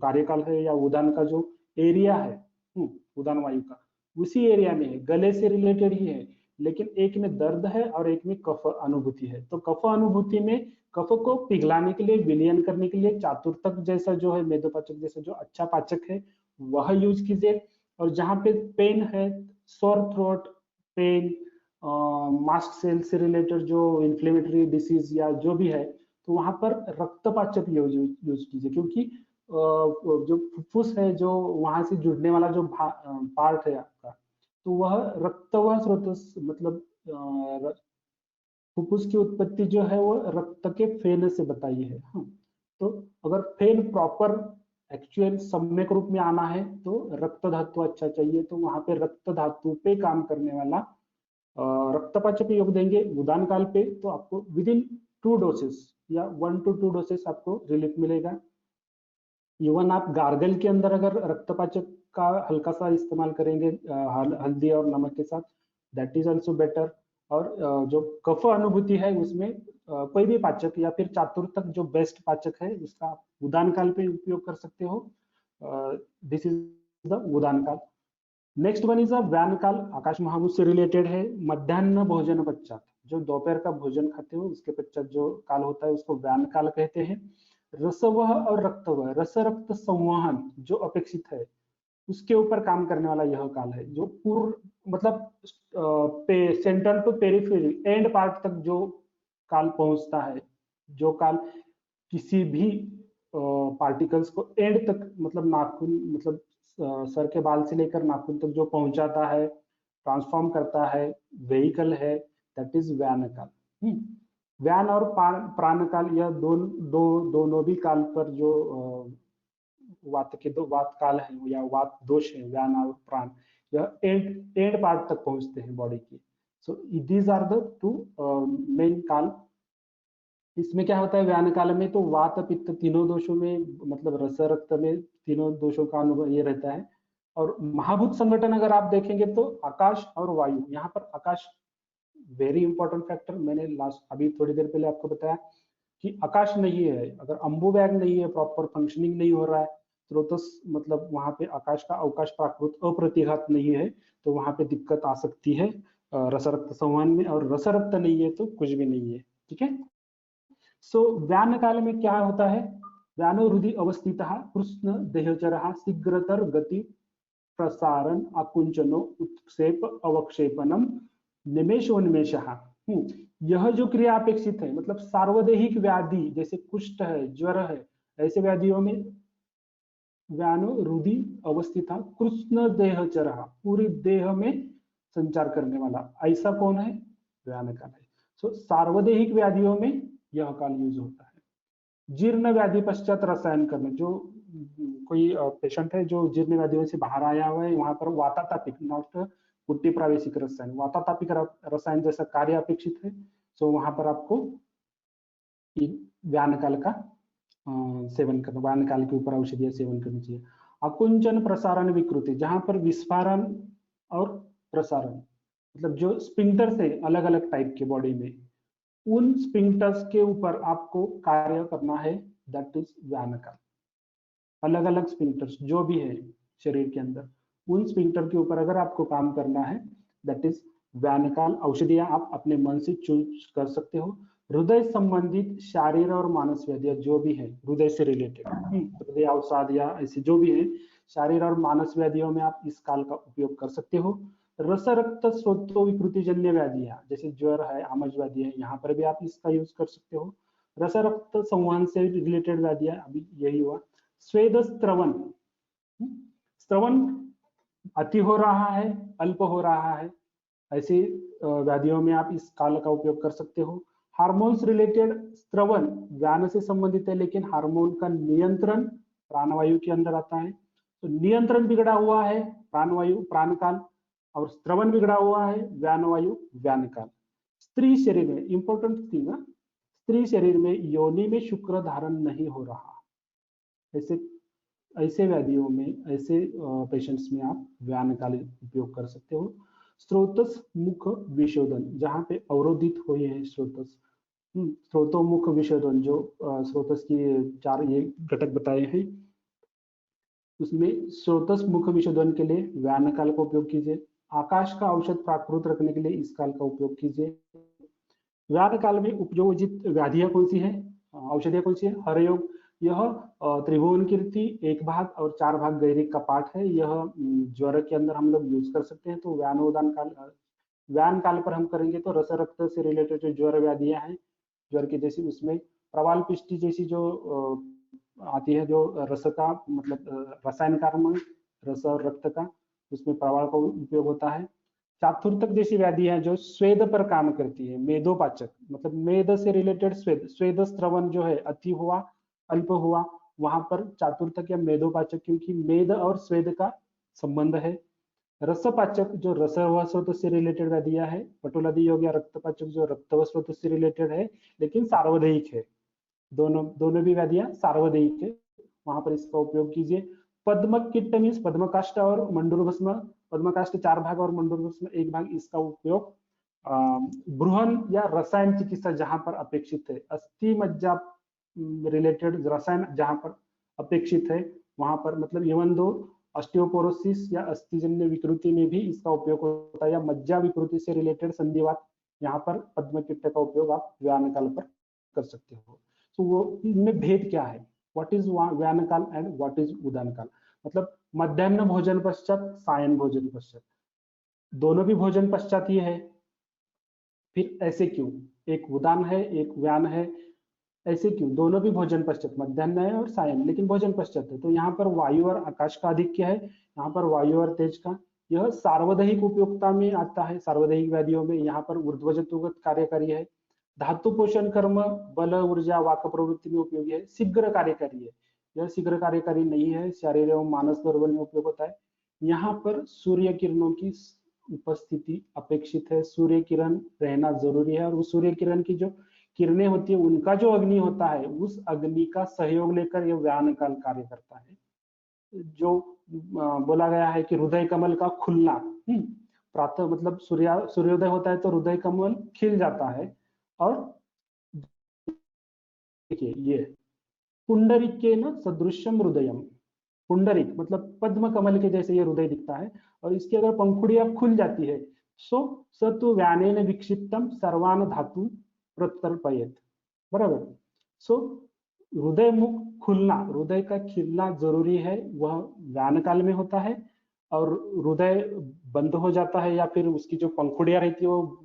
कार्यकाल है या उदान का जो एरिया है उदान वायु का, उसी एरिया में है, गले से रिलेटेड ही है, लेकिन एक में दर्द है और एक में कफ अनुभूति है। तो कफ अनुभूति में कफ को पिघलाने के लिए, विलयन करने के लिए चातुर्थक जैसा जो है, मेदोपाचक जैसा जो अच्छा पाचक है वह यूज कीजिए। और जहां पे पेन है, sore throat pain, mast cell से रिलेटेड जो इन्फ्लेमेटरी डिसीज या जो भी है, तो वहां पर रक्तपाचक यूज कीजिए, क्योंकि जो फुफ्फुस है, जो वहां से जुड़ने वाला जो पार्ट है आपका, तो वह रक्तवाह स्रोत, मतलब फुफ्फुस की उत्पत्ति जो है वो रक्त के फेन से बताई है। हाँ, तो अगर फेन प्रॉपर एक्चुअल सम्यक रूप में आना है तो रक्त धातु अच्छा चाहिए, तो वहां पे रक्त धातु पे काम करने वाला रक्तपाचक योग देंगे उदान काल पे, तो आपको विद इन 2 डोसेस या 1 to 2 डोसेस आपको रिलीफ मिलेगा। इवन आप गार्गल के अंदर अगर रक्तपाचक का हल्का सा इस्तेमाल करेंगे हल्दी और नमक के साथ, दैट इज ऑल्सो बेटर। और जो कफ अनुभूति है उसमें कोई भी पाचक या फिर चातुर्थक जो बेस्ट पाचक है उसका आप उदान काल पे उपयोग कर सकते हो। दिस इज द उदान काल। नेक्स्ट वन इज अ व्यान काल, आकाश महाभूत से रिलेटेड है। मध्याह्न भोजन पश्चात, जो दोपहर का भोजन खाते हो उसके पश्चात जो काल होता है उसको व्यान काल कहते हैं। रसवह और रक्तवह, रस रक्त संवहन जो अपेक्षित है उसके ऊपर काम करने वाला यह काल है। जो पूर्व मतलब central to periphery and part तक जो काल पहुंचता है, जो काल किसी भी पार्टिकल्स को एंड तक मतलब नाखून मतलब सर के बाल से लेकर नाखून तक जो पहुंचाता है, ट्रांसफॉर्म करता है, वेहिकल है, दैट इज व्यान काल। व्यान और प्राण काल, यह दोनों भी काल पर जो वात काल है या वात दोष है, व्यान और प्राण, यह एंड पार्ट तक पहुंचते हैं बॉडी की। So these are the two main काल। इसमें क्या होता है व्यान काल में, तो वात पित्त तीनों दोषों में मतलब रस रक्त में तीनों दोषों का अनुभव ये रहता है। और महाभूत संगठन अगर आप देखेंगे तो आकाश और वायु, यहाँ पर आकाश वेरी इंपॉर्टेंट फैक्टर, मैंने लास्ट अभी थोड़ी देर पहले आपको बताया कि आकाश नहीं है, अगर अम्बु बैग नहीं है, प्रॉपर फंक्शनिंग नहीं हो रहा है, स्रोतस मतलब वहां पे आकाश का अवकाश प्राकृत अप्रतिघात नहीं है, तो वहां पे दिक्कत आ सकती है रसरक्त संवहन में। और रसरक्त नहीं है तो कुछ भी नहीं है, ठीक है। सो व्यान काल में क्या होता है, व्यानो हृदि अवस्थितः कृष्ण देहचरः शीघ्रतर गति प्रसारण आकुंचनो उत्क्षेप अवक्षेपनम निमेशोन्मेषः। यह जो क्रिया अपेक्षित है, मतलब सार्वदेहिक व्याधि जैसे कुष्ठ है, ज्वर है, ऐसे व्याधियों में व्यानो हृदि अवस्थित कृष्ण देहचर, पूरी देह में संचार करने वाला, ऐसा कौन है, व्यान काल है। सो सार्वदेहिक व्याधियों में यह काल यूज होता है। जीर्ण व्याधि पश्चात रसायन कर्म, जो कोई पेशेंट है जो जीर्ण व्याधियों से बाहर आया हुआ है, वहां पर वातातापिक नॉट पुट्टी प्रावेशिक रसायन, वातातापिक रसायन जैसा कार्य अपेक्षित है। सो वहां पर आपको व्यान काल का सेवन करना, व्यान काल के ऊपर औषधियां सेवन करनी चाहिए। अकुंचन प्रसारण विकृति, जहां पर विस्फारण और प्रसारण मतलब जो स्पिंक्टर्स है अलग अलग टाइप के बॉडी में, उन स्पिंक्टर्स के ऊपर आपको कार्य करना है, दैट इज व्यान काल। अलग अलग स्पिंक्टर्स जो भी है शरीर के अंदर, उन स्पिंक्टर के ऊपर अगर आपको काम करना है, दैट इज व्यान काल। औषधियां आप अपने मन से चूज कर सकते हो। हृदय संबंधित शारीर और मानस व्याधियां जो भी है हृदय से रिलेटेड, हृदय अवसाद या ऐसे जो भी है शारीर और मानस व्याधियों में आप इस काल का उपयोग कर सकते हो। रस रक्त स्रोतो विकृति जन्य व्याधियां जैसे ज्वर है, आमज व्याधि है, यहाँ पर भी आप इसका यूज कर सकते हो। रस रक्त संवहन से रिलेटेड व्याधियां, अभी यही हुआ। स्वेद स्त्रवन, स्त्रवन अति हो रहा है, अल्प हो रहा है, ऐसी व्याधियों में आप इस काल का उपयोग कर सकते हो। हार्मोन्स रिलेटेड स्त्रवन व्यान से संबंधित है, लेकिन हार्मोन का नियंत्रण प्राणवायु के अंदर आता है। तो नियंत्रण बिगड़ा हुआ है प्राणवायु प्राण काल, और स्त्रवन बिगड़ा हुआ है व्यान वायु व्यान काल। स्त्री शरीर में इंपॉर्टेंट थी ना, स्त्री शरीर में योनि में शुक्र धारण नहीं हो रहा, ऐसे ऐसे व्याधियों में, ऐसे पेशेंट्स में आप व्यान काल उपयोग कर सकते हो। स्रोतस मुख विशोधन, जहां पे अवरोधित हुए हैं स्रोतस, स्रोतोमुख विशोधन, जो स्रोतस की चार ये घटक बताए हैं, उसमें स्रोतस मुख विशोधन के लिए व्यान काल का उपयोग कीजिए। आकाश का औषध प्राकृत रखने के लिए इस काल का उपयोग कीजिए। व्यान काल में उपयोजित व्याधियां कौन सी है, औषधियां कौन सी है, हरयोग, यह त्रिभुवन कीर्ति 1 भाग और 4 भाग गैरिक का पाठ है, यह ज्वर के अंदर हम लोग यूज कर सकते हैं। तो व्यानोदान काल, व्यान काल पर हम करेंगे तो रस रक्त से रिलेटेड जो ज्वर व्याधियां हैं, ज्वर की जैसी, उसमें प्रवाल पिष्टि जैसी जो आती है, जो रस का मतलब रसायन कार्म रस और रक्त का, उसमें प्रवाल का उपयोग होता है। चातुर्थक जैसी व्याधि है जो स्वेद पर काम करती है, मेदोपाचक मतलब मेद से रिलेटेड स्वेद, स्वेद स्त्रवन जो है अति हुआ अल्प हुआ, वहां पर चातुर्थक या मेदोपाचक, क्योंकि मेद और स्वेद का संबंध है। रसपाचक जो रस व स्रोत से रिलेटेड व्याधियां है। पटोलादि योग या रक्तपाचक जो रक्त व स्रोत से रिलेटेड है, लेकिन सार्वदेहिक है, दोनों भी व्याधियां सार्वदेहिक है, वहां पर इसका उपयोग कीजिए। पद्मकिट्ट मीन्स पद्मकाष्ठ और मंडूर भस्म, पद्मकाष्ठ 4 भाग और मंडूर भस्म 1 भाग, इसका उपयोग बृहन या रसायन चिकित्सा जहां पर अपेक्षित है, अस्थि मज्जा रिलेटेड रसायन जहां पर अपेक्षित है वहां पर, मतलब इवन दो ऑस्टियोपोरोसिस या अस्थिजन्य विकृति में भी इसका उपयोग होता है, या मज्जा विकृति से रिलेटेड संधिवात, यहाँ पर पद्मकिट्ट का उपयोग आप व्यान काल पर कर सकते हो। तो वो इनमें भेद क्या है, व्हाट इज व्यान काल एंड व्हाट इज उदान काल, मतलब मध्याह्न भोजन पश्चात सायं भोजन पश्चात, दोनों भी भोजन पश्चात ही है, फिर ऐसे क्यों, एक उदान है एक व्यान है, ऐसे क्यों, दोनों भी भोजन पश्चात, मध्याह्न है और सायं, लेकिन भोजन पश्चात है। तो यहाँ पर वायु और आकाश का आधिक्य है, यहाँ पर वायु और तेज का। यह सार्वदैहिक उपयोगिता में आता है, सार्वदैहिक व्याधियों में यहाँ पर ऊर्ध्वजत्वगत कार्यकारी है, धातु पोषण कर्म बल ऊर्जा वाक प्रवृत्ति में उपयोगी है, शीघ्र कार्यकारी है, यह शीघ्र कार्यकारी नहीं है, शारीर एवं मानस दौर्बल में उपयोग होता है। यहाँ पर सूर्य किरणों की उपस्थिति अपेक्षित है, सूर्य किरण रहना जरूरी है, और उस सूर्य किरण की जो किरणें होती है उनका जो अग्नि होता है उस अग्नि का सहयोग लेकर यह व्यान काल कार्य करता है। जो बोला गया है कि हृदय कमल का खुलना, प्रातः मतलब सूर्योदय होता है तो हृदय कमल खिल जाता है, और देखिए ये पुंडरीक के न सदृश्यम हृदयम, पुंडरीक मतलब पद्म कमल के जैसे ये हृदय दिखता है, और इसकी अगर पंखुड़ियां खुल जाती है सो सतु व्यानेन विक्षिप्तम सर्वान धातु प्रत्यर्पयेत, बराबर। सो हृदय मुख खुलना, हृदय का खिलना जरूरी है, वह व्यान काल में होता है, और हृदय बंद हो जाता है या फिर उसकी जो पंखुड़ियां रहती है वो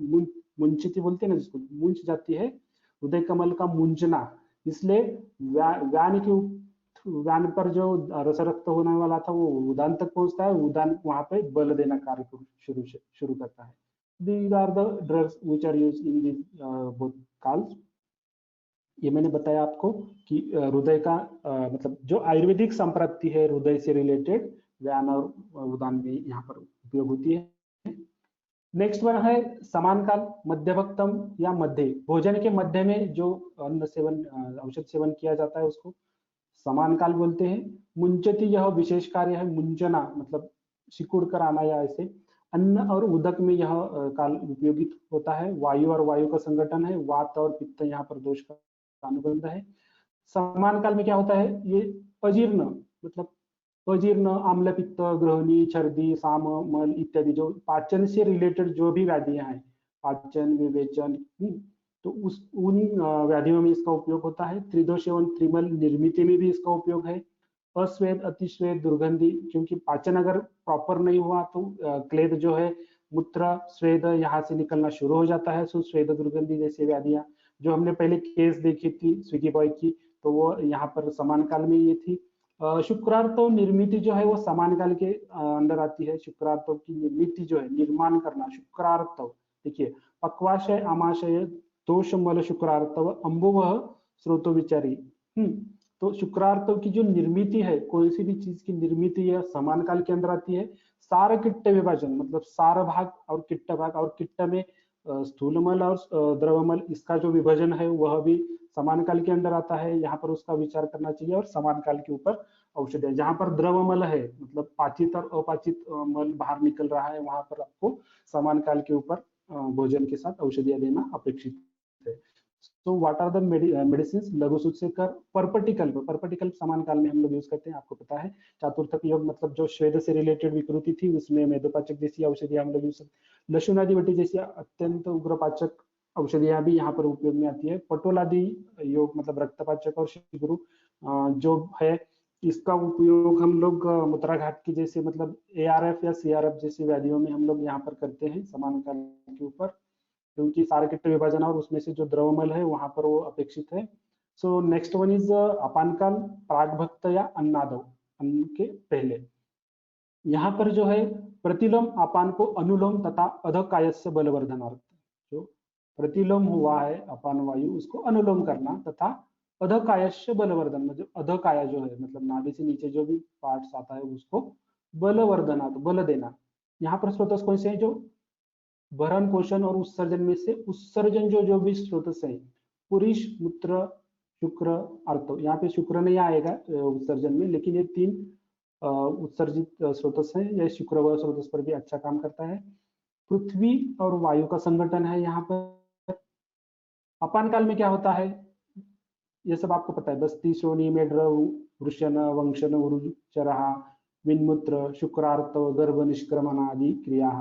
मुंचिती बोलते हैं ना जिसको, मुंच जाती है, हृदय कमल का मुंजना, इसलिए व्यान पर जो रसरक्त होने वाला था वो उदान तक पहुंचता है, उदान वहां पे बल देना कार्य शुरू करता है। These are the drugs which are used in these both calls। ये मैंने बताया आपको कि हृदय का मतलब जो आयुर्वेदिक संप्रति है हृदय से रिलेटेड, व्यान और उदान में यहाँ पर उपयोग होती है। नेक्स्ट वन है समान काल, मध्यभक्तम या मध्य, भोजन के मध्य में जो अन्न सेवन औषध सेवन किया जाता है उसको समान काल बोलते हैं। मुंचती यह विशेष कार्य है, मुंचना मतलब सिकुड़ कर आना या ऐसे, अन्न और उदक में यह काल उपयोगित होता है, वायु और वायु का संगठन है, वात और पित्त यहाँ पर दोष का अनुबंध है। समान काल में क्या होता है, ये अजीर्ण मतलब अजीर्ण, आम्ल पित्त, ग्रहणी, छर्दी, साम, मल इत्यादि जो पाचन से रिलेटेड जो भी व्याधियां हैं, पाचन विवेचन, तो उन व्याधियों में इसका उपयोग होता है। त्रिदोष एवं त्रिमल निर्मिति में भी इसका उपयोग है। अस्वेद, अतिश्वेद, दुर्गंधि, क्योंकि पाचन अगर प्रॉपर नहीं हुआ तो क्लेद जो है मूत्र स्वेद यहाँ से निकलना शुरू हो जाता है, सो स्वेद दुर्गंधि जैसी व्याधियां जो हमने पहले केस देखी थी स्विगी बॉय की, तो वो यहाँ पर समान काल में ये थी। शुक्रार्तव निर्मिति जो है वो समान काल के अंदर आती है। शुक्रार्तव की निर्मिति जो है निर्माण करना, शुक्रार्तव देखिए पक्वाशय, आमाशय, दोष मल शुक्रार्तव, अंबुवह स्रोतो विचारी। तो शुक्रार्तव की जो निर्मिति है, कोई सी भी चीज की निर्मिति है समान काल के अंदर आती है। सार किट्ट विभाजन मतलब सार भाग और किट्ट भाग, और किट्ट में स्थूलमल और द्रवमल, इसका जो विभाजन है वह भी समान काल के अंदर आता है, यहाँ पर उसका विचार करना चाहिए। और समान काल के ऊपर औषधियां, जहां पर द्रवमल है मतलब पाचित और अपाचित मल बाहर निकल रहा है, वहां पर आपको समान काल के ऊपर भोजन के साथ औषधियां देना अपेक्षित है। तो व्हाट आर द मेडिसिन, लघु सूचक परपटिकल, परपटिकल समान काल में हम लोग यूज करते हैं, आपको पता है। चातुर्थक योग मतलब जो श्वेद से रिलेटेड विकृति थी उसमें मेदोपाचक जैसी औषधियां हम लोग यूज करते हैं। लशुनादिवटी जैसी अत्यंत उग्रपाचक औषधियां भी यहाँ पर उपयोग में आती है। पटोलादि योग मतलब रक्तपाचक और शीघ्र जो है, इसका उपयोग हम लोग मूत्राघात की जैसे मतलब ARF या CRF जैसी व्याधियों में हम लोग यहाँ पर करते हैं समान काल के ऊपर, क्योंकि सारकिट्ट विभाजन और उसमें से जो द्रवमल है वहां पर वो अपेक्षित है। सो नेक्स्ट वन इज अपान काल, प्रागभक्त या अन्नादव, अन्न के पहले। यहाँ पर जो है प्रतिलोम अपान को अनुलोम तथा अधकायस्य बलवर्धनार्थ, जो प्रतिलोम हुआ है अपान वायु उसको अनुलोम करना, तथा अधकायस्य बलवर्धन मतलब अधकाया जो है मतलब नाभि से नीचे जो भी पार्ट्स आता है उसको बलवर्धनार्थ बल देना। यहाँ पर स्रोत कौन से है, जो भरण पोषण और उत्सर्जन में से उत्सर्जन जो भी स्रोत है, पुरुष, मूत्र, शुक्र, अर्थ, यहाँ पे शुक्र नहीं आएगा उत्सर्जन में, लेकिन ये 3 उत्सर्जित स्रोतस है। यह शुक्र व स्रोतस पर भी अच्छा काम करता है। पृथ्वी और वायु का संगठन है यहाँ पर। अपान काल में क्या होता है ये सब आपको पता है। बस्ती, श्रोणी, मेढ्र, वृषण, वंशन, उरुचरः, विन्मूत्र, शुक्रार्तव, गर्भ निष्क्रमण आदि क्रिया।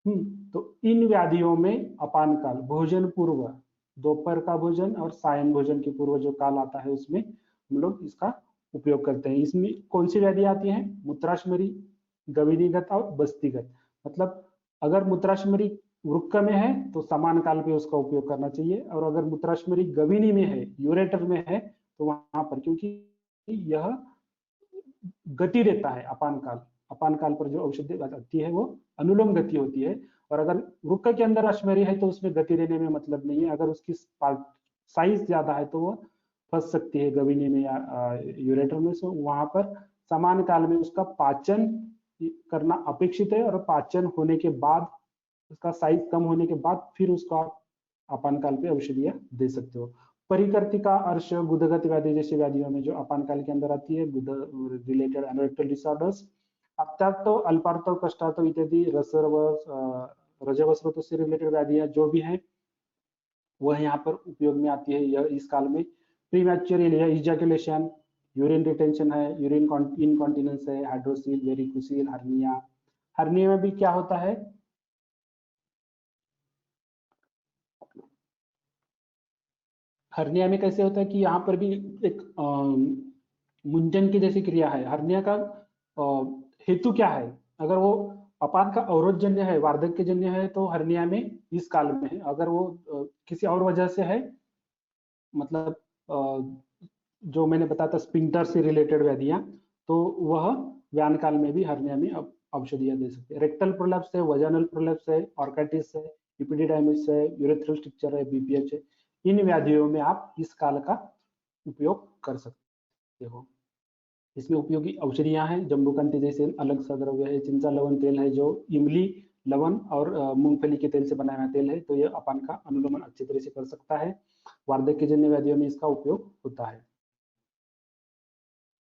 तो इन व्याधियों में अपान काल, भोजन पूर्व, दोपहर का भोजन और सायं भोजन के पूर्व जो काल आता है उसमें हम लोग इसका उपयोग करते हैं। इसमें कौन सी व्याधि आती है? मूत्राशमरी, गविनीगत और बस्तीगत। मतलब अगर मूत्राशमरी वृक्क में है तो समान काल पे उसका उपयोग करना चाहिए, और अगर मूत्राशमरी गविनी में है, यूरेटर में है, तो वहां पर, क्योंकि यह गति देता है अपान काल। अपान काल पर जो औषधि आती है वो अनुलोम गति होती है, और अगर वृक्क के अंदर अश्मरी है तो उसमें गति देने में मतलब नहीं है। अगर उसकी साइज ज्यादा है तो वो फंस सकती है गविनी में या यूरेटर में। सो वहां पर समान काल में उसका पाचन करना अपेक्षित है, और पाचन होने के बाद, उसका साइज कम होने के बाद फिर उसको आप अपान काल पे औषधियां दे सकते हो। परिकर्तिका, अर्श, गुदगत व्याधि जैसी व्याधियों में जो अपान काल के अंदर आती है, गुद रिलेटेड एनोरेक्टल डिसऑर्डर्स, अप्तार्थ, अल्पार्थ, कष्टार्थ इत्यादि रजव स्रोत से रिलेटेड व्याधियां जो भी हैं वह यहाँ पर उपयोग में आती है। यह इस काल में प्रीमैच्योर इजैकुलेशन, यूरिन रिटेंशन है, यूरिन इनकॉन्टिनेंस है, हाइड्रोसील, वेरिकोसील, हर्निया। हर्निया में भी क्या होता है? हर्निया में कैसे होता है कि यहाँ पर भी एक मुंजन की जैसी क्रिया है। हर्निया का हेतु क्या है? अगर वो अपान का अवरोधजन्य है, वार्धक्यजन्य है, तो हर्निया में इस काल में है। अगर वो किसी और वजह से है, मतलब जो मैंने बताया था स्पिंटर से रिलेटेड व्याधियां, तो वह व्यान काल में भी हर्निया में औषधियां दे सकते हैं। रेक्टल प्रोलैप्स है, वजानल प्रोलैप्स है, ऑर्काइटिस है, इपिडिडाइमिस है, यूरेथ्रल स्ट्रक्चर है, बीपीएच है। इन व्याधियों में आप इस काल का उपयोग कर सकते हो। इसमें उपयोगी औषधियां हैं, जम्बूकांति जैसे अलग सा द्रव्य है, चिंचा लवण तेल है जो इमली, लवण और मूंगफली के तेल से बनाया हुआ तेल है, तो यह अपान का अनुलोमन अच्छी तरह से कर सकता है। वार्धक्यजन्य व्याधियों में इसका उपयोग होता है।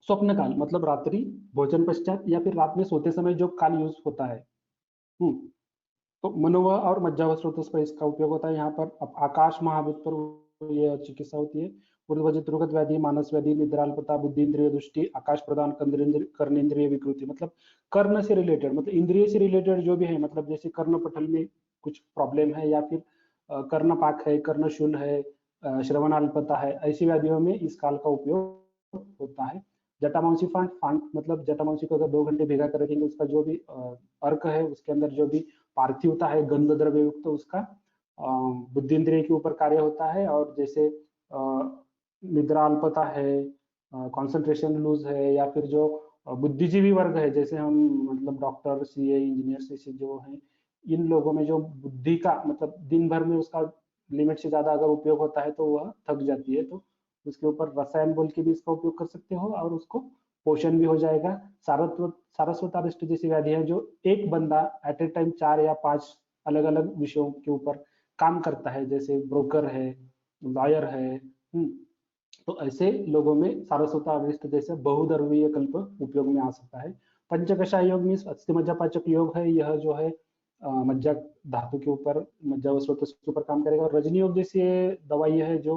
स्वप्न काल मतलब रात्रि भोजन पश्चात या फिर रात में सोते समय जो काल यूज होता है, तो मनोवा और मज्जाव स्रोत पर इसका उपयोग होता है। यहाँ पर आकाश महाभूत पर यह चिकित्सा होती है। ऊर्ध्वजित व्याधि, मानस व्याधि, निद्राल्पता, बुद्धि इंद्रिय दृष्टि, आकाश प्रदान, कर्नेंद्रिय विकृति, मतलब कर्ण से रिलेटेड, मतलब इंद्रिय से रिलेटेड जो भी है, मतलब जैसे कर्ण पटल में कुछ प्रॉब्लम है, या फिर कर्णपाक है, कर्णशूल है, श्रवणाल्पता है, ऐसी व्याधियों में इस काल का उपयोग होता है। जटामांसी फांट, मतलब जटामांसी को अगर 2 घंटे भिगा कर रखेंगे, उसका जो भी अर्क है, उसके अंदर जो भी पार्थिवता है गंध द्रव्य युक्त, तो उसका बुद्धि इंद्रिय के ऊपर कार्य होता है। और जैसे निद्रा अल्पता है, कंसंट्रेशन लूज है, या फिर जो बुद्धिजीवी वर्ग है, जैसे हम मतलब डॉक्टर, सीए, इंजीनियर से जो हैं, इन लोगों में जो बुद्धि का मतलब दिन भर में उसका लिमिट से ज्यादा अगर उपयोग होता है तो वह थक जाती है, तो उसके ऊपर रसायन बोल के भी इसका उपयोग कर सकते हो, और उसको पोषण भी हो जाएगा। सारस्वत अरिष्ट जैसी व्याधि है जो एक बंदा एट ए टाइम 4 या 5 अलग अलग विषयों के ऊपर काम करता है, जैसे ब्रोकर है, लॉयर है, तो ऐसे लोगों में सारस्वत अरिष्ट जैसे बहुद्रव्यीय कल्प उपयोग में आ सकता है। पंचकषाय योग में अस्थि मज्जा पाचक योग है, यह जो है मज्जा धातु के ऊपर, मज्जा व स्रोत के ऊपर काम करेगा। और रजनी योग जैसी दवाई है जो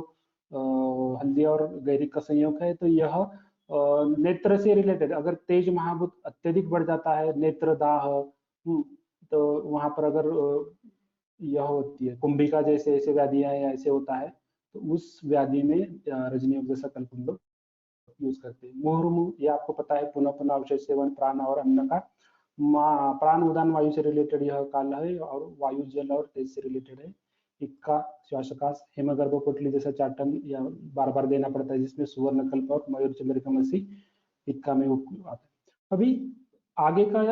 हल्दी और गैरिक का संयोग है, तो यह नेत्र से रिलेटेड, अगर तेज महाभूत अत्यधिक बढ़ जाता है, नेत्र दाह, तो वहां पर अगर यह होती है कुंभिका जैसे ऐसे व्याधियां या ऐसे होता है, तो उस व्याधि में रजनी योग जैसा कल्प हम लोग यूज करते हैं। मुहुर्मुहु, ये आपको पता है, पुनः पुनः औषध सेवन, प्राण और अन्न का, प्राण उदान वायु से रिलेटेड यह काल है, और वायु जल और तेज से रिलेटेड है। इक्का, श्वासकाश, हेमगर्भ पोटली जैसा चाटन या बार बार देना पड़ता है, जिसमें सुवर्ण कल्प और मयूर चंद्रिकमसी इक्का में आता है। अभी आगे का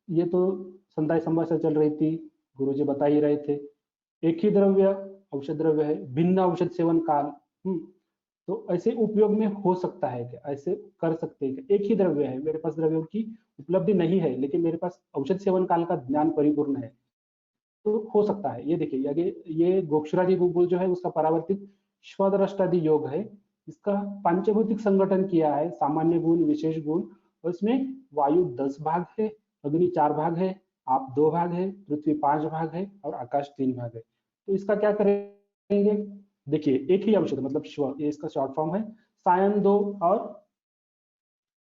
ये तो संध्या संभाषा चल रही थी, गुरुजी बता ही रहे थे। एक ही द्रव्य औषध द्रव्य है, भिन्न औषध सेवन काल, तो ऐसे उपयोग में हो सकता है क्या? ऐसे कर सकते हैं क्या? एक ही द्रव्य है, मेरे पास द्रव्यों की उपलब्धि नहीं है, लेकिन मेरे पास औषध सेवन काल का ज्ञान परिपूर्ण है, तो हो सकता है। ये देखिए आगे, ये गोक्षरादि गुगुल जो है उसका परावर्तित स्वदृष्टादि योग है। इसका पंचभौतिक संगठन किया है, सामान्य गुण, विशेष गुण और इसमें वायु 10 भाग है, अग्नि 4 भाग है, आप 2 भाग है, पृथ्वी 5 भाग है और आकाश 3 भाग है। तो इसका क्या करेंगे, देखिए एक ही औषध मतलब श्व, ये इसका शॉर्ट फॉर्म है। सायन 2 और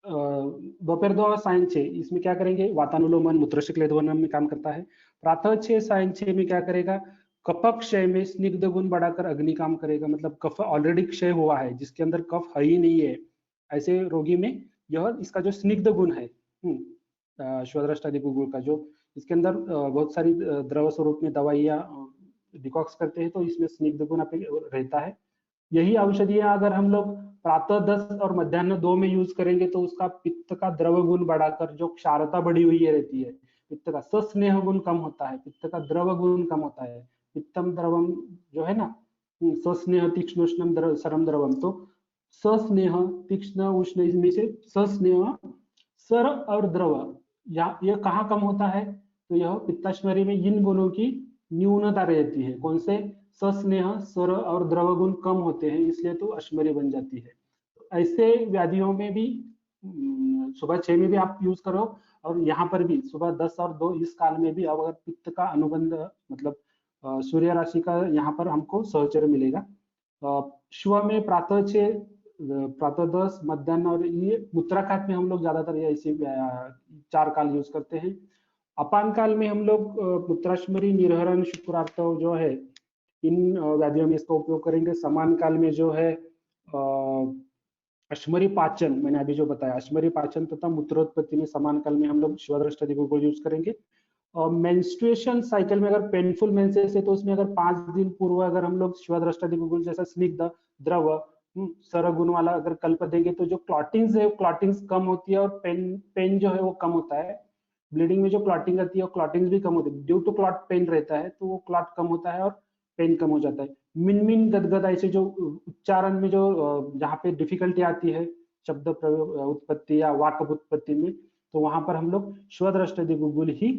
दोपहर 2 और सायं 6, इसमें क्या करेंगे, वातानुलोमन मूत्रशिकलेधवनम में काम करता है। प्रातः 6 सायं 6 में क्या करेगा, कफक क्षय में स्निग्ध गुण बढ़ाकर अग्नि काम करेगा, मतलब कफ ऑलरेडी क्षय हुआ है, जिसके अंदर कफ है ही नहीं है, ऐसे रोगी में यह इसका जो स्निग्ध गुण है, श्वदृष्टादि गुण का, जो इसके अंदर बहुत सारी द्रव स्वरूप में दवाइयाँ डिकॉक्स करते हैं, तो इसमें स्निग्ध गुण रहता है। यही औषधियां अगर हम लोग प्रातः 10 और मध्याह्न 2 में यूज करेंगे तो उसका पित्त का द्रव गुण बढ़ाकर, जो क्षारता बढ़ी हुई रहती है, पित्त का सस्नेह गुण कम होता है, पित्त का द्रव गुण कम होता है। पित्तम द्रवम जो है ना, सस्नेह तीक्ष्ण उष्णम सरम द्रवम, तो सस्नेह तीक्ष्ण उष्ण, इसमें से सस्नेह सर और द्रव, यह कहाँ कम होता है, तो यह पित्ताश्मरी में इन गुणों की न्यूनता रहती है। कौन से, सस्नेह सर और द्रव गुण कम होते हैं, इसलिए तो अश्मरी बन जाती है। ऐसे व्याधियों में भी सुबह 6 में भी आप यूज करो, और यहाँ पर भी सुबह 10 और 2 इस काल में भी, अगर पित्त का अनुबंध मतलब सूर्य राशि का यहाँ पर हमको सहचर्य मिलेगा। श्व में प्रातः 6, प्रातः 10, मध्याह्न, और ये मूत्राघात में हम लोग ज्यादातर ये ऐसे 4 काल यूज करते हैं। अपान काल में हम लोग मूत्राश्मरी, निर्हरण, शुक्रार्तव जो है, इन व्याधियों में इसका उपयोग करेंगे। समान काल में जो है अश्मरी पाचन, मैंने अभी जो बताया, अश्मरी पाचन तथा मूत्रोत्पत्ति में समान काल में हम लोग शिवादृष्टादि को यूज करेंगे। और मेंस्ट्रुएशन साइकिल में अगर पेनफुल मेंसेस है तो उसमें अगर 5 दिन पूर्व अगर हम लोग शिवादृष्टादि गुण जैसा स्निग्ध द्रव सरगुण वाला अगर कल्प देंगे तो जो क्लॉटिंग्स है वो क्लॉटिंग्स कम होती है, और पेन जो है वो कम होता है। ब्लीडिंग में जो क्लॉटिंग आती है वो क्लॉटिंग्स भी कम होती है, ड्यू टू क्लॉट पेन रहता है, तो वो क्लॉट कम होता है और पेन कम हो जाता है। मिनमिन गदगद, ऐसे जो उच्चारण में जो जहाँ पे डिफिकल्टी आती है शब्द उत्पत्ति या वाक्य उत्पत्ति में, तो वहां पर हम लोग शिवादृष्टादि गुण ही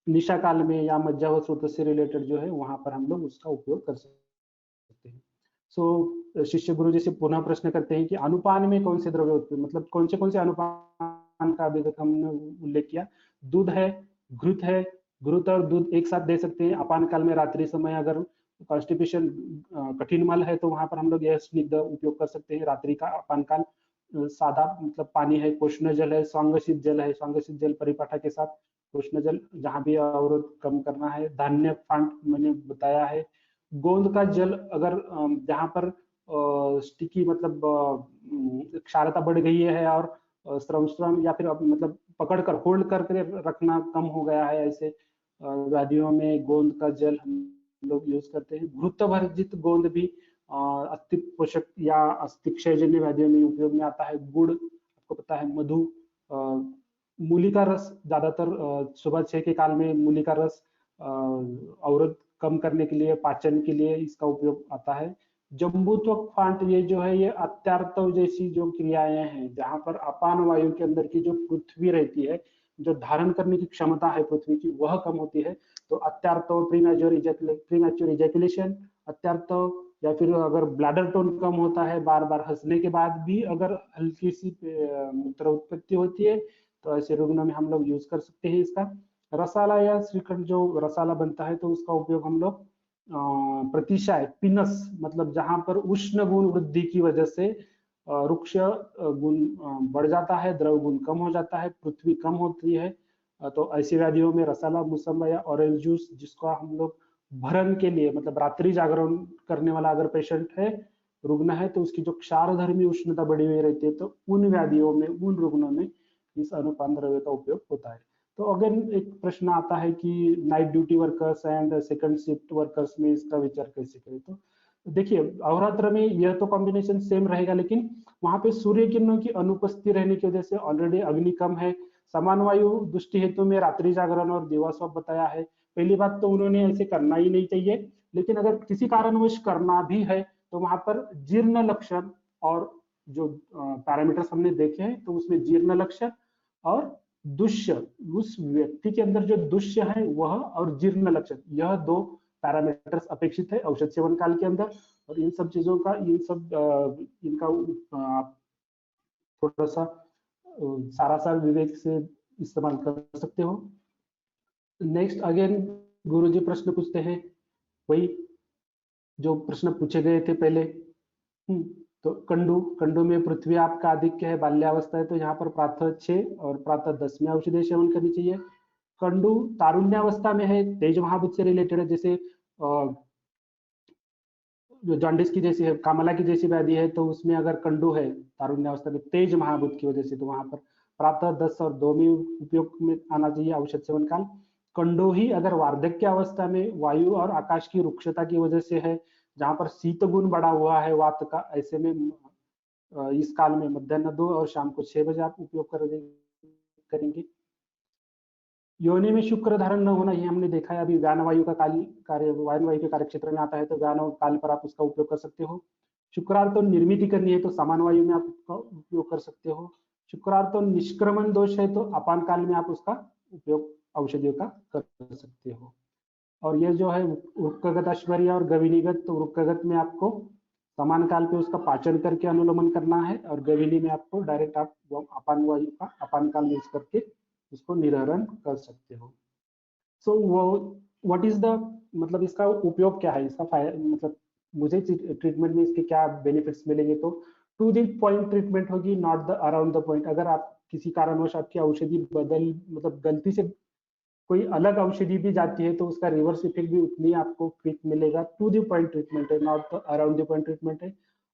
निशा काल में या मज्जावस्रोत से रिलेटेड जो है वहां पर हम लोग उसका उपयोग कर सकते हैं। सो शिष्य गुरु जी से पुनः प्रश्न करते हैं कि अनुपान में कौन से द्रव्य उत्पन्न, मतलब कौन से अनुपान का अभी तक हमने उल्लेख किया, दूध है, घृत है, घृत और दूध एक साथ दे सकते हैं। अपान काल में रात्रि समय अगर कॉन्स्टिपेशन कठिन मल है तो वहां पर हम लोग यह स्निग्ध उपयोग कर सकते हैं। रात्रि का अपान काल सादा मतलब पानी है, पोषण जल है, स्वांगशीत जल है, स्वांगशीत जल परिपाठा के साथ पोषण जल, जहां भी अवरोध कम करना है। धान्य फांट मैंने बताया है। गोंद का जल अगर जहां पर स्टिकी मतलब क्षारता बढ़ गई है और श्रम या फिर मतलब पकड़कर होल्ड करके रखना कम हो गया है, ऐसे व्याधियों में गोंद का जल हम लोग यूज करते हैं। घृत वर्जित गोंद भी अस्थि पोषक या अस्थि क्षयजन्य व्याधियों में उपयोग में आता है। गुड़, आपको पता है, मधु, मूली का रस, ज्यादातर सुबह 6 के काल में मूली का रस अवरोध कम करने के लिए, पाचन के लिए इसका उपयोग आता है। जम्बूत्वक फांट, ये जो है ये अत्यार्तव जैसी जो क्रियाएं हैं, जहां पर अपान वायु के अंदर की जो पृथ्वी रहती है, जो धारण करने की क्षमता है पृथ्वी की, वह कम होती है। तो अत्यार्तव, प्रीमैच्योर इजैकुलेशन, अत्यार्तव, या फिर अगर ब्लैडर टोन कम होता है, बार बार हंसने के बाद भी अगर हल्की सी मूत्र उत्पत्ति होती है, तो ऐसे रुग्णों में हम लोग यूज कर सकते हैं इसका। रसाला या श्रीखंड जो रसाला बनता है तो उसका उपयोग हम लोग प्रतिशाय, पिनस, मतलब जहां पर उष्ण गुण वृद्धि की वजह से रुक्ष गुण बढ़ जाता है, द्रव गुण कम हो जाता है, पृथ्वी कम होती है, तो ऐसी व्याधियों में रसाला, मुसम्मा या ऑरेंज जूस, जिसको हम लोग भरण के लिए मतलब रात्रि जागरण करने वाला अगर पेशेंट है, रुग्ण है, तो उसकी जो क्षारधर्मी उष्णता बढ़ी हुई रहती है, तो उन व्याधियों में, उन रुग्णों में इस अनुपान द्रव्य का उपयोग होता है। तो अगेन एक प्रश्न आता है कि night duty workers and second shift workers में इसका विचार कैसे करें। तो देखिए, अहोरात्र में यह तो कॉम्बिनेशन सेम रहेगा, लेकिन वहां पे सूर्य किरणों की अनुपस्थिति रहने की वजह से ऑलरेडी अग्नि कम है। समान वायु दृष्टि हेतु में रात्रि जागरण और दिवास्वप बताया है। पहली बात तो उन्होंने ऐसे करना ही नहीं चाहिए, लेकिन अगर किसी कारणवश करना भी है तो वहां पर जीर्ण लक्षण और जो पैरामीटर्स हमने देखे हैं, तो उसमें जीर्ण लक्षण और दुष्य, उस व्यक्ति के अंदर जो दुष्य है वह, और जीर्ण लक्षण, यह 2 पैरामीटर्स अपेक्षित है औषध सेवन काल के अंदर। और इन सब चीजों का, इन सब इनका थोड़ा सा सारासार विवेक से इस्तेमाल कर सकते हो। नेक्स्ट अगेन गुरुजी प्रश्न पूछते हैं, वही जो प्रश्न पूछे गए थे पहले। तो कंडू, कंडू में पृथ्वी आपका आधिक्य है, बाल्यावस्था है, तो यहाँ पर प्रातः 6 और प्रातः 10 में औषधि सेवन करनी चाहिए। कंडू तारुण्यावस्था में है, तेज महाभूत से रिलेटेड है, जैसे जो जॉन्डिस की जैसी है, कामला की जैसी व्याधि है, तो उसमें अगर कंडू है तारुण्यावस्था में तेज महाभूत की वजह से, तो वहां पर प्रातः 10 और 2 में उपयोग में आना चाहिए औषध सेवन काल। कंडू ही अगर वार्धक्य अवस्था में वायु और आकाश की रुक्षता की वजह से है, जहां पर शीत गुण बढ़ा हुआ है वात का, ऐसे में इस काल में मध्याह्न 2 और शाम को 6 बजे आप उपयोग करेंगे। योनि में शुक्र धारण न होना, ये हमने देखा है अभी, व्यान वायु का कार्य व्यान वायु के कार्य क्षेत्र में आता है, तो व्यान काल पर आप उसका उपयोग कर सकते हो। शुक्रार्थ तो निर्मित करनी है, तो समान वायु में आप उसका उपयोग कर सकते हो। शुक्रार्थ तो निष्क्रमण दोष है, तो अपान काल में आप उसका उपयोग औषधियों का कर सकते हो। और ये जो है वृक्कगत ऐश्वर्य और गविनीगत, तो वृक्कगत में आपको समान काल पे उसका पाचन करके अनुलोमन करना है, और गविनी में आपको डायरेक्ट आप अपान वायु का अपान काल यूज करके उसको निरहरण कर सकते हो। सो वो व्हाट इज द, मतलब इसका उपयोग क्या है, इसका मतलब मुझे ट्रीटमेंट में इसके क्या बेनिफिट्स मिलेंगे, तो टू द पॉइंट ट्रीटमेंट होगी, not the around the point. अगर आप किसी कारणवश आपकी औषधि मतलब गलती से कोई अलग औषधि भी जाती है, तो उसका रिवर्स इफेक्ट भी उतनी आपको क्विक मिलेगा। टू द पॉइंट ट्रीटमेंट है, not the around the point treatment है।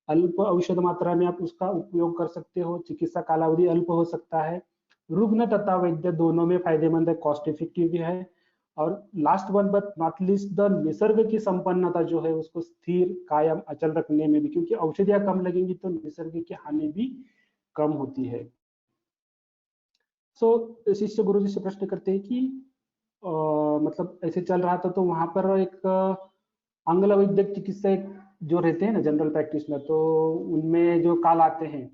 अल्प औषध मात्रा में आप उसका उपयोग कर सकते हो, चिकित्सा कालावधि अल्प हो सकता है, रुग्ण तथा वैद्य दोनों में फायदेमंद है, कॉस्ट इफेक्टिव भी है। और last one but not least, the Nisarga की संपन्नता जो है उसको स्थिर कायम अचल रखने में भी, क्योंकि औषधियां कम लगेंगी तो निसर्ग की हानि भी कम होती है। शिष्य गुरु जी से प्रश्न करते हैं कि मतलब ऐसे चल रहा था, तो वहां पर एक आंग्ल वैद्यक चिकित्सक जो रहते हैं ना, जनरल प्रैक्टिशनर, तो उनमें जो काल आते हैं,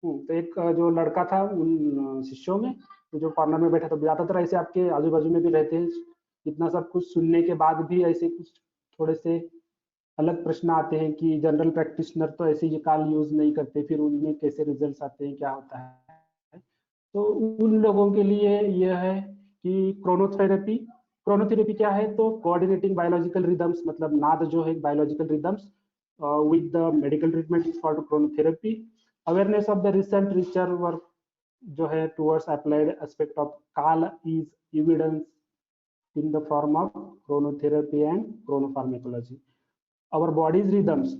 तो एक जो लड़का था उन शिष्यों में, तो जो कॉर्नर में बैठा था, ज्यादातर ऐसे आपके आजू बाजू में भी रहते हैं, इतना सब कुछ सुनने के बाद भी ऐसे कुछ थोड़े से अलग प्रश्न आते हैं कि जनरल प्रैक्टिशनर तो ऐसे ये काल यूज नहीं करते, फिर उनमें कैसे रिजल्ट्स आते हैं, क्या होता है। तो उन लोगों के लिए यह है कि क्रोनोथेरेपी, क्रोनोथेरेपी क्या है, तो कोऑर्डिनेटिंग बायोलॉजिकल रिदम्स, मतलब नाद जो है biological rhythms with the medical treatment is called chronotherapy. Awareness of the recent research work जो है टुवर्ड्स अप्लाइड एस्पेक्ट ऑफ काल is evidence in the form of chronotherapy and chronopharmacology. Our body's rhythms,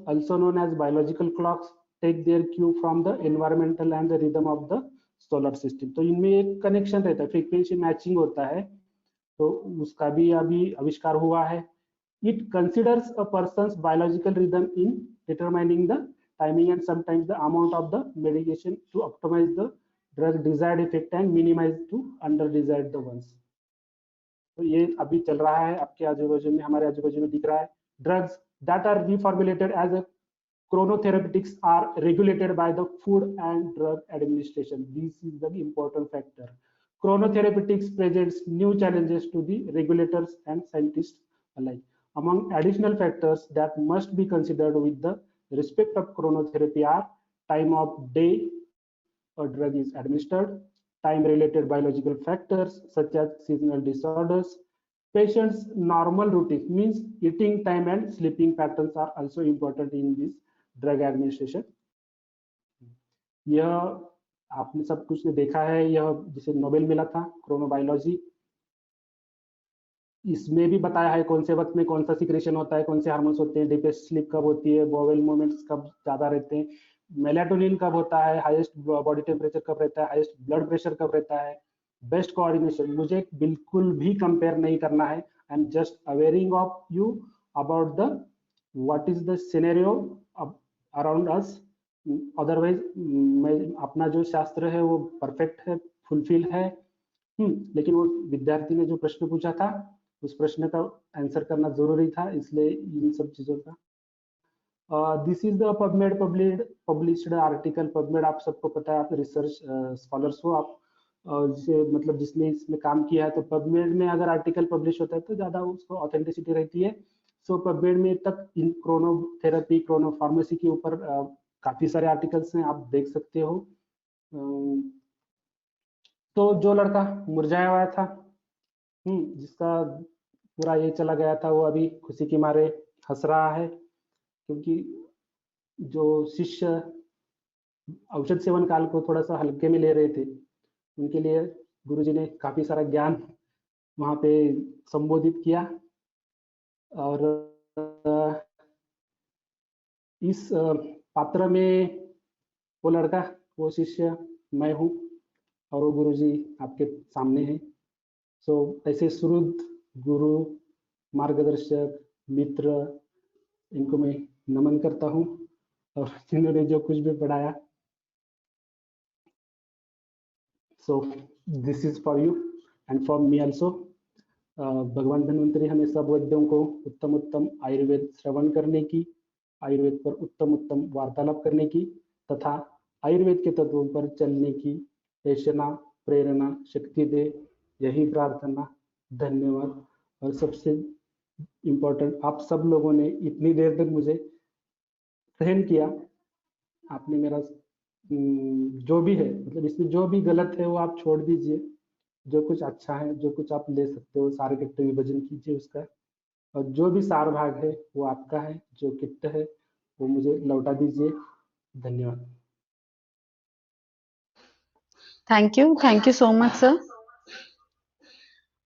also known as biological clocks, take their cue from the environmental and the rhythm of the solar system. तो इनमें एक connection रहता है, frequency matching होता है, तो उसका भी अभी आविष्कार हुआ है। It considers a person's biological rhythm in determining the timing and sometimes the amount of the medication to optimize the drug desired effect and minimize to under desired the ones. तो ये अभी चल रहा है आपके आजू बाजू में, हमारे आजू बाजू में दिख रहा है। Drugs that are reformulated as a chronotherapeutics are regulated by the Food and Drug Administration. This is the important factor. Chronotherapeutics presents new challenges to the regulators and scientists alike. Among additional factors that must be considered with the respect of chronotherapy are time of day a drug is administered, time-related biological factors such as seasonal disorders, patient's normal routine, means eating time and sleeping patterns are also important in this drug administration. यह आपने सब कुछ देखा है, यह जिसे Nobel मिला था क्रोनोबायोलॉजी, इसमें भी बताया है कौन से वक्त में कौन सा सिक्रेशन होता है, कौन से हार्मोन्स होते हैं, डीपेस्ट स्लीप कब होती है, बोवेल मूवमेंट्स कब ज्यादा रहते हैं, मेलाटोनिन कब होता है, हाईएस्ट बॉडी टेम्परेचर कब रहता है, हाईएस्ट ब्लड प्रेशर कब रहता है, बेस्ट कोऑर्डिनेशन। मुझे बिल्कुल भी कंपेयर नहीं करना है, I am just awaring of you about the what is the scenario around us. Otherwise मैं अपना जो शास्त्र है वो परफेक्ट है, फुलफिल है, लेकिन वो विद्यार्थी ने जो प्रश्न पूछा था उस प्रश्न का आंसर करना जरूरी था, इसलिए इन सब चीजों का। This is the PubMed published article. PubMed आप सबको पता है, आप रिसर्च स्कॉलर्स हो आप, जिसे मतलब जिसने इसमें काम किया है, तो पबमेड में अगर आर्टिकल पब्लिश होता है तो ज्यादा उसको ऑथेंटिसिटी रहती है। सो पबमेड में तक इन क्रोनोथेरेपी, क्रोनोफार्मेसी के ऊपर काफी सारे आर्टिकल्स हैं, आप देख सकते हो। तो जो लड़का मुरझाया हुआ था, जिसका पूरा ये चला गया था, वो अभी खुशी के मारे हंस रहा है, क्योंकि जो शिष्य औषध सेवन काल को थोड़ा सा हल्के में ले रहे थे, उनके लिए गुरुजी ने काफी सारा ज्ञान वहाँ पे संबोधित किया। और इस पात्र में वो लड़का, वो शिष्य मैं हूँ, और वो गुरुजी आपके सामने हैं। सो ऐसे सुहृद, गुरु, मार्गदर्शक, मित्र, इनको मैं नमन करता हूँ, और जिन्होंने जो कुछ भी पढ़ाया। सो this is for you and for me also. भगवान धन्वंतरी हमें सब वैद्यों को उत्तम उत्तम आयुर्वेद श्रवण करने की, आयुर्वेद पर उत्तम उत्तम वार्तालाप करने की, तथा आयुर्वेद के तत्वों पर चलने की ऐशना, प्रेरणा, शक्ति दे, यही प्रार्थना। धन्यवाद। और सबसे इम्पोर्टेंट, आप सब लोगों ने इतनी देर तक मुझे सहन किया। आपने मेरा जो भी है, मतलब इसमें जो भी गलत है वो आप छोड़ दीजिए, जो कुछ अच्छा है, जो कुछ आप ले सकते हो, सारे किट्टे विभाजन कीजिए उसका, और जो भी सार भाग है वो आपका है, जो किट है वो मुझे लौटा दीजिए। धन्यवाद। Thank you so much, sir.